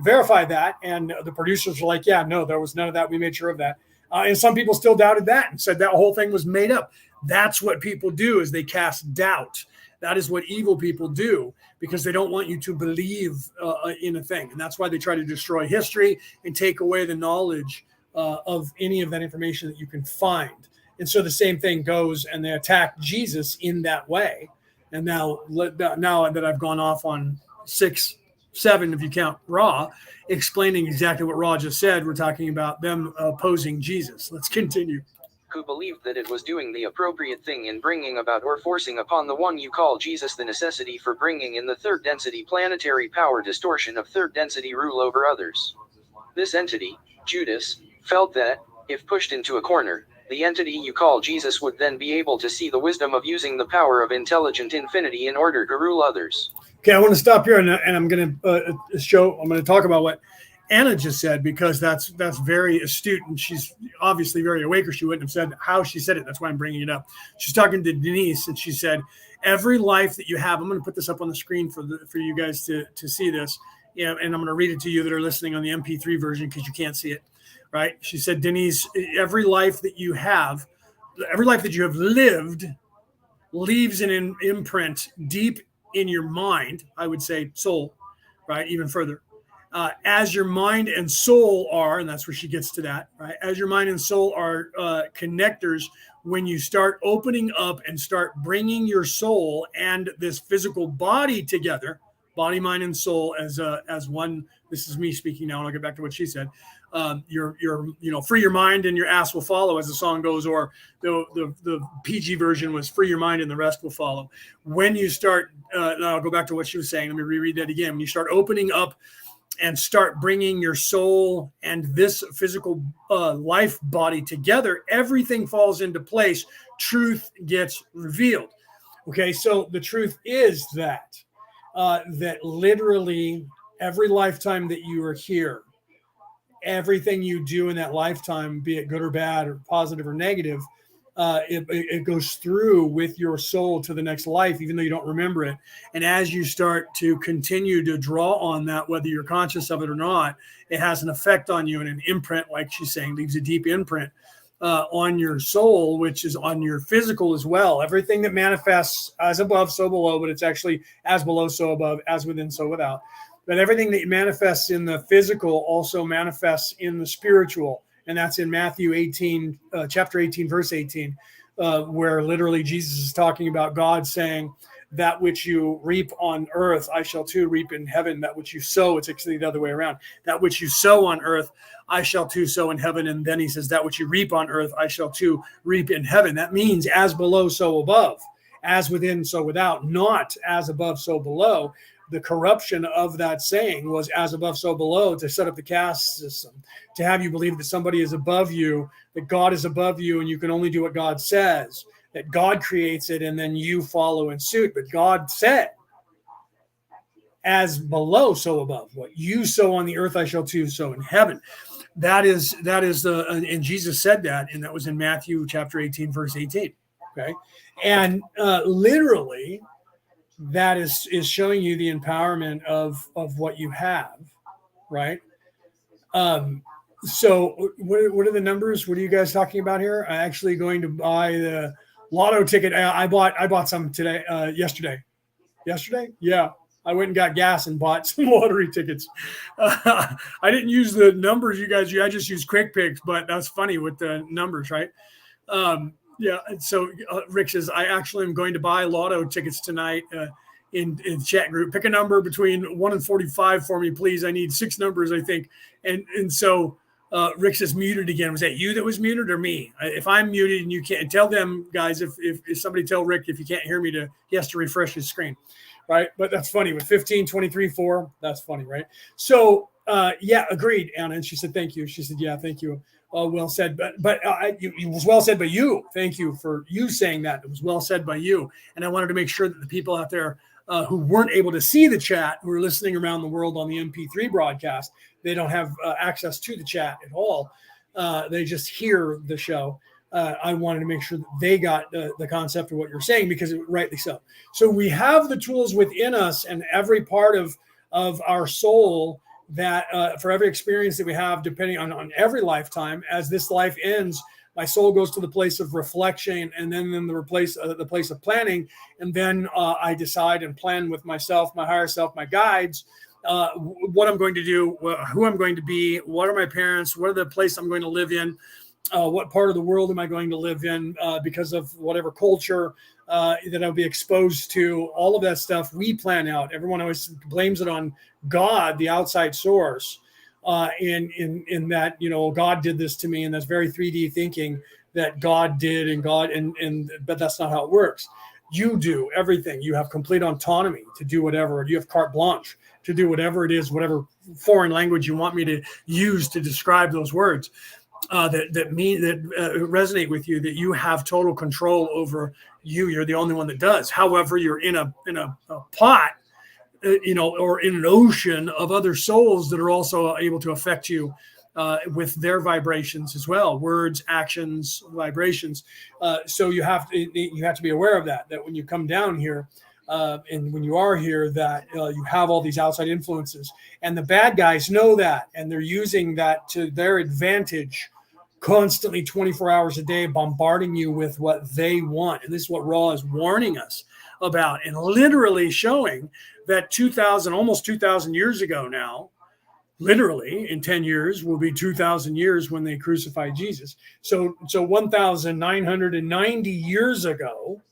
verify that. And the producers were like, yeah, no, there was none of that. We made sure of that. And some people still doubted that and said that whole thing was made up. That's what people do, is they cast doubt. That is what evil people do, because they don't want you to believe in a thing. And that's why they try to destroy history and take away the knowledge of any of that information that you can find. And so the same thing goes, and they attack Jesus in that way. And now that I've gone off on 6, 7, if you count Raw, explaining exactly what Raw just said, we're talking about them opposing Jesus. Let's continue. Who believed that it was doing the appropriate thing in bringing about or forcing upon the one you call Jesus the necessity for bringing in the third density planetary power distortion of third density rule over others. This entity, Judas, felt that, if pushed into a corner, the entity you call Jesus would then be able to see the wisdom of using the power of intelligent infinity in order to rule others. Okay, I want to stop here, and I'm going to talk about what Anna just said, because that's very astute, and she's obviously very awake, or she wouldn't have said how she said it. That's why I'm bringing it up. She's talking to Denise, and she said, every life that you have, I'm going to put this up on the screen for you guys to see this, and I'm going to read it to you that are listening on the MP3 version because you can't see it, right? She said, Denise, every life that you have lived leaves an imprint deep in your mind, I would say soul, right? Even further. as your mind and soul are, and that's where she gets to that, right? As your mind and soul are connectors, when you start opening up and start bringing your soul and this physical body together, body, mind, and soul as one. This is me speaking now, and I'll get back to what she said. Your free your mind and your ass will follow, as the song goes, or the PG version was free your mind and the rest will follow. When you start, I'll go back to what she was saying. Let me reread that again. When you start opening up and start bringing your soul and this physical life body together, everything falls into place. Truth gets revealed. Okay, so the truth is that literally every lifetime that you are here, everything you do in that lifetime, be it good or bad or positive or negative, it goes through with your soul to the next life, even though you don't remember it. And as you start to continue to draw on that, whether you're conscious of it or not, it has an effect on you, and an imprint, like she's saying, leaves a deep imprint on your soul, which is on your physical as well. Everything that manifests as above, so below, but it's actually as below, so above, as within, so without. But everything that manifests in the physical also manifests in the spiritual. And that's in Matthew 18, chapter 18, verse 18, where literally Jesus is talking about God saying, that which you reap on earth, I shall too reap in heaven. That which you sow, it's actually the other way around. That which you sow on earth, I shall too sow in heaven. And then he says, that which you reap on earth, I shall too reap in heaven. That means as below, so above, as within, so without, not as above, so below. The corruption of that saying was as above, so below, to set up the caste system, to have you believe that somebody is above you, that God is above you, and you can only do what God says, that God creates it, and then you follow in suit. But God said, as below, so above. What you sow on the earth, I shall too sow in heaven. That is and Jesus said that, and that was in Matthew chapter 18, verse 18. Okay. And literally, that is showing you the empowerment of what you have, right? So what are the numbers? What are you guys talking about here? I'm actually going to buy the lotto ticket. I bought some today, yesterday. Yeah. I went and got gas and bought some lottery tickets. I didn't use the numbers you guys use. I just used Quick Picks, but that's funny with the numbers, right? Yeah. So Rick says, I actually am going to buy lotto tickets tonight in the chat group. Pick a number between 1 and 45 for me, please. I need 6 numbers, I think. And so Rick says muted again. Was that you that was muted or me? If I'm muted and you can't, tell them, guys, if somebody tell Rick, if you can't hear me, he has to refresh his screen, right? But that's funny with 15, 23, 4. That's funny, right? So yeah, agreed, Anna. And she said, thank you. She said, yeah, thank you. Well said, but it was well said by you. Thank you for you saying that. It was well said by you. And I wanted to make sure that the people out there who weren't able to see the chat, who are listening around the world on the MP3 broadcast, they don't have access to the chat at all. They just hear the show. I wanted to make sure that they got the concept of what you're saying, because rightly so. So we have the tools within us, and every part of our soul, that for every experience that we have, depending on every lifetime, as this life ends, my soul goes to the place of reflection, and then the place of planning, and then I decide and plan with myself, my higher self, my guides, what I'm going to do, who I'm going to be, what are my parents, what are the place I'm going to live in, what part of the world am I going to live in, because of whatever culture that I'll be exposed to. All of that stuff we plan out. Everyone always blames it on God, the outside source, in that, God did this to me, and that's very 3D thinking, that God did, but that's not how it works. You do everything. You have complete autonomy to do whatever. You have carte blanche to do whatever it is, whatever foreign language you want me to use to describe those words. That resonate with you, that you have total control over you. You're the only one that does. However, you're in a pot, or in an ocean of other souls that are also able to affect you with their vibrations as well, words, actions, vibrations. So you have to be aware of that when you come down here. And when you are here, that you have all these outside influences, and the bad guys know that, and they're using that to their advantage, constantly 24 hours a day, bombarding you with what they want. And this is what Ra is warning us about, and literally showing that almost 2,000 years ago now, literally in 10 years will be 2,000 years when they crucified Jesus. So 1,990 years ago,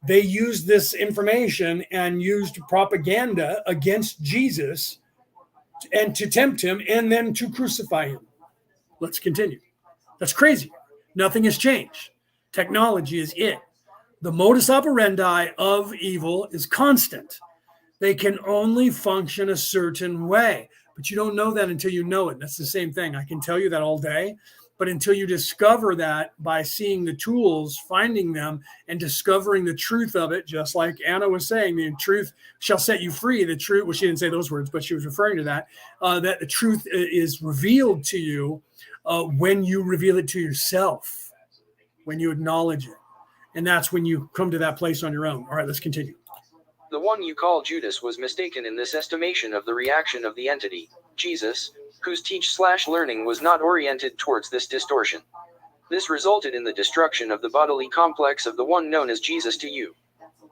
they used this information and used propaganda against Jesus and to tempt him and then to crucify him. Let's continue. That's crazy. Nothing has changed. Technology is it. The modus operandi of evil is constant. They can only function a certain way, but you don't know that until you know it. That's the same thing. I can tell you that all day, but until you discover that by seeing the tools, finding them, and discovering the truth of it, just like Anna was saying, the truth shall set you free. The truth, well, she didn't say those words, but she was referring to that, that the truth is revealed to you when you reveal it to yourself, when you acknowledge it. And that's when you come to that place on your own. All right, let's continue. The one you call Judas was mistaken in this estimation of the reaction of the entity, Jesus, whose teach/learning was not oriented towards this distortion. This resulted in the destruction of the bodily complex of the one known as Jesus to you.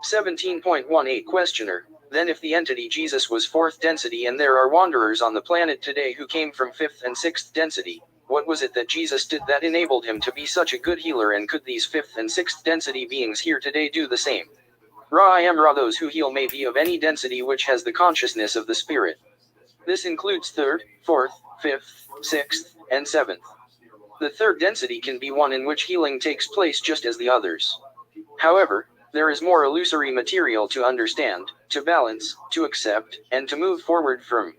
17.18 Questioner. Then if the entity Jesus was fourth density and there are wanderers on the planet today who came from fifth and sixth density, what was it that Jesus did that enabled him to be such a good healer, and could these fifth and sixth density beings here today do the same? Ra I am Ra. Those who heal may be of any density which has the consciousness of the spirit. This includes third, fourth, fifth, sixth, and seventh. The third density can be one in which healing takes place just as the others. However, there is more illusory material to understand, to balance, to accept, and to move forward from.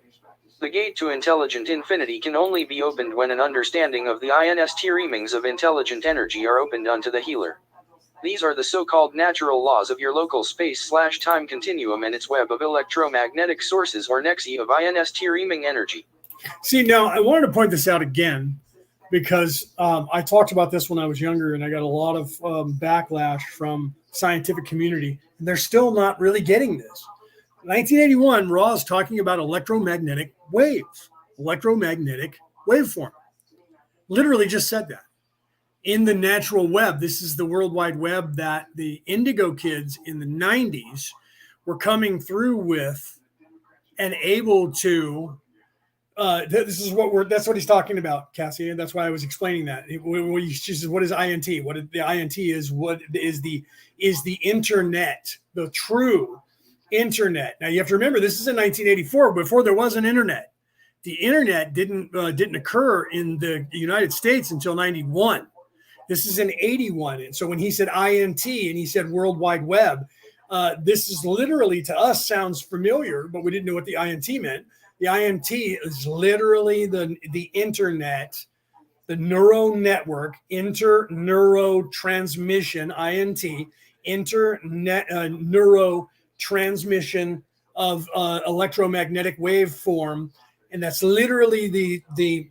The gate to intelligent infinity can only be opened when an understanding of the teamings of intelligent energy are opened unto the healer. These are the so-called natural laws of your local space/time continuum and its web of electromagnetic sources or nexi of teaming energy. See, now I wanted to point this out again because I talked about this when I was younger, and I got a lot of backlash from scientific community, and they're still not really getting this. 1981, Ra is talking about electromagnetic waves, electromagnetic waveform. Literally just said that. In the natural web, this is the World Wide Web that the Indigo kids in the 90s were coming through with and able to. That's what he's talking about, Cassie, and that's why I was explaining that. She says, "What is INT? What the INT is? What is the internet? The true internet." Now you have to remember, this is in 1984, before there was an internet. The internet didn't occur in the United States until 91. This is in 81. And so when he said INT and he said World Wide Web, this is literally, to us, sounds familiar, but we didn't know what the INT meant. The INT is literally the internet, the neural network, interneurotransmission, INT, neurotransmission of electromagnetic waveform. And that's literally the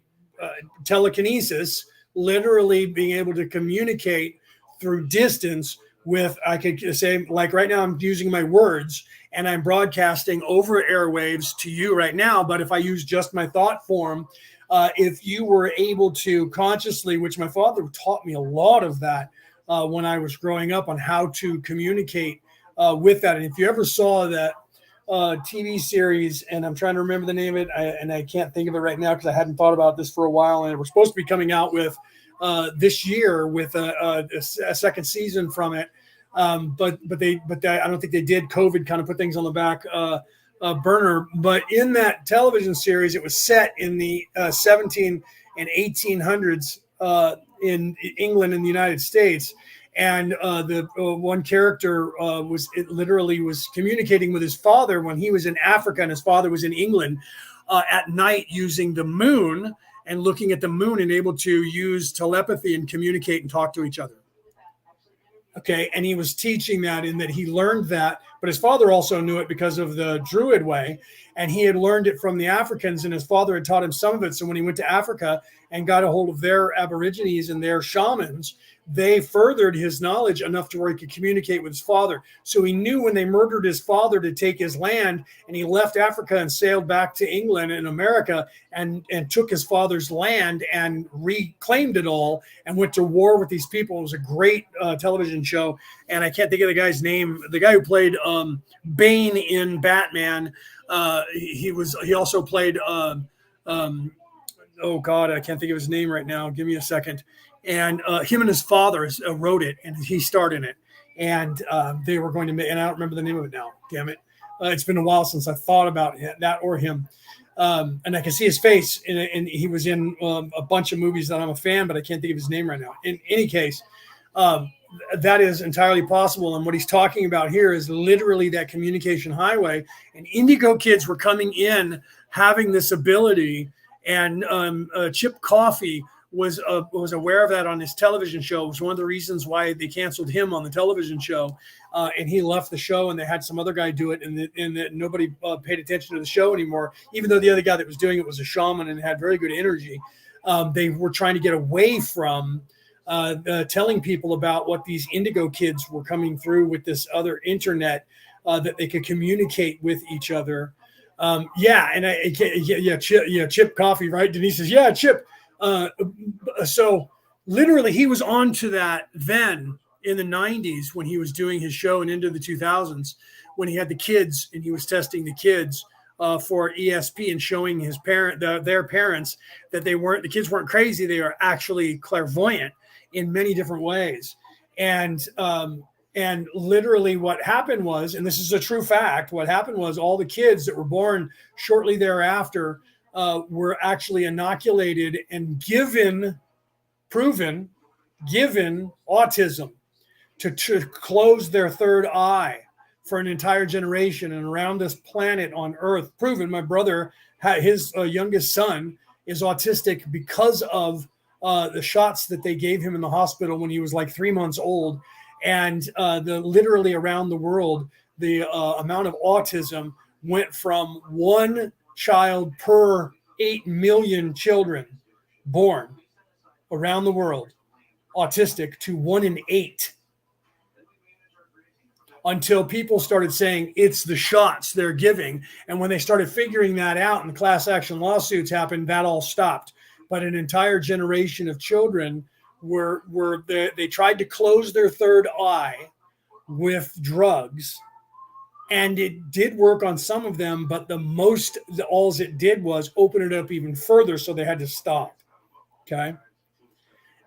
telekinesis, literally being able to communicate through distance with, I could say, like right now I'm using my words and I'm broadcasting over airwaves to you right now. But if I use just my thought form, if you were able to consciously, which my father taught me a lot of that when I was growing up, on how to communicate with that. And if you ever saw that TV series, and I'm trying to remember the name of it, and I can't think of it right now because I hadn't thought about this for a while, and we're supposed to be coming out with this year with a second season from it, but I don't think they did. COVID kind of put things on the back burner. But in that television series, it was set in the 17 and 1800s in England and the United States. And the one character was communicating with his father when he was in Africa and his father was in England at night, using the moon and looking at the moon and able to use telepathy and communicate and talk to each other. Okay, and he was teaching that, in that he learned that, but his father also knew it because of the Druid way, and he had learned it from the Africans, and his father had taught him some of it. So when he went to Africa and got a hold of their Aborigines and their shamans, they furthered his knowledge enough to where he could communicate with his father. So he knew when they murdered his father to take his land, and he left Africa and sailed back to England and America and took his father's land and reclaimed it all and went to war with these people. It was a great television show. And I can't think of the guy's name. The guy who played Bane in Batman, he also played Oh God, I can't think of his name right now. Give me a second. And him and his father wrote it, and he starred in it. And they were going to make, and I don't remember the name of it now. Damn it! It's been a while since I thought about that or him. And I can see his face, and he was in a bunch of movies that I'm a fan, but I can't think of his name right now. In any case, that is entirely possible. And what he's talking about here is literally that communication highway. And Indigo kids were coming in having this ability. And Chip Coffey was aware of that on his television show. It was one of the reasons why they canceled him on the television show. And he left the show, and they had some other guy do it, and nobody paid attention to the show anymore, even though the other guy that was doing it was a shaman and had very good energy. They were trying to get away from telling people about what these Indigo kids were coming through with this other internet that they could communicate with each other. Chip Coffey, right? Denise says, yeah, Chip. So literally he was on to that then in the 90s when he was doing his show and into the 2000s when he had the kids and he was testing the kids for ESP and showing their parents that the kids weren't crazy. They are actually clairvoyant in many different ways. And literally what happened was, and this is a true fact, what happened was all the kids that were born shortly thereafter were actually inoculated and given autism to close their third eye for an entire generation. And around this planet on Earth, proven, my brother, his youngest son is autistic because of the shots that they gave him in the hospital when he was like 3 months old. And literally around the world, the amount of autism went from one child per 8 million children born around the world, autistic, to 1 in 8. Until people started saying it's the shots they're giving. And when they started figuring that out and the class action lawsuits happened, that all stopped. But an entire generation of children they tried to close their third eye with drugs, and it did work on some of them, but all it did was open it up even further, so they had to stop. Okay.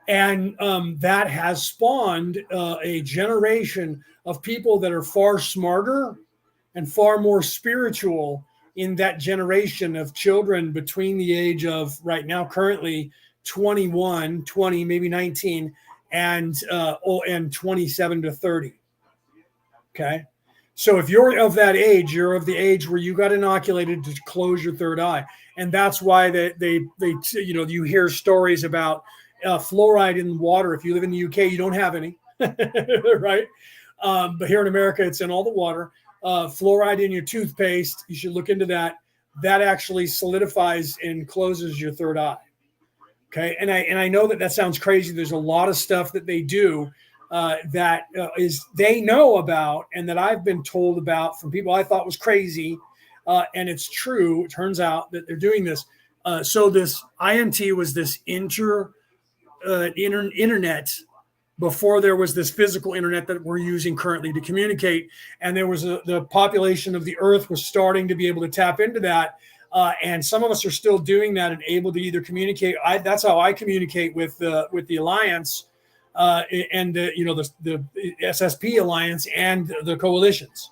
And that has spawned a generation of people that are far smarter and far more spiritual in that generation of children between the age of right now currently 21, 20, maybe 19, and 27 to 30. Okay. So if you're of that age, you're of the age where you got inoculated to close your third eye. And that's why they you hear stories about fluoride in water. If you live in the UK, you don't have any, right? But here in America, it's in all the water. Fluoride in your toothpaste, you should look into that. That actually solidifies and closes your third eye. Okay, and I know that sounds crazy. There's a lot of stuff that they do that they know about, and that I've been told about from people I thought was crazy, and it's true. It turns out that they're doing this. So this INT was this internet before there was this physical internet that we're using currently to communicate, and there was the population of the Earth was starting to be able to tap into that. And some of us are still doing that and able to either communicate. That's how I communicate with the Alliance and the SSP Alliance and the coalitions,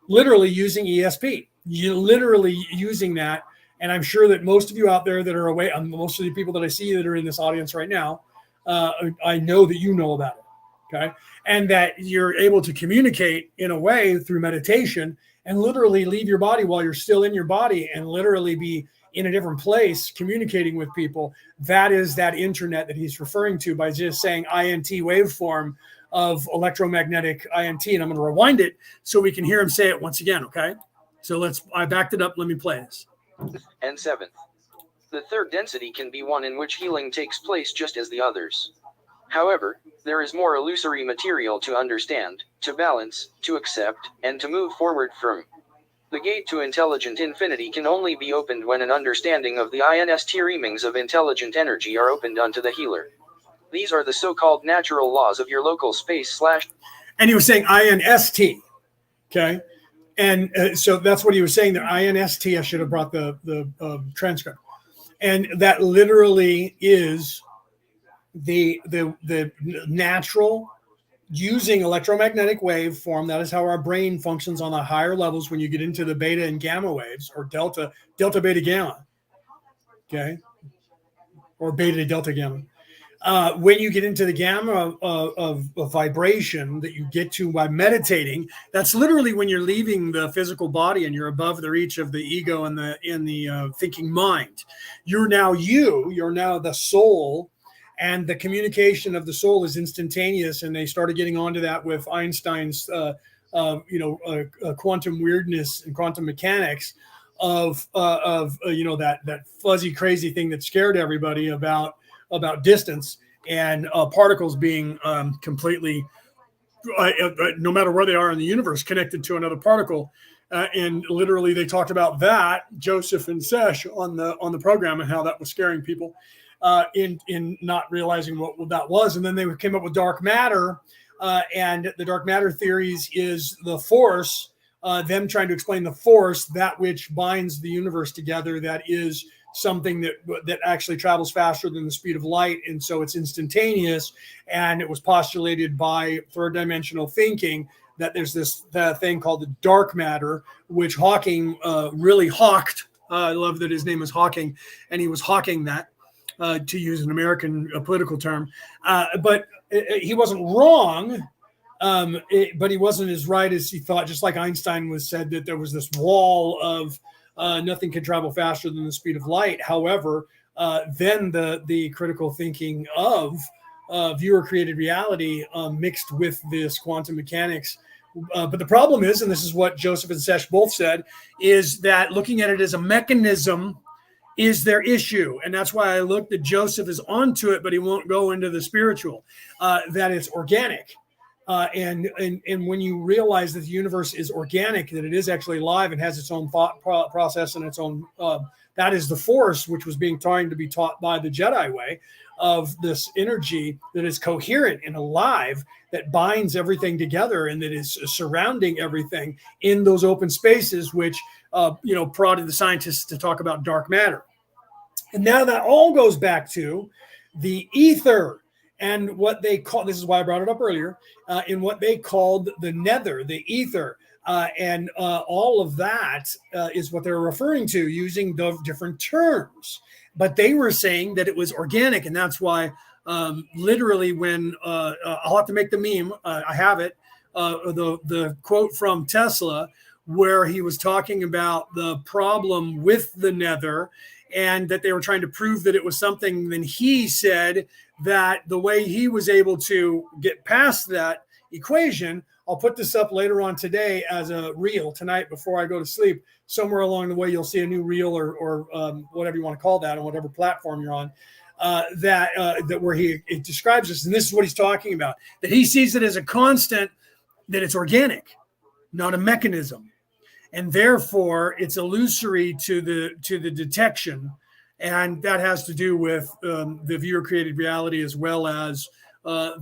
literally using ESP. You're literally using that. And I'm sure that most of you out there that are away, most of the people that I see that are in this audience right now, I know that you know about it. Okay. And that you're able to communicate in a way through meditation and literally leave your body while you're still in your body and literally be in a different place communicating with people. That is that internet that he's referring to by just saying INT waveform of electromagnetic INT. And I'm going to rewind it so we can hear him say it once again. Okay. So I backed it up. Let me play this. And seventh, the third density can be one in which healing takes place just as the others. However, there is more illusory material to understand, to balance, to accept, and to move forward from. The gate to intelligent infinity can only be opened when an understanding of the INST reamings of intelligent energy are opened unto the healer. These are the so-called natural laws of your local space / And he was saying INST, okay? And so that's what he was saying there, INST. I should have brought the transcript. And that literally is the natural using electromagnetic wave form. That is how our brain functions on the higher levels when you get into the beta and gamma waves, or delta, beta, gamma. Okay. Or beta to delta gamma. When you get into the gamma of vibration that you get to by meditating, that's literally when you're leaving the physical body and you're above the reach of the ego and the thinking mind. You're now the soul, and the communication of the soul is instantaneous. And they started getting onto that with Einstein's quantum weirdness and quantum mechanics of that fuzzy crazy thing that scared everybody about distance and particles being completely, no matter where they are in the universe, connected to another particle. And literally, they talked about that, Joseph and Sesh, on the program, and how that was scaring people in not realizing what that was. And then they came up with dark matter, and the dark matter theories is the force. Them trying to explain the force, that which binds the universe together, that is something that actually travels faster than the speed of light, and so it's instantaneous. And it was postulated by third dimensional thinking that there's this thing called the dark matter, which Hawking really hawked. I love that his name is Hawking, and he was hawking that, to use an American political term. But he wasn't wrong. But he wasn't as right as he thought. Just like Einstein said that there was this wall of nothing can travel faster than the speed of light. However, then the critical thinking of viewer created reality mixed with this quantum mechanics. But the problem is, and this is what Joseph and Sesh both said, is that looking at it as a mechanism is their issue. And that's why I looked at Joseph is onto it, but he won't go into the spiritual, that it's organic. And when you realize that the universe is organic, that it is actually alive and has its own thought process and its own, that is the force, which was trying to be taught by the Jedi way of this energy that is coherent and alive, that binds everything together and that is surrounding everything in those open spaces, which, prodded the scientists to talk about dark matter. And now that all goes back to the ether. And what they call, this is why I brought it up earlier, in what they called the nether, the ether. And all of that is what they're referring to using the different terms. But they were saying that it was organic. And that's why literally when I'll have to make the meme, I have it, the quote from Tesla, where he was talking about the problem with the nether and that they were trying to prove that it was something. Then he said that the way he was able to get past that equation, I'll put this up later on today as a reel tonight before I go to sleep. Somewhere along the way, you'll see a new reel or whatever you want to call that on whatever platform you're on, that where it describes this. And this is what he's talking about, that he sees it as a constant, that it's organic, not a mechanism. And therefore, it's illusory to the detection, and that has to do with the viewer-created reality, as well as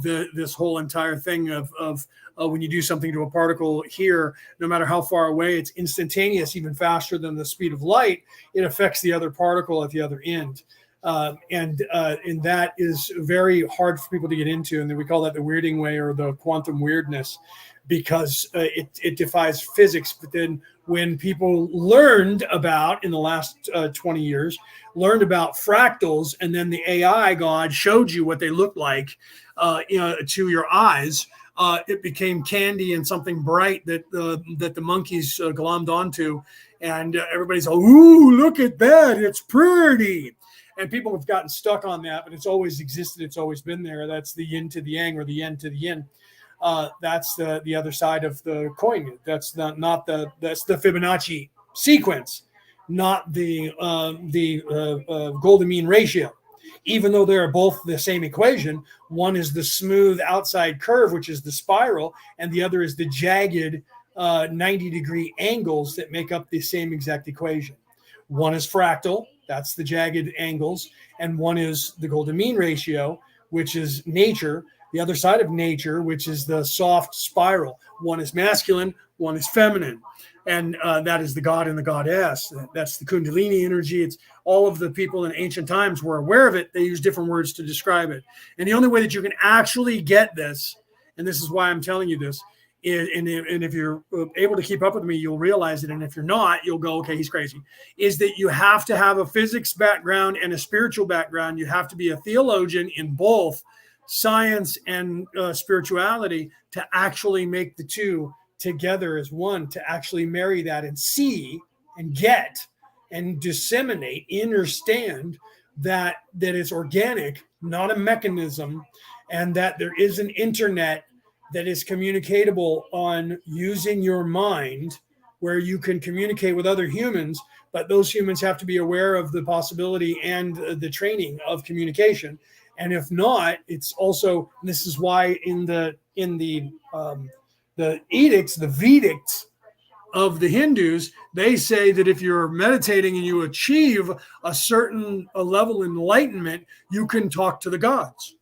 this whole entire thing of when you do something to a particle here, no matter how far away, it's instantaneous, even faster than the speed of light. It affects the other particle at the other end, and that is very hard for people to get into, and then we call that the weirding way or the quantum weirdness, because it defies physics. But then when people learned about, in the last 20 years, learned about fractals, and then the AI God showed you what they look like to your eyes, it became candy and something bright that the monkeys glommed onto. And everybody's like, ooh, look at that, it's pretty. And people have gotten stuck on that, but it's always existed. It's always been there. That's the yin to the yang, or the yin to the yin. That's the other side of the coin. That's that's the Fibonacci sequence, not the golden mean ratio. Even though they're both the same equation, one is the smooth outside curve, which is the spiral, and the other is the jagged 90-degree angles that make up the same exact equation. One is fractal, that's the jagged angles, and one is the golden mean ratio, which is nature. The other side of nature, which is the soft spiral. One is masculine, one is feminine. And that is the god and the goddess. That's the Kundalini energy. It's all of the people in ancient times were aware of it. They use different words to describe it. And the only way that you can actually get this, and this is why I'm telling you this, and if you're able to keep up with me, you'll realize it. And if you're not, you'll go, okay, he's crazy, is that you have to have a physics background and a spiritual background. You have to be a theologian in both science and spirituality to actually make the two together as one, to actually marry that and see and get and disseminate, understand that it's organic, not a mechanism, and that there is an internet that is communicatable on using your mind, where you can communicate with other humans, but those humans have to be aware of the possibility and the training of communication. And if not, it's also, this is why in the edicts, the Vedicts of the Hindus, they say that if you're meditating and you achieve a certain level of enlightenment, you can talk to the gods.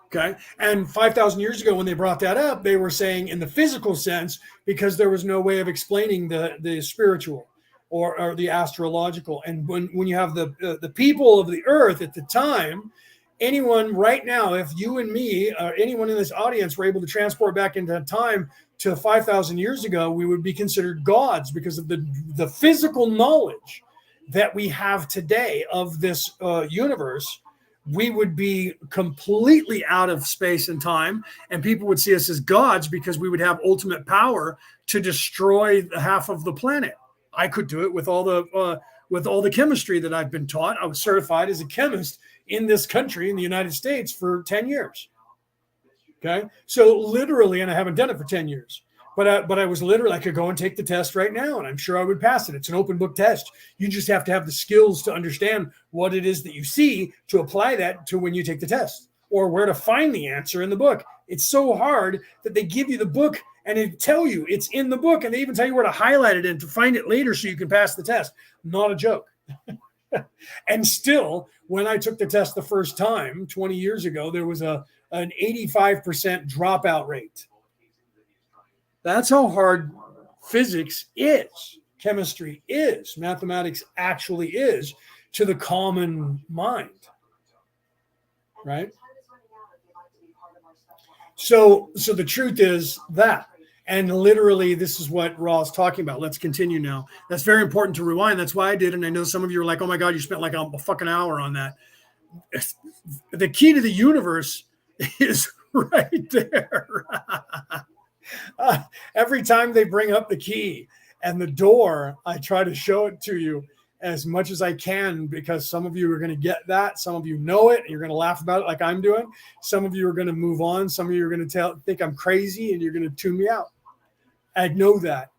Okay. And 5,000 years ago, when they brought that up, they were saying in the physical sense, because there was no way of explaining the spiritual or the astrological. And when you have the people of the earth at the time, anyone right now, if you and me or anyone in this audience were able to transport back into time to 5,000 years ago, we would be considered gods because of the physical knowledge that we have today of this universe. We would be completely out of space and time, and people would see us as gods because we would have ultimate power to destroy half of the planet. I could do it with all the chemistry that I've been taught. I was certified as a chemist in this country, in the United States, for 10 years. Okay. So literally, and I haven't done it for 10 years, but I was literally, I could go and take the test right now, and I'm sure I would pass it. It's an open book test. You just have to have the skills to understand what it is that you see to apply that to when you take the test, or where to find the answer in the book. It's so hard that they give you the book and they tell you it's in the book, and they even tell you where to highlight it and to find it later so you can pass the test. Not a joke. And still, when I took the test the first time 20 years ago, there was an 85% dropout rate. That's how hard physics is, chemistry is, mathematics actually is to the common mind, right? So the truth is that. And literally, this is what Ra's talking about. Let's continue now. That's very important to rewind. That's why I did. And I know some of you are like, oh my God, you spent like a fucking hour on that. The key to the universe is right there. Every time they bring up the key and the door, I try to show it to you as much as I can, because some of you are going to get that. Some of you know it and you're going to laugh about it like I'm doing. Some of you are going to move on. Some of you are going to think I'm crazy and you're going to tune me out. I know that.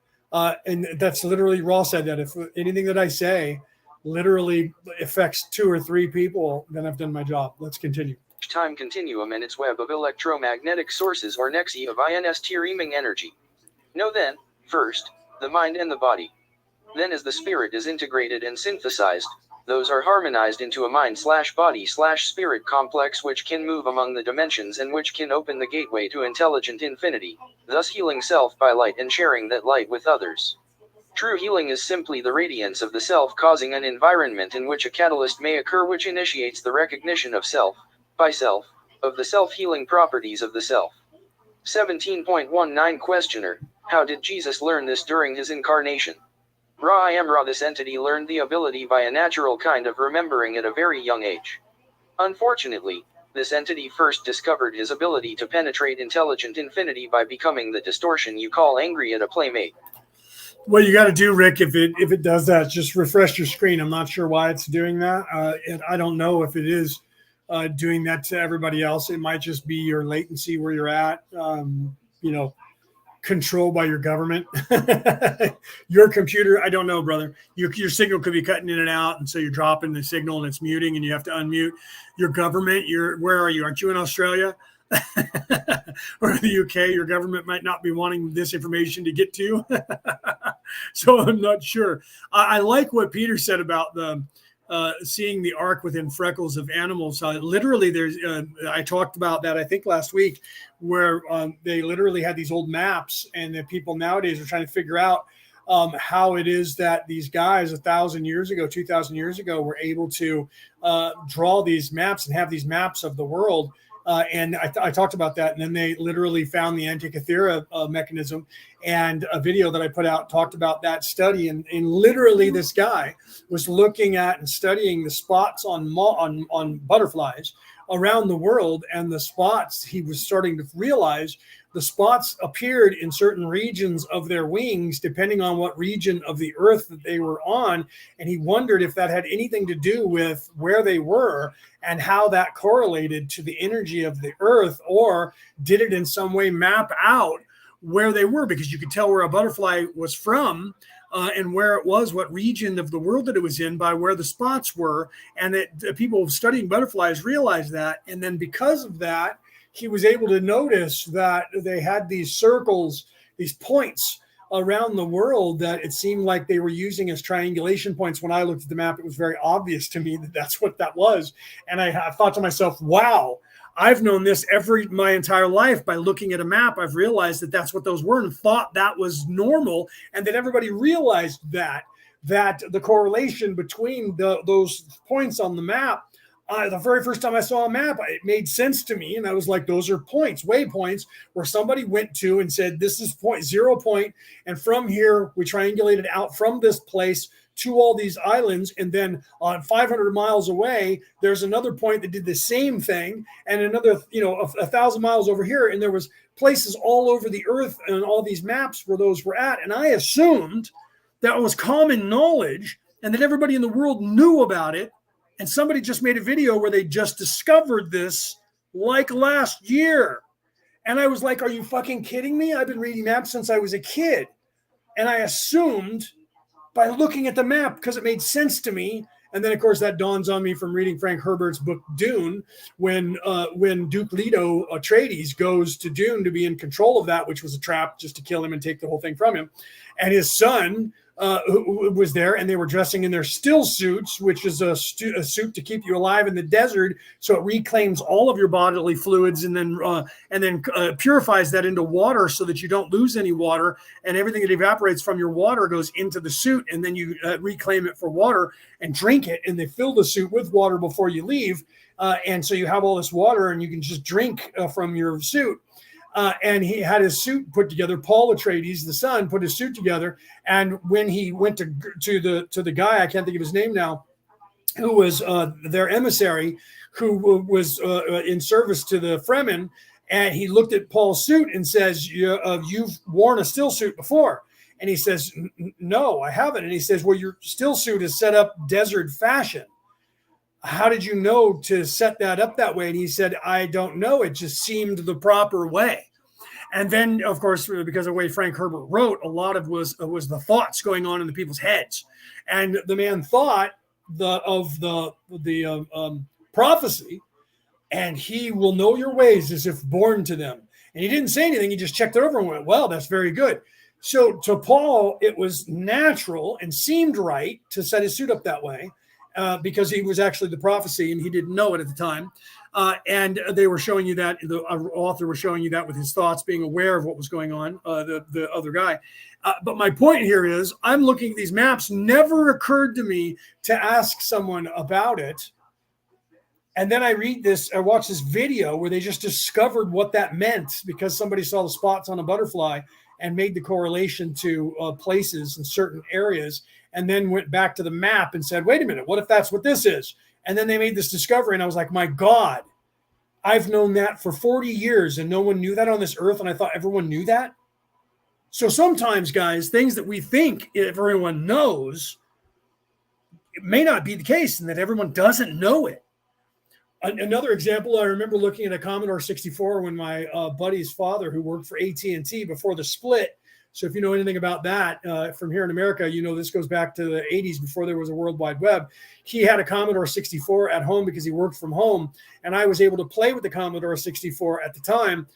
And that's literally, Raw said that if anything that I say literally affects 2 or 3 people, then I've done my job. Let's continue. Time continuum and its web of electromagnetic sources or nexi of INS teeming energy. Know then, first, the mind and the body. Then as the spirit is integrated and synthesized, those are harmonized into a mind/body/spirit complex which can move among the dimensions and which can open the gateway to intelligent infinity, thus healing self by light and sharing that light with others. True healing is simply the radiance of the self causing an environment in which a catalyst may occur which initiates the recognition of self, by self, of the self-healing properties of the self. 17.19 Questioner, how did Jesus learn this during his incarnation? Ra I am Ra. This entity learned the ability by a natural kind of remembering at a very young age. Unfortunately, this entity first discovered his ability to penetrate intelligent infinity by becoming the distortion you call angry at a playmate. What you got to do, Rick, if it does that, just refresh your screen. I'm not sure why it's doing that. And I don't know if it is doing that to everybody else. It might just be your latency where you're at, controlled by your government. Your computer, I don't know, brother. Your signal could be cutting in and out, and so you're dropping the signal and it's muting and you have to unmute. Your government, where are you? Aren't you in Australia? Or the UK? Your government might not be wanting this information to get to you. So I'm not sure. I like what Peter said about seeing the arc within freckles of animals. Literally, there's I talked about that I think last week, where they literally had these old maps, and the people nowadays are trying to figure out how it is that these guys 1,000 years ago, 2,000 years ago, were able to draw these maps and have these maps of the world. And I talked about that. And then they literally found the Antikythera mechanism, and a video that I put out talked about that study. And literally this guy was looking at and studying the spots on butterflies around the world. And the spots, he was starting to realize the spots appeared in certain regions of their wings, depending on what region of the earth that they were on. And he wondered if that had anything to do with where they were and how that correlated to the energy of the earth, or did it in some way map out where they were, because you could tell where a butterfly was from and where it was, what region of the world that it was in, by where the spots were. And that people studying butterflies realized that. And then because of that, he was able to notice that they had these circles, these points around the world that it seemed like they were using as triangulation points. When I looked at the map, it was very obvious to me that that's what that was. And I thought to myself, wow, I've known this my entire life. By looking at a map, I've realized that that's what those were, and thought that was normal. And that everybody realized that the correlation between those points on the map, the very first time I saw a map, it made sense to me. And I was like, those are points, waypoints, where somebody went to and said, this is zero point. And from here, we triangulated out from this place to all these islands. And then on 500 miles away, there's another point that did the same thing. And another, 1,000 miles over here. And there was places all over the earth and all these maps where those were at. And I assumed that was common knowledge and that everybody in the world knew about it. And somebody just made a video where they just discovered this like last year. And I was like, are you fucking kidding me? I've been reading maps since I was a kid. And I assumed by looking at the map, because it made sense to me. And then, of course, that dawns on me from reading Frank Herbert's book, Dune, when Duke Leto Atreides goes to Dune to be in control of that, which was a trap just to kill him and take the whole thing from him. And his son who was there, and they were dressing in their still suits, which is a suit to keep you alive in the desert. So it reclaims all of your bodily fluids and then purifies that into water so that you don't lose any water, and everything that evaporates from your water goes into the suit, and then you reclaim it for water and drink it, and they fill the suit with water before you leave. And so you have all this water and you can just drink from your suit. And he had his suit put together. Paul Atreides, the son, put his suit together. And when he went to the guy, I can't think of his name now, who was their emissary, who was in service to the Fremen, and he looked at Paul's suit and says, "You've worn a still suit before." And he says, "No, I haven't." And he says, "Well, your still suit is set up desert fashion. How did you know to set that up that way?" And he said, "I don't know. It just seemed the proper way." And then, of course, because of the way Frank Herbert wrote, a lot of was the thoughts going on in the people's heads. And the man thought of the prophecy, and he will know your ways as if born to them. And he didn't say anything. He just checked it over and went, well, that's very good. So to Paul, it was natural and seemed right to set his suit up that way. Because he was actually the prophecy and he didn't know it at the time. And they were showing you that, the author was showing you that with his thoughts, being aware of what was going on, the other guy. But my point here is, I'm looking at these maps, never occurred to me to ask someone about it. And then I watch this video where they just discovered what that meant because somebody saw the spots on a butterfly and made the correlation to places in certain areas. And then went back to the map and said, wait a minute, what if that's what this is? And then they made this discovery. And I was like, my God, I've known that for 40 years and no one knew that on this earth. And I thought everyone knew that. So sometimes, guys, things that we think everyone knows, it may not be the case and that everyone doesn't know it. Another example, I remember looking at a Commodore 64 when my buddy's father, who worked for AT&T before the split. So if you know anything about that from here in America, you know this goes back to the 80s before there was a World Wide Web. He had a Commodore 64 at home because he worked from home. And I was able to play with the Commodore 64 at the time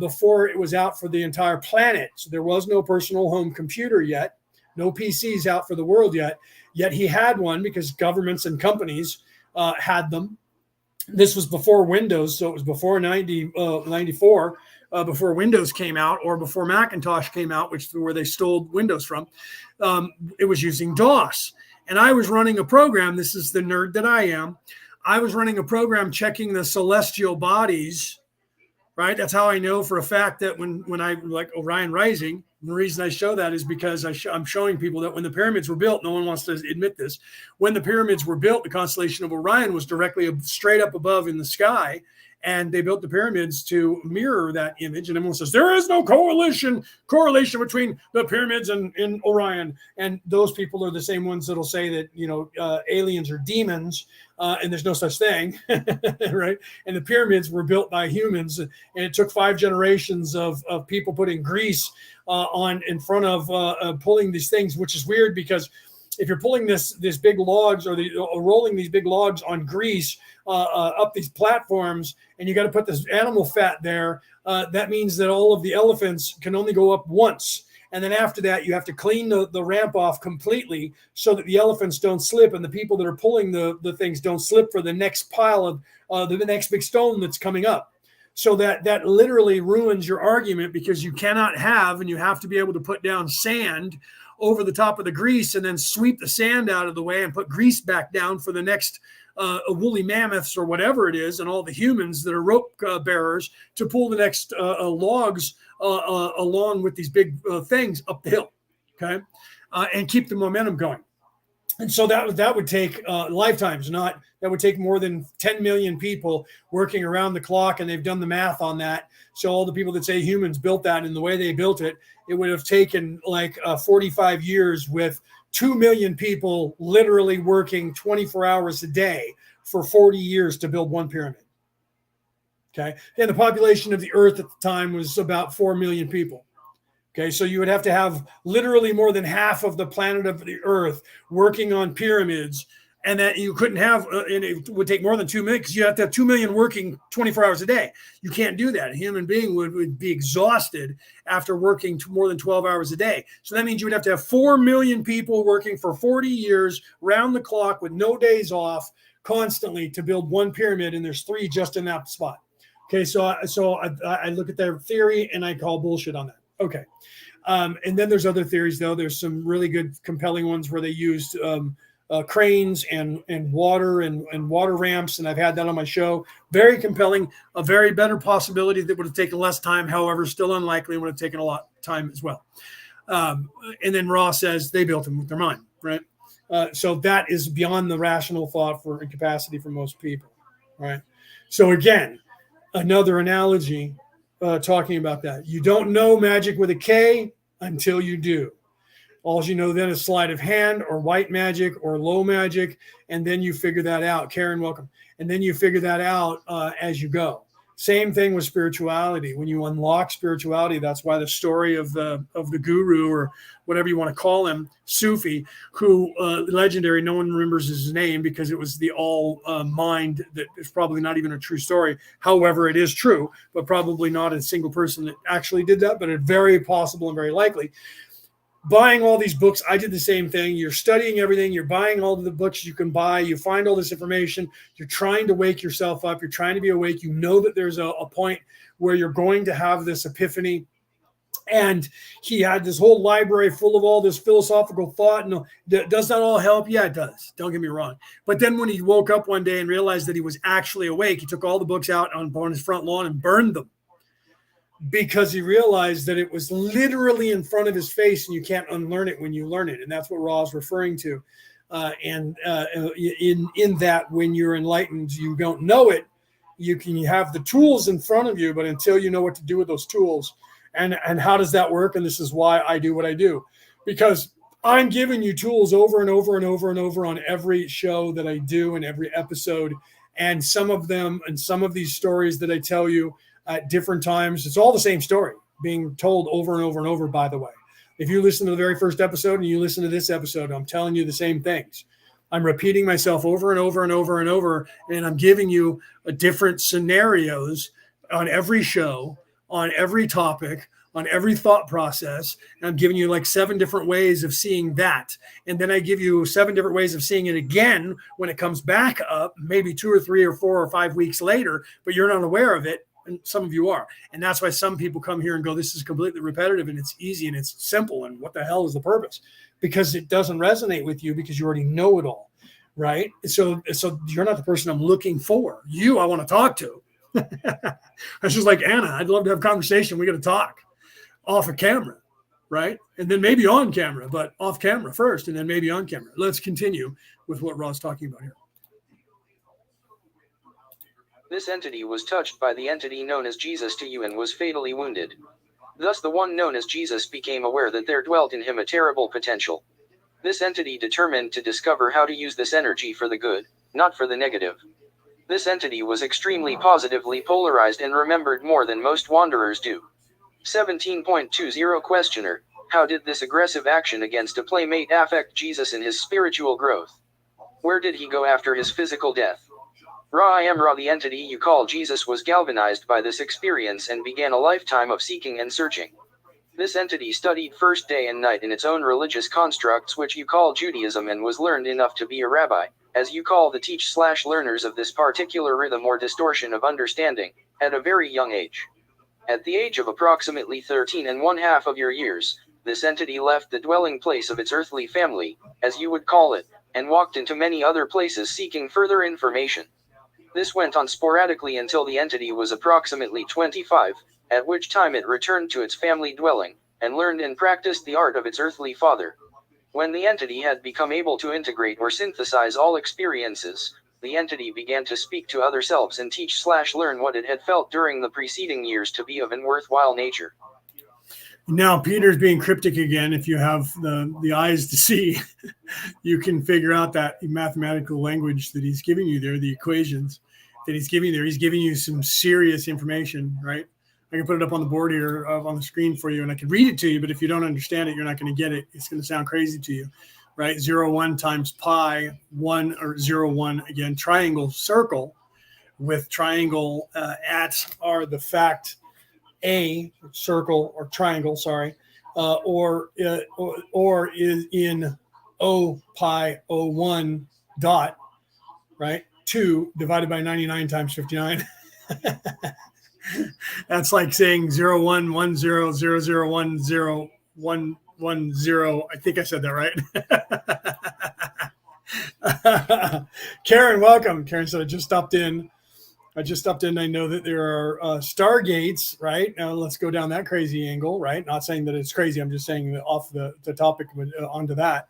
before it was out for the entire planet. So there was no personal home computer yet. no PCs out for the world yet. Yet he had one because governments and companies had them. This was before Windows, so it was before 94, before Windows came out, or before Macintosh came out, which is where they stole Windows from. It was using DOS. And I was running a program. This is the nerd that I am. I was running a program checking the celestial bodies, right? That's how I know for a fact that when I like Orion Rising, the reason I show that is because I'm showing people that when the pyramids were built, no one wants to admit this. When the pyramids were built, the constellation of Orion was directly straight up above in the sky. And they built the pyramids to mirror that image. And everyone says, there is no correlation between the pyramids and Orion. And those people are the same ones that'll say that, aliens are demons and there's no such thing, right? And the pyramids were built by humans. And it took 5 generations of people putting grease on in front of pulling these things, which is weird because if you're pulling this big logs or rolling these big logs on grease up these platforms, and you got to put this animal fat there, that means that all of the elephants can only go up once. And then after that, you have to clean the ramp off completely so that the elephants don't slip and the people that are pulling the things don't slip for the next pile of the next big stone that's coming up. So that literally ruins your argument because you cannot have, and you have to be able to put down sand over the top of the grease and then sweep the sand out of the way and put grease back down for the next woolly mammoths or whatever it is, and all the humans that are rope bearers to pull the next logs along with these big things up the hill, okay, and keep the momentum going. And so that would take lifetimes. That would take more than 10 million people working around the clock, and they've done the math on that. So all the people that say humans built that and the way they built it, it would have taken like 45 years with 2 million people literally working 24 hours a day for 40 years to build one pyramid. Okay. And the population of the earth at the time was about 4 million people. Okay. So you would have to have literally more than half of the planet of the earth working on pyramids, and that you couldn't have, and it would take more than 2 million because you have to have 2 million working 24 hours a day. You can't do that. A human being would be exhausted after working more than 12 hours a day. So that means you would have to have 4 million people working for 40 years round the clock with no days off constantly to build one pyramid. And there's 3 just in that spot. Okay. So I look at their theory and I call bullshit on that. Okay. And then there's other theories though. There's some really good compelling ones where they used, cranes and water and water ramps, and I've had that on my show. Very compelling, a very better possibility that would have taken less time, however, still unlikely, and would have taken a lot of time as well. And then Ross says they built them with their mind, right? So that is beyond the rational thought for incapacity for most people, right? So again, another analogy talking about that. You don't know magic with a K until you do. All you know then is sleight of hand or white magic or low magic, and then you figure that out. Karen, welcome. And then you figure that out as you go. Same thing with spirituality. When you unlock spirituality, that's why the story of the guru, or whatever you want to call him, Sufi, who legendary, no one remembers his name because it was the all mind that is probably not even a true story. However, it is true, but probably not a single person that actually did that, but it's very possible and very likely. Buying all these books, I did the same thing. You're studying everything. You're buying all of the books you can buy. You find all this information. You're trying to wake yourself up. You're trying to be awake. You know that there's a point where you're going to have this epiphany. And he had this whole library full of all this philosophical thought. And does that all help? Yeah, it does. Don't get me wrong. But then when he woke up one day and realized that he was actually awake, he took all the books out on his front lawn and burned them, because he realized that it was literally in front of his face and you can't unlearn it when you learn it. And that's what Ra's referring to. In that, when you're enlightened, you don't know it. You have the tools in front of you, but until you know what to do with those tools, and how does that work? And this is why I do what I do, because I'm giving you tools over and over and over and over on every show that I do and every episode. And some of them, and some of these stories that I tell you at different times, it's all the same story being told over and over and over, by the way. If you listen to the very first episode and you listen to this episode, I'm telling you the same things. I'm repeating myself over and over and over and over, and I'm giving you different scenarios on every show, on every topic, on every thought process. And I'm giving you like 7 different ways of seeing that. And then I give you 7 different ways of seeing it again when it comes back up, maybe 2 or 3 or 4 or 5 weeks later, but you're not aware of it. And some of you are. And that's why some people come here and go, this is completely repetitive and it's easy and it's simple. And what the hell is the purpose? Because it doesn't resonate with you because you already know it all. Right. So you're not the person I'm looking for. You, I want to talk to. That's just like Anna. I'd love to have a conversation. We got to talk off of camera. Right. And then maybe on camera, but off camera first and then maybe on camera. Let's continue with what Raw's talking about here. This entity was touched by the entity known as Jesus to you and was fatally wounded. Thus the one known as Jesus became aware that there dwelt in him a terrible potential. This entity determined to discover how to use this energy for the good, not for the negative. This entity was extremely positively polarized and remembered more than most wanderers do. 17.20 Questioner: how did this aggressive action against a playmate affect Jesus in his spiritual growth? Where did he go after his physical death? Ra, I am Ra. The entity you call Jesus was galvanized by this experience and began a lifetime of seeking and searching. This entity studied first day and night in its own religious constructs which you call Judaism and was learned enough to be a rabbi, as you call the teach/learners of this particular rhythm or distortion of understanding, at a very young age. At the age of approximately 13 1/2 of your years, this entity left the dwelling place of its earthly family, as you would call it, and walked into many other places seeking further information. This went on sporadically until the entity was approximately 25, at which time it returned to its family dwelling, and learned and practiced the art of its earthly father. When the entity had become able to integrate or synthesize all experiences, the entity began to speak to other selves and teach/learn what it had felt during the preceding years to be of an worthwhile nature. Now, Peter's being cryptic again. If you have the eyes to see, you can figure out that mathematical language that he's giving you there, the equations that he's giving there. He's giving you some serious information, right? I can put it up on the board here on the screen for you, and I can read it to you, but if you don't understand it, you're not going to get it. It's going to sound crazy to you, right? 0, 1 times pi, 1 or 0, 1, again, triangle, circle with triangle at are the fact A, circle or triangle, sorry, or is in O pi O1 dot, right? 2 divided by 99 times 59. That's like saying 0, 1, 1, 0, 0, 0, 1, 0, 1, 1, 0. I think I said that right. Karen, welcome. Karen said, I just stopped in. I know that there are stargates, right? Now let's go down that crazy angle, right? Not saying that it's crazy. I'm just saying that off the topic onto that.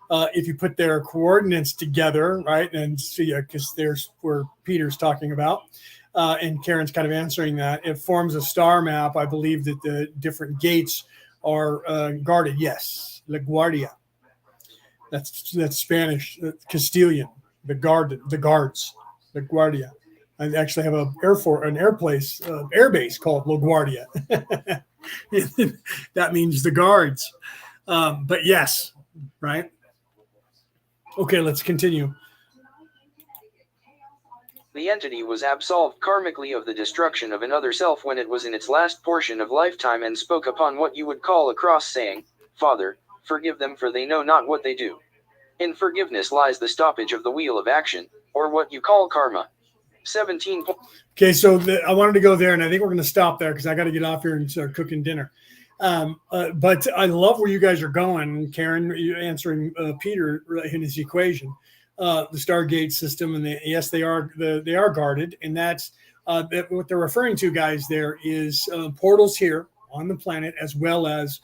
If you put their coordinates together, right? And see, because there's where Peter's talking about. And Karen's kind of answering that. It forms a star map. I believe that the different gates are guarded. Yes, La Guardia. That's Spanish, Castilian. The guards, La Guardia. I actually have an air base called LaGuardia. That means the guards. But yes, right? Okay, let's continue. The entity was absolved karmically of the destruction of another self when it was in its last portion of lifetime and spoke upon what you would call a cross, saying, Father, forgive them for they know not what they do. In forgiveness lies the stoppage of the wheel of action, or what you call karma. 17. Okay, so I wanted to go there, and I think we're going to stop there because I got to get off here and start cooking dinner. But I love where you guys are going, Karen. You answering Peter in his equation, the Stargate system, and yes, they are guarded, and that's what they're referring to, guys. There is portals here on the planet, as well as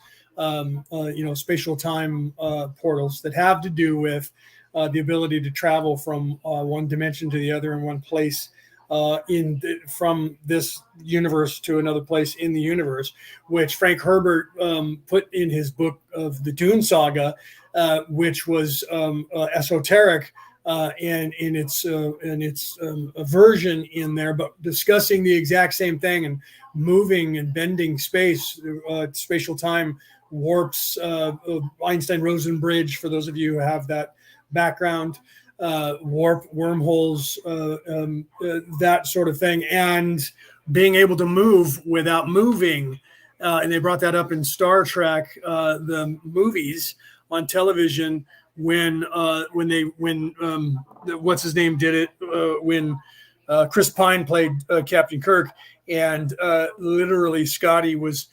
spatial time portals that have to do with the ability to travel from one dimension to the other in one place from this universe to another place in the universe, which Frank Herbert put in his book of the Dune Saga, which was esoteric and in its version in there, but discussing the exact same thing and moving and bending space, spatial time warps, Einstein-Rosen bridge, for those of you who have that background, warp, wormholes, that sort of thing, and being able to move without moving, and they brought that up in Star Trek, the movies on television when what's his name did it, when Chris Pine played Captain Kirk, and literally Scotty was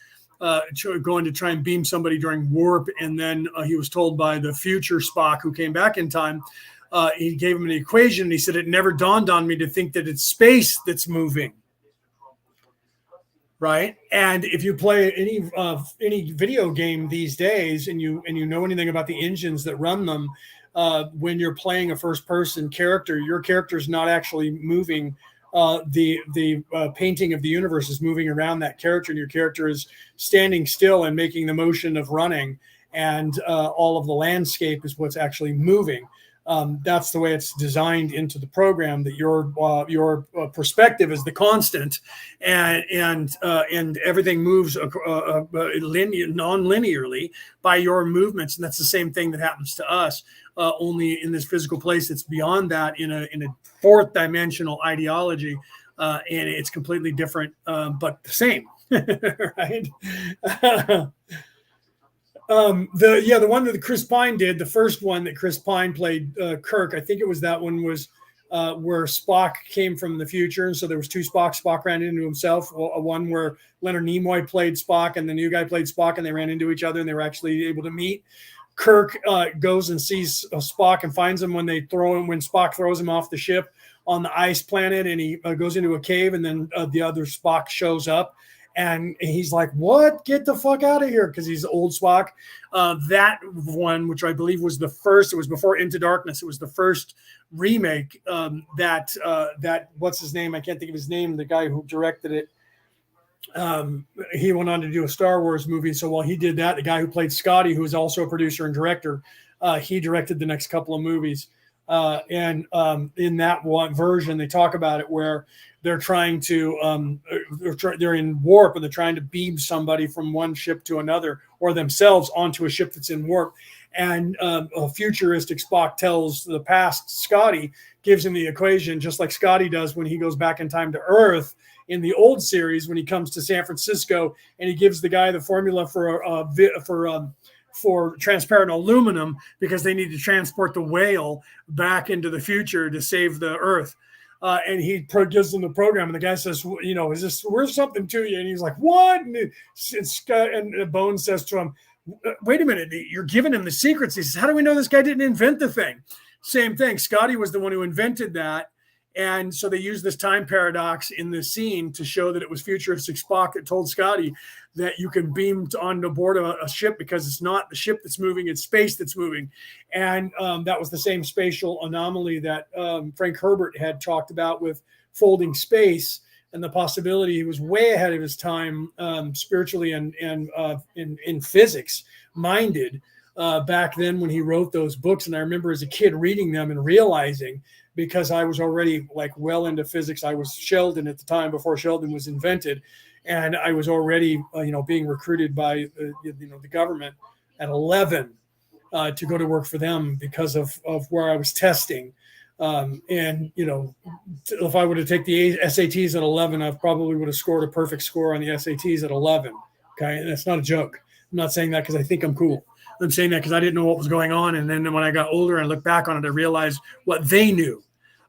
going to try and beam somebody during warp, and then he was told by the future Spock, who came back in time, he gave him an equation, and he said, it never dawned on me to think that it's space that's moving. Right. And if you play any video game these days, and you know anything about the engines that run them, when you're playing a first person character, your character is not actually moving. The painting of the universe is moving around that character, and your character is standing still and making the motion of running, and all of the landscape is what's actually moving. That's the way it's designed into the program, that your perspective is the constant, and everything moves non-linearly by your movements, and that's the same thing that happens to us. Only in this physical place, it's beyond that in a fourth dimensional ideology, and it's completely different, but the same, right? The one that Chris Pine did, the first one that Chris Pine played, Kirk, I think it was that one, was where Spock came from the future, and so there was two Spocks. Spock ran into himself. One where Leonard Nimoy played Spock, and the new guy played Spock, and they ran into each other, and they were actually able to meet. Kirk goes and sees Spock and finds him when Spock throws him off the ship on the ice planet, and he goes into a cave, and then the other Spock shows up. And he's like, what? Get the fuck out of here. Because he's old Spock. That one, which I believe was the first, it was before Into Darkness. It was the first remake that what's his name? I can't think of his name. The guy who directed it. He went on to do a Star Wars movie. So while he did that, the guy who played Scotty, who was also a producer and director, he directed the next couple of movies. And in that one version, they talk about it where they're trying to they're in warp, and they're trying to beam somebody from one ship to another, or themselves onto a ship that's in warp. And a futuristic Spock tells the past Scotty, gives him the equation, just like Scotty does when he goes back in time to Earth in the old series, when he comes to San Francisco, and he gives the guy the formula for transparent aluminum, because they need to transport the whale back into the future to save the Earth. And he gives them the program, and the guy says, is this worth something to you? And he's like, what? And Bones says to him, wait a minute, you're giving him the secrets. He says, how do we know this guy didn't invent the thing? Same thing. Scotty was the one who invented that. And so they use this time paradox in the scene to show that it was futuristic Spock that told Scotty that you can beam on board a ship, because it's not the ship that's moving, it's space that's moving. And that was the same spatial anomaly that Frank Herbert had talked about with folding space, and the possibility. He was way ahead of his time, spiritually and in physics minded, back then when he wrote those books. And I remember as a kid reading them and realizing, because I was already like well into physics. I was Sheldon at the time, before Sheldon was invented. And I was already, being recruited by, the government at 11 to go to work for them because of where I was testing. If I would have taken the SATs at 11, I probably would have scored a perfect score on the SATs at 11. Okay. And that's not a joke. I'm not saying that because I think I'm cool. I'm saying that because I didn't know what was going on. And then when I got older and looked back on it, I realized what they knew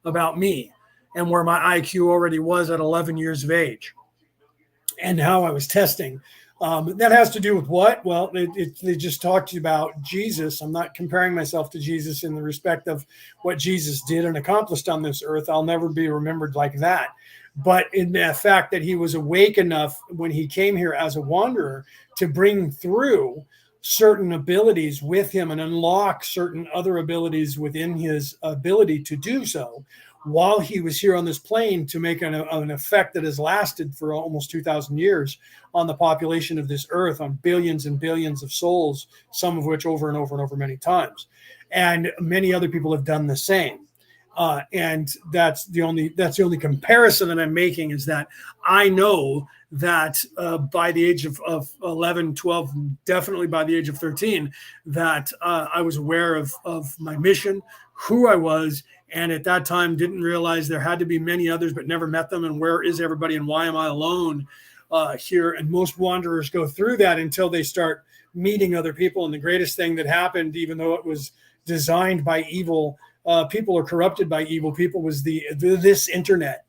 about me and where my IQ already was at 11 years of age and how I was testing. That has to do with what? Well, they just talked about Jesus. I'm not comparing myself to Jesus in the respect of what Jesus did and accomplished on this earth. I'll never be remembered like that. But in the fact that he was awake enough when he came here as a wanderer to bring through certain abilities with him and unlock certain other abilities within his ability to do so while he was here on this plane, to make an effect that has lasted for almost 2,000 years on the population of this earth, on billions and billions of souls, some of which over and over and over many times. And many other people have done the same. And that's the only comparison that I'm making, is that I know that by the age of 11, 12, definitely by the age of 13, that I was aware of my mission, who I was, and at that time didn't realize there had to be many others, but never met them. And where is everybody, and why am I alone? here, and most wanderers go through that until they start meeting other people. And the greatest thing that happened, even though it was designed by evil people or corrupted by evil people, was this internet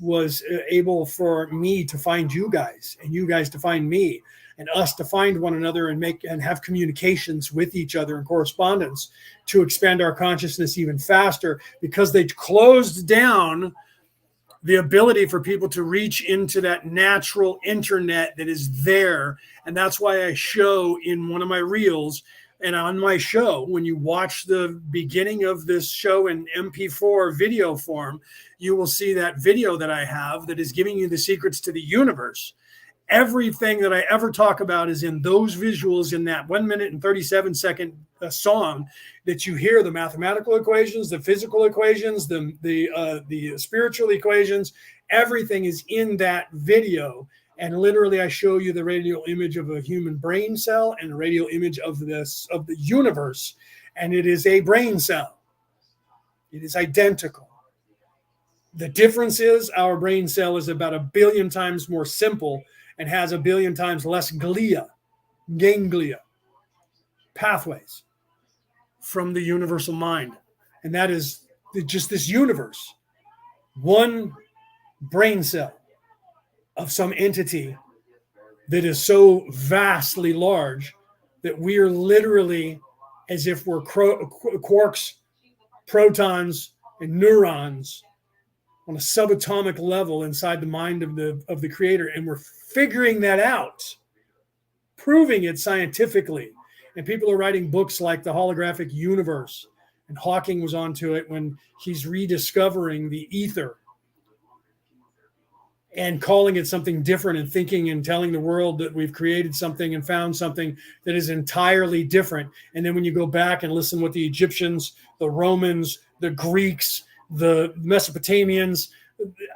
was able for me to find you guys, and you guys to find me, and us to find one another and make and have communications with each other and correspondence to expand our consciousness even faster, because they closed down the ability for people to reach into that natural internet that is there. And that's why I show in one of my reels and on my show, when you watch the beginning of this show in MP4 video form, you will see that video that I have that is giving you the secrets to the universe. Everything that I ever talk about is in those visuals in that 1 minute and 37-second song that you hear: the mathematical equations, the physical equations, the spiritual equations. Everything is in that video. And literally, I show you the radial image of a human brain cell and a radial image of the universe. And it is a brain cell. It is identical. The difference is our brain cell is about 1 billion times more simple and has 1 billion times less ganglia, pathways from the universal mind. And that is just this universe. One brain cell of some entity that is so vastly large that we are literally as if we're quarks, protons, and neurons on a subatomic level inside the mind of the creator. And we're figuring that out, proving it scientifically. And people are writing books like The Holographic Universe. And Hawking was onto it when he's rediscovering the ether and calling it something different, and thinking and telling the world that we've created something and found something that is entirely different. And then when you go back and listen what the Egyptians, the Romans, the Greeks, the Mesopotamians,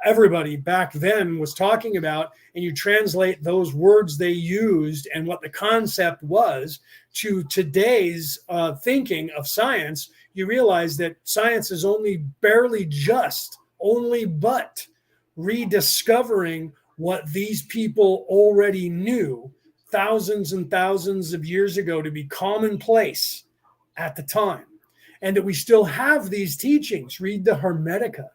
everybody back then was talking about, and you translate those words they used and what the concept was to today's thinking of science, you realize that science is only but rediscovering what these people already knew thousands and thousands of years ago to be commonplace at the time. And that we still have these teachings. Read the Hermetica.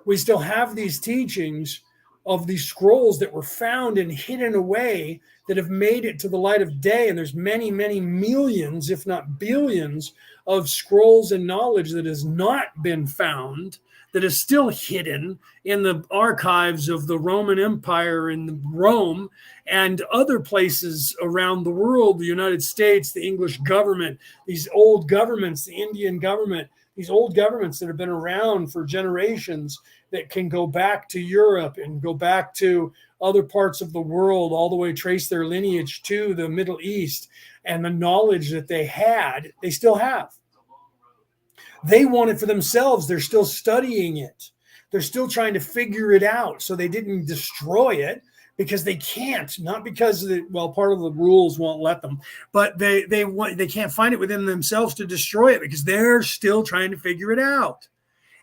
We still have these teachings of these scrolls that were found and hidden away that have made it to the light of day. And there's many, many millions, if not billions, of scrolls and knowledge that has not been found, that is still hidden in the archives of the Roman Empire in Rome and other places around the world, the United States, the English government, these old governments, the Indian government, these old governments that have been around for generations, that can go back to Europe and go back to other parts of the world, all the way trace their lineage to the Middle East, and the knowledge that they had, they still have. They want it for themselves. They're still studying it. They're still trying to figure it out. So they didn't destroy it because they can't, not because part of the rules won't let them, but they can't find it within themselves to destroy it because they're still trying to figure it out.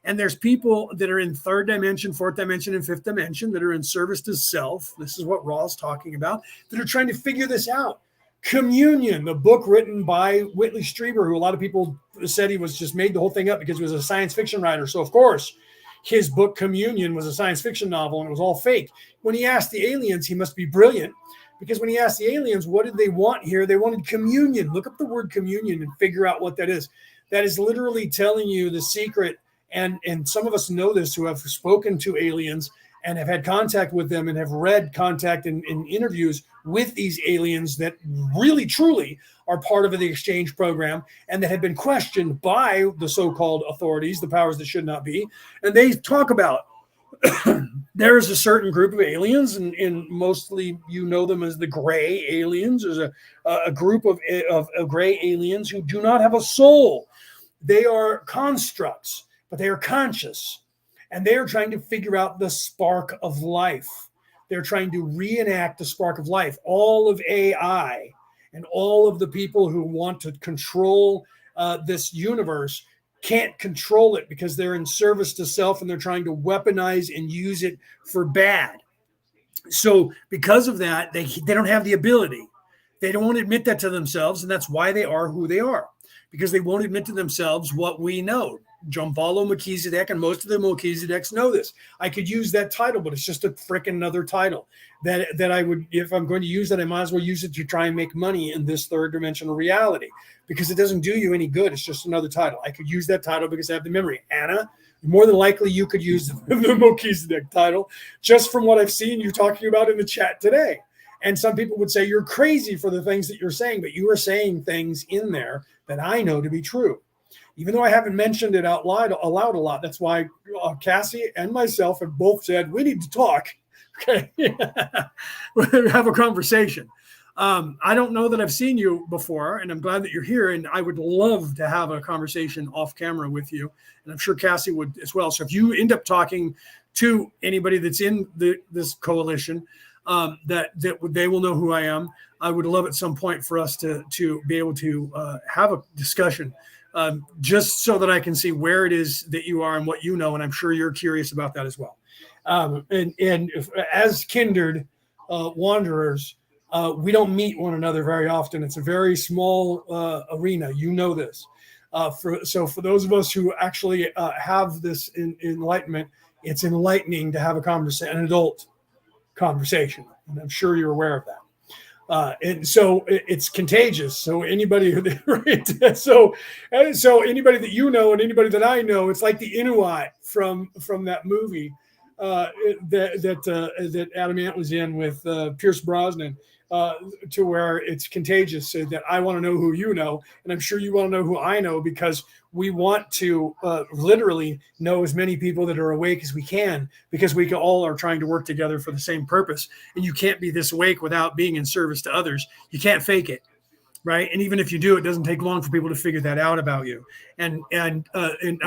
And there's people that are in third dimension, fourth dimension, and fifth dimension that are in service to self. This is what Raw's talking about, that are trying to figure this out. Communion, the book written by Whitley Strieber, who a lot of people said he was just made the whole thing up because he was a science fiction writer. So, of course, his book Communion was a science fiction novel and it was all fake. When he asked the aliens, he must be brilliant, because when he asked the aliens, what did they want here? They wanted communion. Look up the word communion and figure out what that is. That is literally telling you the secret. And some of us know this who have spoken to aliens and have had contact with them and have read contact in interviews with these aliens that really, truly are part of the exchange program and that have been questioned by the so-called authorities, the powers that should not be. And they talk about there is a certain group of aliens, and mostly you know them as the gray aliens. There's a group of gray aliens who do not have a soul. They are constructs, but they are conscious. And they are trying to figure out the spark of life. They're trying to reenact the spark of life. All of AI and all of the people who want to control this universe can't control it because they're in service to self and they're trying to weaponize and use it for bad. So because of that, they don't have the ability. They don't want to admit that to themselves, and that's why they are who they are, because they won't admit to themselves what we know. Gianpaolo Melchizedek and most of the Melchizedeks know this. I could use that title, but it's just a freaking another title that I would, if I'm going to use that, I might as well use it to try and make money in this third dimensional reality, because it doesn't do you any good. It's just another title. I could use that title because I have the memory. Anna, more than likely you could use the Melchizedek title just from what I've seen you talking about in the chat today. And some people would say you're crazy for the things that you're saying, but you are saying things in there that I know to be true. Even though I haven't mentioned it out loud a lot. That's why Cassie and myself have both said, we need to talk. Okay. Have a conversation. I don't know that I've seen you before, and I'm glad that you're here. And I would love to have a conversation off camera with you. And I'm sure Cassie would as well. So if you end up talking to anybody that's in this coalition, that they will know who I am. I would love at some point for us to be able to have a discussion, just so that I can see where it is that you are and what you know. And I'm sure you're curious about that as well. And as kindred wanderers, we don't meet one another very often. It's a very small arena. You know this. So for those of us who actually have this enlightenment, it's enlightening to have an adult conversation. And I'm sure you're aware of that. And so it's contagious. So anybody right? So anybody that you know and anybody that I know, it's like the Inuit from that movie that Adam Ant was in with Pierce Brosnan, to where it's contagious. So that I want to know who you know, and I'm sure you want to know who I know, because we want to literally know as many people that are awake as we can, because we all are trying to work together for the same purpose. And you can't be this awake without being in service to others. You can't fake it, right? And even if you do, it doesn't take long for people to figure that out about you. And I'm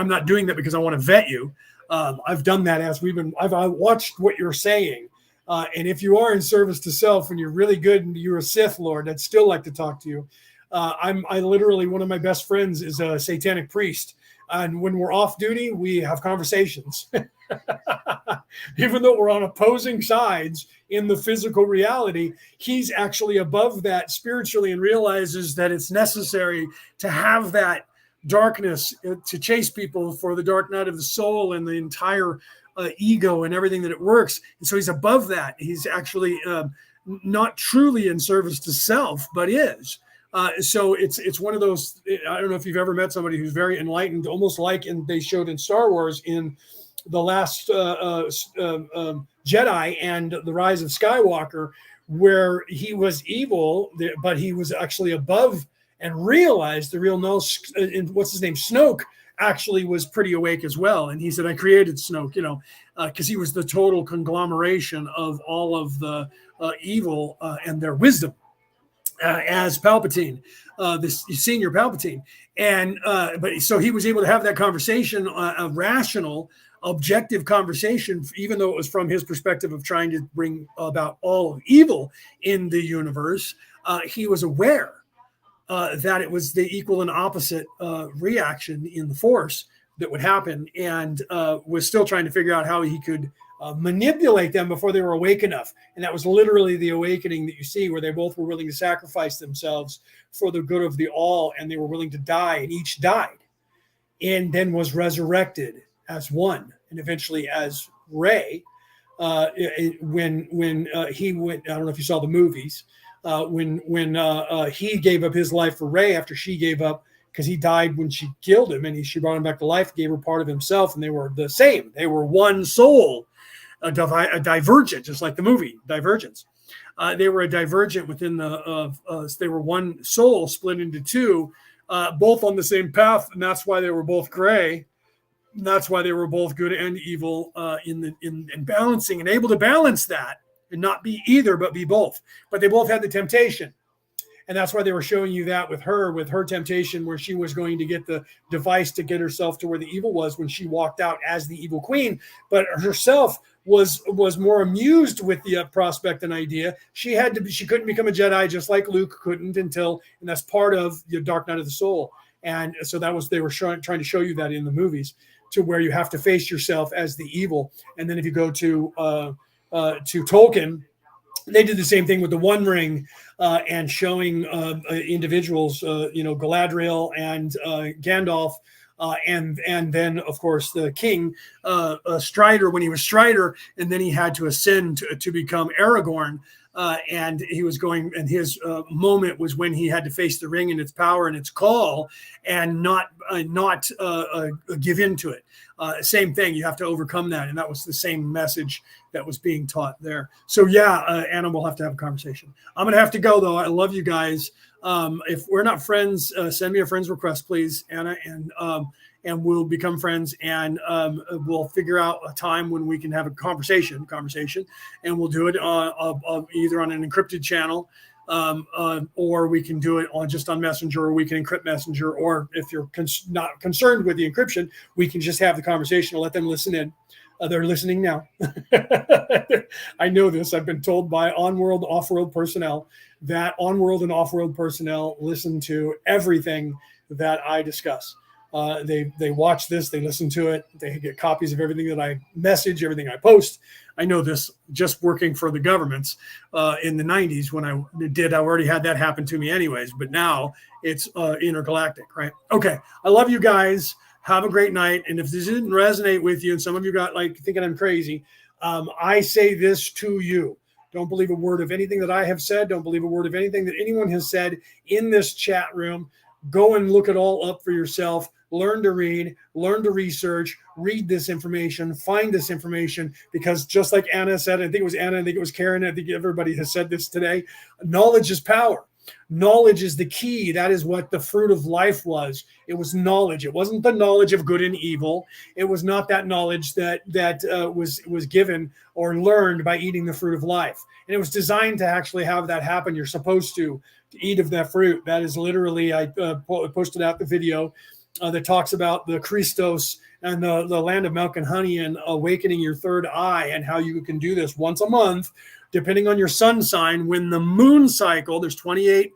not doing that because I want to vet you. I've done that I've watched what you're saying. And if you are in service to self and you're really good and you're a Sith Lord, I'd still like to talk to you. I literally, one of my best friends is a satanic priest. And when we're off duty, we have conversations. Even though we're on opposing sides in the physical reality, he's actually above that spiritually and realizes that it's necessary to have that darkness to chase people for the dark night of the soul and the entire ego and everything that it works. And so he's above that. He's actually not truly in service to self, but is. So it's one of those. I don't know if you've ever met somebody who's very enlightened, almost like they showed in Star Wars in the last Jedi and the Rise of Skywalker, where he was evil, but he was actually above and realized the real what's his name, Snoke, actually was pretty awake as well. And he said, I created Snoke, because he was the total conglomeration of all of the evil and their wisdom as Palpatine, this senior Palpatine. And but so he was able to have that conversation, a rational, objective conversation, even though it was from his perspective of trying to bring about all of evil in the universe. He was aware that it was the equal and opposite reaction in the Force that would happen, and was still trying to figure out how he could manipulate them before they were awake enough. And that was literally the awakening that you see, where they both were willing to sacrifice themselves for the good of the all, and they were willing to die, and each died and then was resurrected as one, and eventually as Rey. When he went, I don't know if you saw the movies, when he gave up his life for Rey after she gave up, because he died when she killed him, and she brought him back to life, gave her part of himself, and they were the same. They were one soul, a divergent, just like the movie Divergence. They were a divergent within they were one soul split into two, both on the same path, and that's why they were both gray. And that's why they were both good and evil in balancing, and able to balance that and not be either, but be both. But they both had the temptation. And that's why they were showing you that with her temptation, where she was going to get the device to get herself to where the evil was when she walked out as the evil queen. But herself was more amused with the prospect and idea. She couldn't become a Jedi, just like Luke couldn't, and that's part of the Dark Night of the Soul. And so they were trying to show you that in the movies, to where you have to face yourself as the evil. And then if you go to to Tolkien, they did the same thing with the One Ring and showing individuals, Galadriel and Gandalf, and then of course the king Strider when he was Strider, and then he had to ascend to become Aragorn. And he was going, and his moment was when he had to face the ring and its power and its call, and not give in to it. Same thing, you have to overcome that, and that was the same message that was being taught there. So yeah, Anna, we'll have to have a conversation. I'm gonna have to go though. I love you guys. If we're not friends, send me a friend's request, please, Anna, and we'll become friends, and we'll figure out a time when we can have a conversation, and we'll do it either on an encrypted channel, or we can do it on Messenger, or we can encrypt Messenger, or if you're not concerned with the encryption, we can just have the conversation and let them listen in. They're listening now. I know this. I've been told by on-world, off-world personnel that on-world and off-world personnel listen to everything that I discuss. They watch this, they listen to it, they get copies of everything that I message, everything I post. I know this just working for the governments in the 90s when I already had that happen to me anyways, but now it's intergalactic, right? Okay, I love you guys. Have a great night. And if this didn't resonate with you and some of you got like thinking I'm crazy, I say this to you. Don't believe a word of anything that I have said. Don't believe a word of anything that anyone has said in this chat room. Go and look it all up for yourself. Learn to read, learn to research, read this information, find this information, because just like Anna said, I think it was Anna, I think it was Karen, I think everybody has said this today, knowledge is power. Knowledge is the key. That is what the fruit of life was. It was knowledge. It wasn't the knowledge of good and evil. It was not that knowledge that was given or learned by eating the fruit of life. And it was designed to actually have that happen. You're supposed to eat of that fruit. That is literally, I posted out the video that talks about the Christos and the land of milk and honey and awakening your third eye, and how you can do this once a month, depending on your sun sign. When the moon cycle, there's 28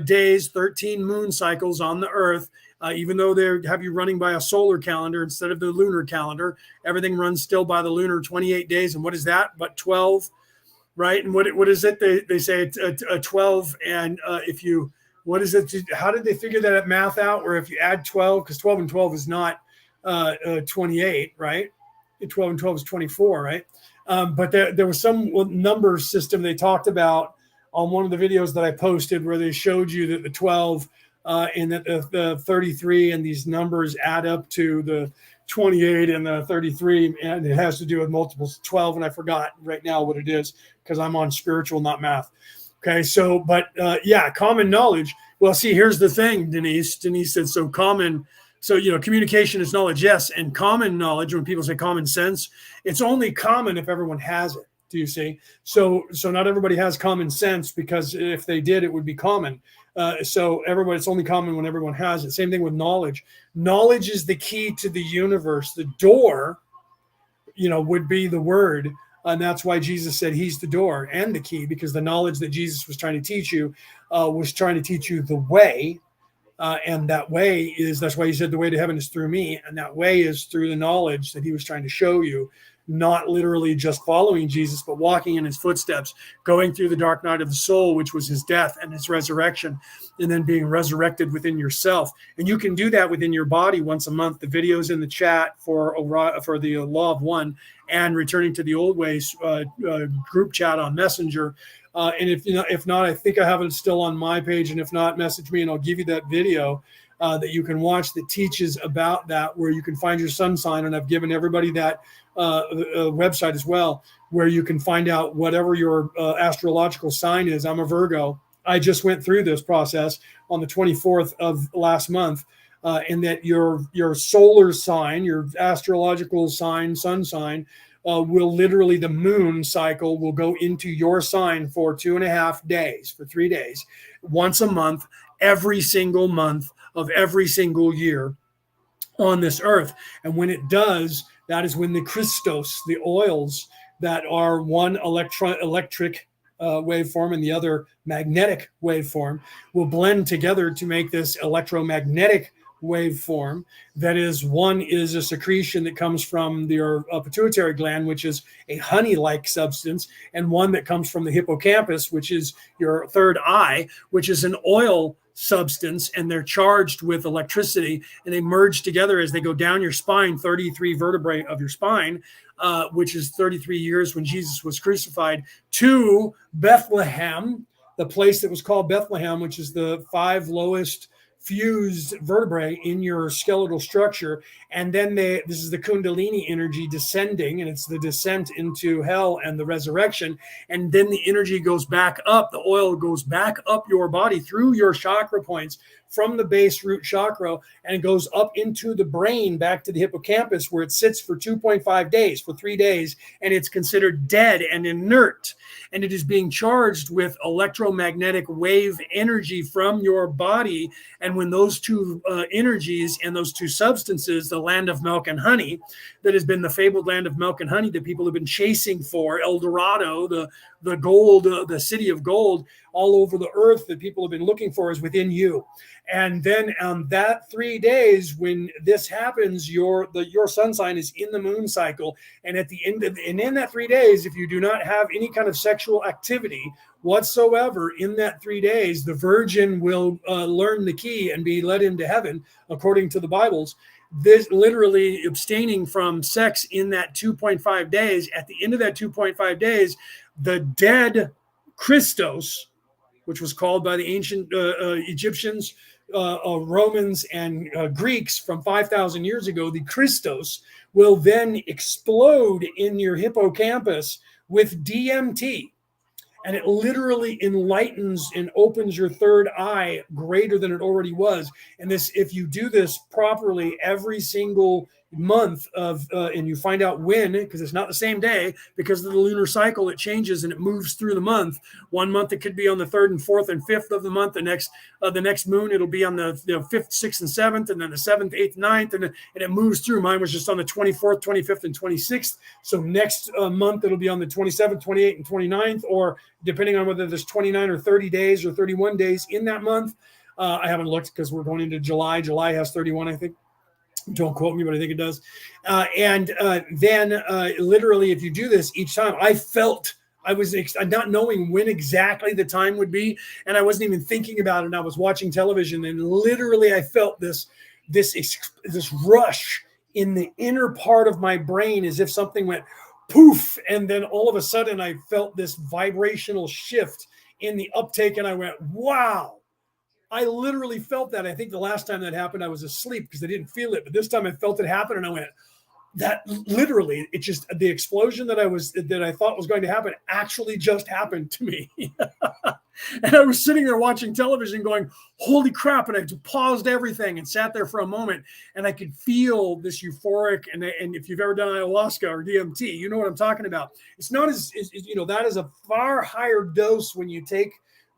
days, 13 moon cycles on the earth, even though they have you running by a solar calendar instead of the lunar calendar, everything runs still by the lunar 28 days. And what is that but 12, right? And what is it? They say it's a 12, and if you, what is it? How did they figure that math out? Where if you add 12, because 12 and 12 is not 28, right? 12 and 12 is 24, right? But there was some number system they talked about on one of the videos that I posted, where they showed you that the 12 and that the 33 and these numbers add up to the 28 and the 33, and it has to do with multiples of 12. And I forgot right now what it is, because I'm on spiritual, not math. Okay, so, but yeah, common knowledge. Well, see, here's the thing, Denise. Denise said, so communication is knowledge. Yes, and common knowledge, when people say common sense, it's only common if everyone has it. Do you see? So not everybody has common sense, because if they did, it would be common. So everybody, it's only common when everyone has it. Same thing with knowledge. Knowledge is the key to the universe. The door, would be the word. And that's why Jesus said he's the door and the key, because the knowledge that Jesus was trying to teach you was trying to teach you the way. And that way that's why he said the way to heaven is through me. And that way is through the knowledge that he was trying to show you, not literally just following Jesus, but walking in his footsteps, going through the dark night of the soul, which was his death and his resurrection, and then being resurrected within yourself. And you can do that within your body once a month. The video's in the chat for the Law of One and Returning to the Old Ways group chat on Messenger. And if not, I think I have it still on my page. And if not, message me and I'll give you that video that you can watch that teaches about that, where you can find your sun sign. And I've given everybody that website as well, where you can find out whatever your astrological sign is. I'm a Virgo. I just went through this process on the 24th of last month, and that your solar sign, your astrological sign, sun sign, will literally, the moon cycle will go into your sign for 2.5 days, for 3 days, once a month, every single month of every single year on this earth. And when it does, that is when the Christos, the oils that are one electric waveform and the other magnetic waveform, will blend together to make this electromagnetic waveform. That is, one is a secretion that comes from your pituitary gland, which is a honey-like substance, and one that comes from the hippocampus, which is your third eye, which is an oil substance, and they're charged with electricity, and they merge together as they go down your spine, 33 vertebrae of your spine, which is 33 years when Jesus was crucified, to Bethlehem, the place that was called Bethlehem, which is the 5 lowest fused vertebrae in your skeletal structure. And then this is the Kundalini energy descending, and it's the descent into hell and the resurrection. And then the energy goes back up, the oil goes back up your body through your chakra points from the base root chakra, and it goes up into the brain, back to the hippocampus, where it sits for 2.5 days, for 3 days, and it's considered dead and inert. And it is being charged with electromagnetic wave energy from your body. And when those two energies and those two substances, the land of milk and honey, that has been the fabled land of milk and honey that people have been chasing for, El Dorado, the gold, the city of gold all over the earth that people have been looking for, is within you. And then that 3 days, when this happens, your sun sign is in the moon cycle. And at the end of, and in that 3 days, if you do not have any kind of sexual activity whatsoever in that 3 days, the virgin will learn the key and be led into heaven, according to the Bibles. This literally abstaining from sex in that 2.5 days. At the end of that 2.5 days, the dead Christos, which was called by the ancient Egyptians, Romans, and Greeks from 5,000 years ago, the Christos, will then explode in your hippocampus with DMT. And it literally enlightens and opens your third eye greater than it already was. And this, if you do this properly every single month of, and you find out when, because it's not the same day, because of the lunar cycle, it changes and it moves through the month. 1 month it could be on the 3rd and 4th and 5th of the month. The next moon it'll be on the 5th, 6th, and 7th, and then the 7th, 8th, 9th, and it moves through. Mine was just on the 24th, 25th, and 26th. So next month it'll be on the 27th, 28th, and 29th, or depending on whether there's 29 or 30 days or 31 days in that month. I haven't looked because we're going into July. July has 31, I think. Don't quote me, but I think it does. And then literally, if you do this each time, I was not knowing when exactly the time would be, and I wasn't even thinking about it. And I was watching television, and literally I felt this rush in the inner part of my brain, as if something went poof, and then all of a sudden I felt this vibrational shift in the uptake, and I went, wow. I literally felt that. I think the last time that happened, I was asleep because I didn't feel it. But this time I felt it happen, and I went, that literally, it just, the explosion that I thought was going to happen actually just happened to me. And I was sitting there watching television going, holy crap. And I paused everything and sat there for a moment, and I could feel this euphoric. And if you've ever done ayahuasca or DMT, you know what I'm talking about. It's not as that is a far higher dose when you take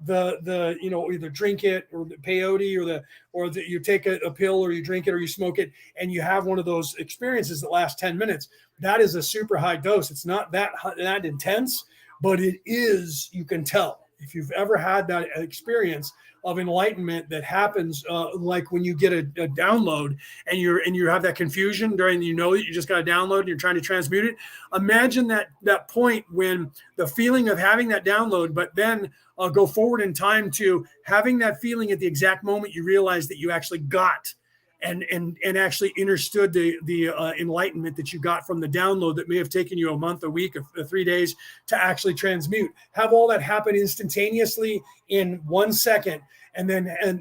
the either drink it or the peyote or you take a pill, or you drink it, or you smoke it, and you have one of those experiences that last 10 minutes. That is a super high dose. It's not that intense, but it is, you can tell. If you've ever had that experience of enlightenment that happens, like when you get a download and you have that confusion during, that you just got a download and you're trying to transmute it. Imagine that point when the feeling of having that download, but then go forward in time to having that feeling at the exact moment you realize that you actually got and actually understood the enlightenment that you got from the download that may have taken you a month, a week, or 3 days to actually transmute. Have all that happen instantaneously in 1 second, and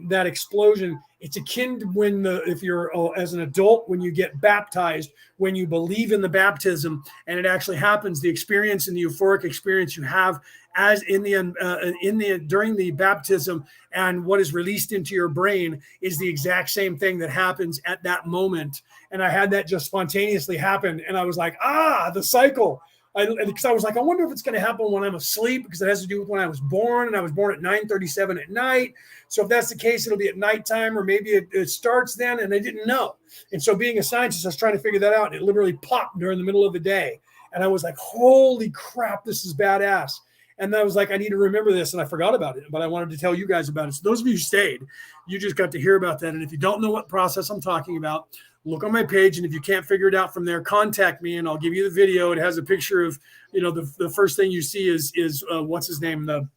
that explosion. It's akin to if you're as an adult, when you get baptized, when you believe in the baptism and it actually happens, the experience and the euphoric experience you have as during the baptism, and what is released into your brain is the exact same thing that happens at that moment. And I had that just spontaneously happen, and I was like, the cycle. Because I was like, I wonder if it's going to happen when I'm asleep, because it has to do with when I was born, and I was born at 9:37 at night. So if that's the case, it'll be at nighttime, or maybe it starts then, and I didn't know. And so being a scientist, I was trying to figure that out, and it literally popped during the middle of the day. And I was like, holy crap, this is badass. And I was like, I need to remember this, and I forgot about it, but I wanted to tell you guys about it. So those of you who stayed, you just got to hear about that. And if you don't know what process I'm talking about, look on my page, and if you can't figure it out from there, contact me, and I'll give you the video. It has a picture of, the first thing you see is what's his name, the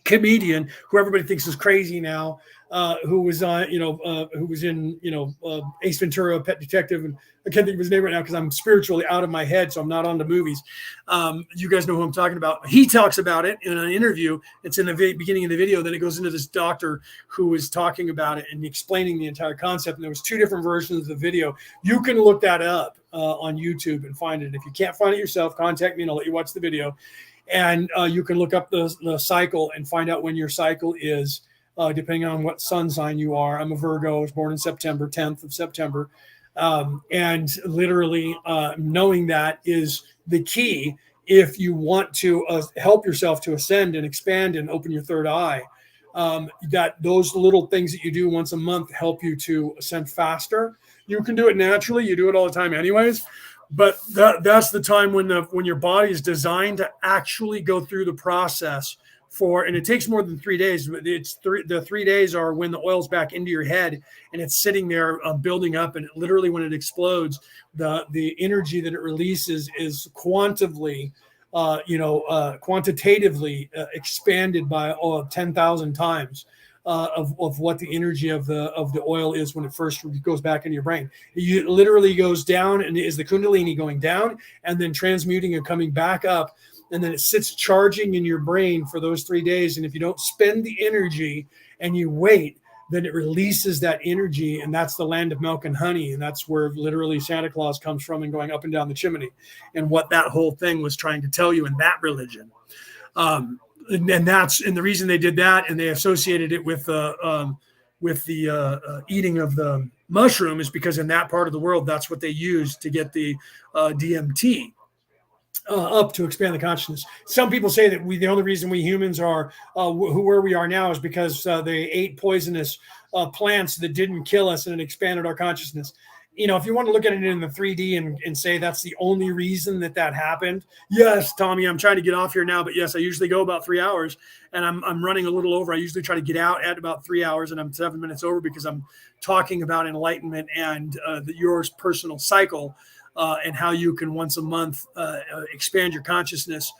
comedian who everybody thinks is crazy now, who was on, who was in, Ace Ventura, Pet Detective, and I can't think of his name right now because I'm spiritually out of my head, so I'm not on the movies. You guys know who I'm talking about. He talks about it in an interview. It's in the beginning of the video. Then it goes into this doctor who was talking about it and explaining the entire concept. And there was 2 different versions of the video. You can look that up on YouTube and find it. If you can't find it yourself, contact me and I'll let you watch the video. And you can look up the cycle and find out when your cycle is, depending on what sun sign you are. I'm a Virgo. I was born in September, 10th of September. And literally knowing that is the key if you want to help yourself to ascend and expand and open your third eye. That those little things that you do once a month help you to ascend faster. You can do it naturally. You do it all the time anyways. But that's the time when your body is designed to actually go through the process and it takes more than 3 days. The 3 days are when the oil's back into your head and it's sitting there building up, and literally when it explodes, the energy that it releases is quantitatively expanded by 10,000 times. Of what the energy of the oil is when it first goes back into your brain. It literally goes down, and is the Kundalini going down and then transmuting and coming back up, and then it sits charging in your brain for those 3 days. And if you don't spend the energy and you wait, then it releases that energy, and that's the land of milk and honey, and that's where literally Santa Claus comes from and going up and down the chimney, and what that whole thing was trying to tell you in that religion. And the reason they did that, and they associated it with the eating of the mushroom, is because in that part of the world, that's what they used to get the DMT up to expand the consciousness. Some people say that the only reason we humans are where we are now is because they ate poisonous plants that didn't kill us, and it expanded our consciousness. If you want to look at it in the 3D and say that's the only reason that happened, yes, Tommy, I'm trying to get off here now, but yes, I usually go about 3 hours, and I'm running a little over. I usually try to get out at about 3 hours, and I'm 7 minutes over because I'm talking about enlightenment and yours personal cycle, and how you can once a month expand your consciousness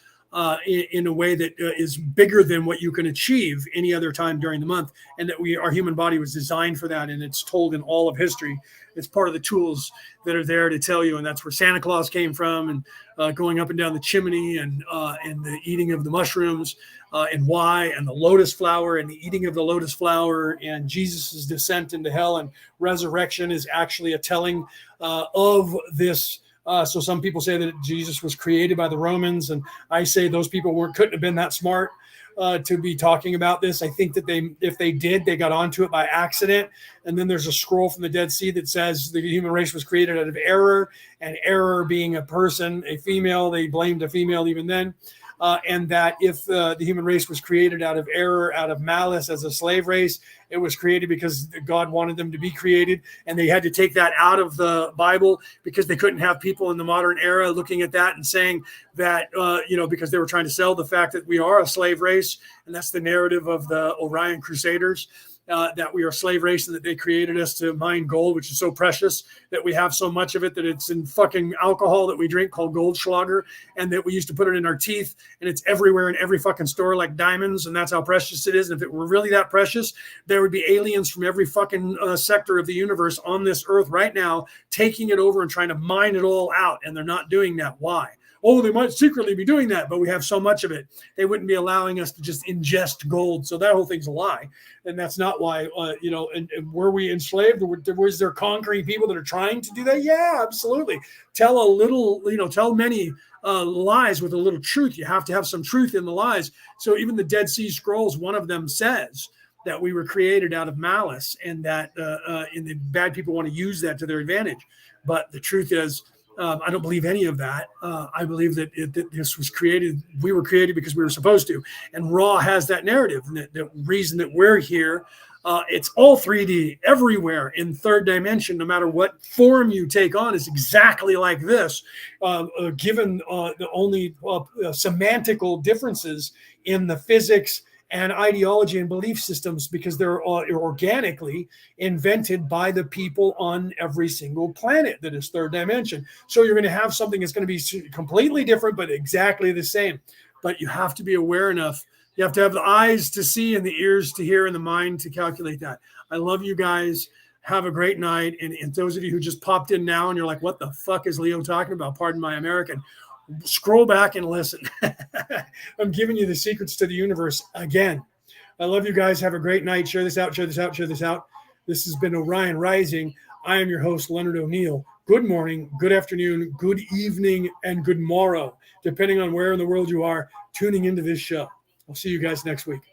in a way that is bigger than what you can achieve any other time during the month, and that our human body was designed for that, and it's told in all of history. It's part of the tools that are there to tell you, and that's where Santa Claus came from, and going up and down the chimney, and the eating of the mushrooms, and why, and the lotus flower, and the eating of the lotus flower, and Jesus's descent into hell and resurrection is actually a telling of this. So some people say that Jesus was created by the Romans, and I say those people couldn't have been that smart to be talking about this. I think that if they did, they got onto it by accident. And then there's a scroll from the Dead Sea that says the human race was created out of error, and error being a person, a female, they blamed a female even then. And that if the human race was created out of error, out of malice as a slave race, it was created because God wanted them to be created. And they had to take that out of the Bible because they couldn't have people in the modern era looking at that and saying that, because they were trying to sell the fact that we are a slave race. And that's the narrative of the Orion Crusaders. That we are a slave race, and that they created us to mine gold, which is so precious, that we have so much of it that it's in fucking alcohol that we drink called Goldschlager, and that we used to put it in our teeth, and it's everywhere in every fucking store like diamonds, and that's how precious it is. And if it were really that precious, there would be aliens from every fucking sector of the universe on this earth right now taking it over and trying to mine it all out, and they're not doing that. Why? Oh, they might secretly be doing that, but we have so much of it. They wouldn't be allowing us to just ingest gold. So that whole thing's a lie. And that's not why, and were we enslaved? Was there conquering people that are trying to do that? Yeah, absolutely. Tell many lies with a little truth. You have to have some truth in the lies. So even the Dead Sea Scrolls, one of them says that we were created out of malice, and that and the bad people want to use that to their advantage. But the truth is, I don't believe any of that. I believe that this was created. We were created because we were supposed to. And Ra has that narrative. And the reason that we're here It's all 3D everywhere in third dimension, no matter what form you take on, is exactly like this, given the only semantical differences in the physics and ideology and belief systems, because they're organically invented by the people on every single planet that is third dimension. So you're going to have something that's going to be completely different, but exactly the same. But you have to be aware enough. You have to have the eyes to see and the ears to hear and the mind to calculate that. I love you guys. Have a great night. And those of you who just popped in now and you're like, what the fuck is Leo talking about? Pardon my American. Scroll back and listen. I'm giving you the secrets to the universe again. I love you guys. Have a great night. Share this out, share this out, share this out. This has been Orion Rising. I am your host, Leonard O'Neill. Good morning, good afternoon, good evening, and good morrow, depending on where in the world you are tuning into this show. I'll see you guys next week.